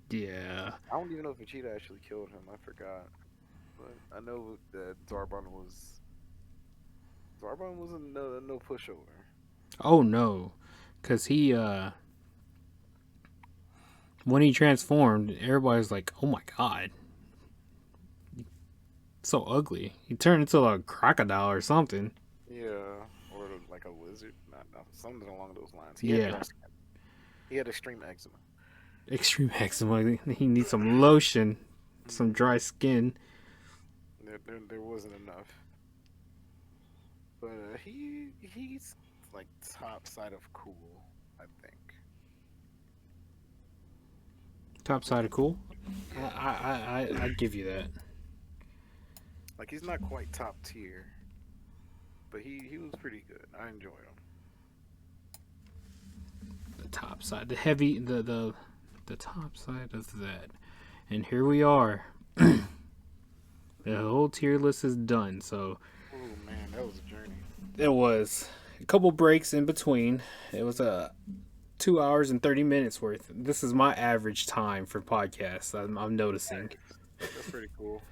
Yeah. I don't even know if Vegeta actually killed him. I forgot, but I know that Zarbon was a no pushover. Oh no, because he when he transformed, everybody's like, "Oh my god, so ugly." He turned into a crocodile or something. Yeah, or like a lizard, not something along those lines. He had extreme eczema. Extreme eczema. He needs some lotion, some dry skin. There wasn't enough. But he's like top side of cool, I think. Top side of cool. I'd give you that. Like he's not quite top tier, but he was pretty good. I enjoyed him. The top side, the top side of that, and here we are. The whole tier list is done. So, Oh man, that was a journey. it was a couple breaks in between. It was a 2 hours and 30 minutes worth. This is my average time for podcasts. I'm noticing. That's pretty cool.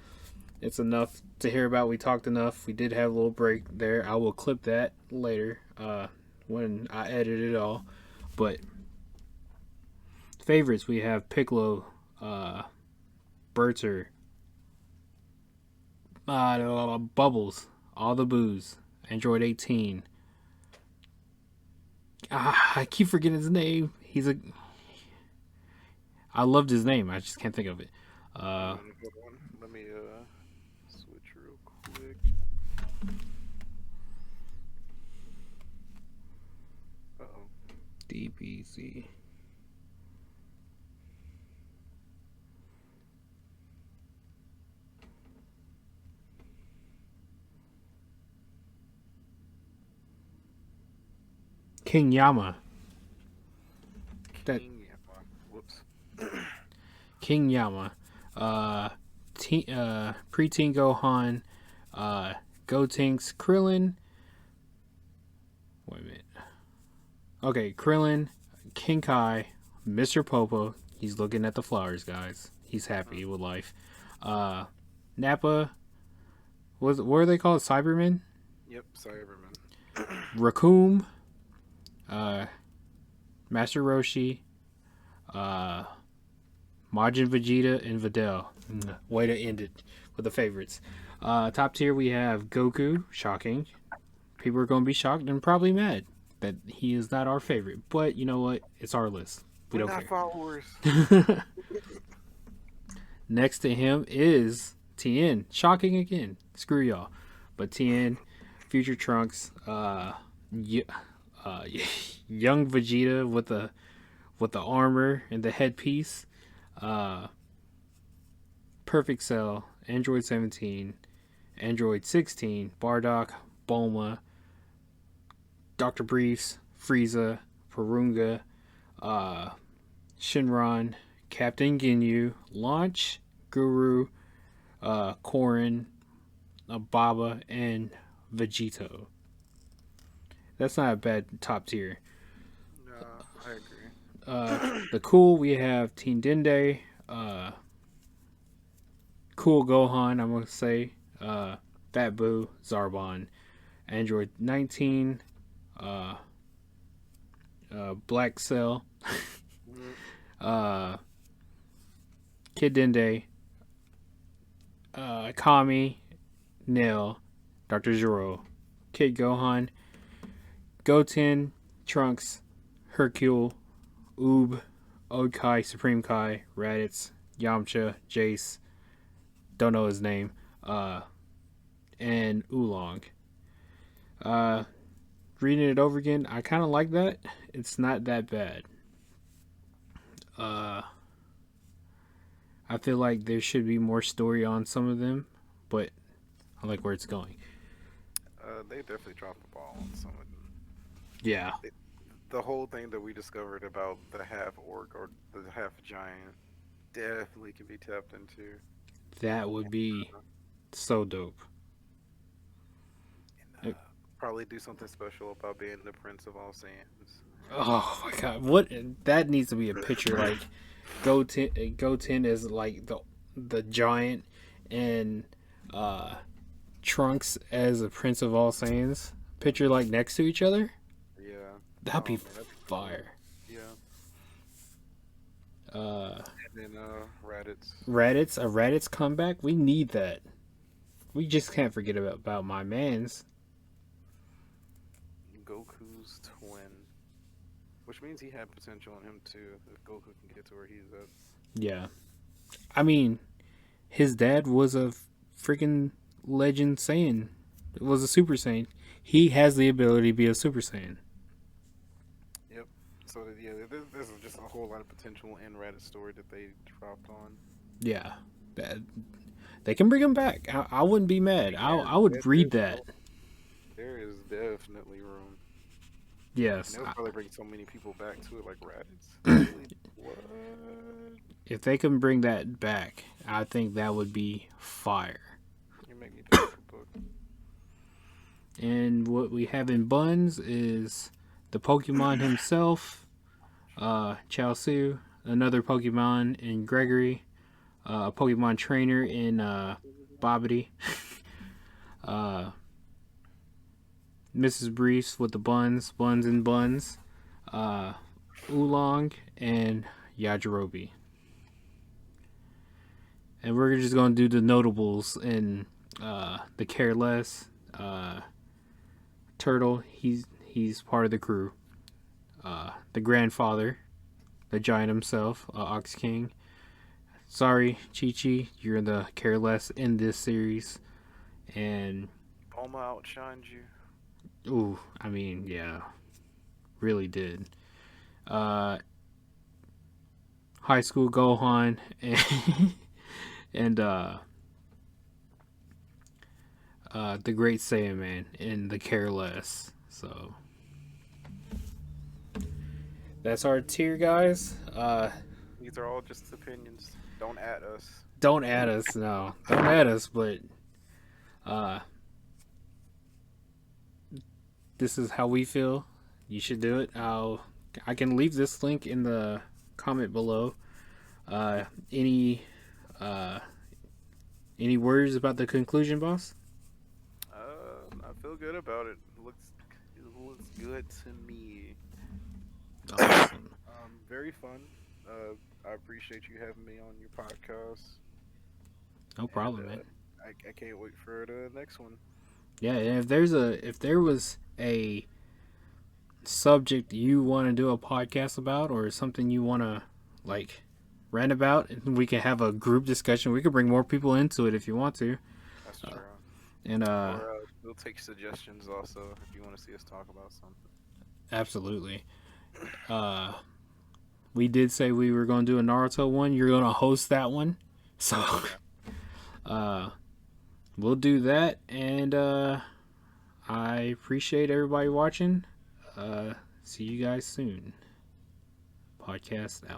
It's enough to hear about. We talked enough. We did have a little break there. I will clip that later when I edit it all. But favorites, we have Piccolo, Berter, Bubbles, All the Booze, Android 18. I keep forgetting his name. I loved his name. I just can't think of it. Let me switch real quick. Uh-oh. DBZ. King Yama. Whoops. King Yama. Pre-teen Gohan. Gotenks. Krillin. Wait a minute. Okay, Krillin. King Kai. Mr. Popo. He's looking at the flowers, guys. He's happy with life. Nappa. What are they called? Cybermen? Yep, Cyberman. Raccoon. Master Roshi. Majin Vegeta and Videl. Way to end it with the favorites. Top tier we have Goku. Shocking. People are going to be shocked and probably mad that he is not our favorite. But you know what? It's our list. We We're don't not care. followers. Next to him is Tien. Shocking again. Screw y'all. But Tien, Future Trunks, young Vegeta with the armor and the headpiece, Perfect Cell, Android 17, Android 16, Bardock, Bulma, Dr. Briefs, Frieza, Porunga, Shinron, Captain Ginyu, Launch, Guru, Korin, Baba, and Vegito. That's not a bad top tier. No, I agree. The cool, we have Teen Dende, Cool Gohan, I'm going to say, Fat Boo, Zarbon, Android 19, Black Cell, Kid Dende, Kami, Nail, Dr. Zero, Kid Gohan, Goten, Trunks, Hercule, Oob, Okai, Supreme Kai, Raditz, Yamcha, Jace, don't know his name, and Oolong. Reading it over again, I kind of like that. It's not that bad. I feel like there should be more story on some of them, but I like where it's going. They definitely dropped the ball on some of them. Yeah. The whole thing that we discovered about the half orc or the half giant definitely can be tapped into. That would be so dope. And, probably do something special about being the Prince of All Saiyans. Oh my god, what that needs to be a picture like Goten is like the giant and Trunks as a Prince of All Saiyans. Picture like next to each other. Yeah. That'd be man, that'd be fire. Yeah. And then Raditz. A Raditz comeback. We need that. We just can't forget about my man's. Goku's twin. Which means he had potential in him too, if Goku can get to where he's at. Yeah. I mean, his dad was a freaking legend Saiyan. Was a Super Saiyan. He has the ability to be a Super Saiyan. Yep. So yeah, this is just a whole lot of potential in Raditz story that they dropped on. Yeah. They can bring him back. I wouldn't be mad. I would read that. There is definitely room. Yes. And they'll probably bring so many people back to it, like Raditz. Really? What? If they can bring that back, I think that would be fire. You make me pick up a book. And what we have in buns is the Pokemon himself, Chaozu, another Pokemon in Gregory, a Pokemon trainer in Bobbity, Mrs. Briefs with the buns and buns, Oolong, and Yajirobe. And we're just going to do the notables in the Careless. Turtle, he's part of the crew. The grandfather, the giant himself, Ox King. Sorry, Chi-Chi, you're the Careless in this series. And Bulma outshined you. ooh, I mean, yeah, really did. High school Gohan and the Great Saiyaman in the Careless. So that's our tier, guys. These are all just opinions. Don't at us. Don't add us, no. Don't add us, but this is how we feel. You should do it. I can leave this link in the comment below. Any words about the conclusion, boss? I feel good about it. It looks good to me. Awesome. Very fun. I appreciate you having me on your podcast. No problem, man. I can't wait for the next one. Yeah, and if there was a subject you want to do a podcast about, or something you want to like rant about, and we can have a group discussion. We could bring more people into it if you want to. That's true. And We'll take suggestions also if you want to see us talk about something. absolutely. We did say we were going to do a Naruto one. You're going to host that one. So we'll do that, and I appreciate everybody watching. See you guys soon. Podcast out.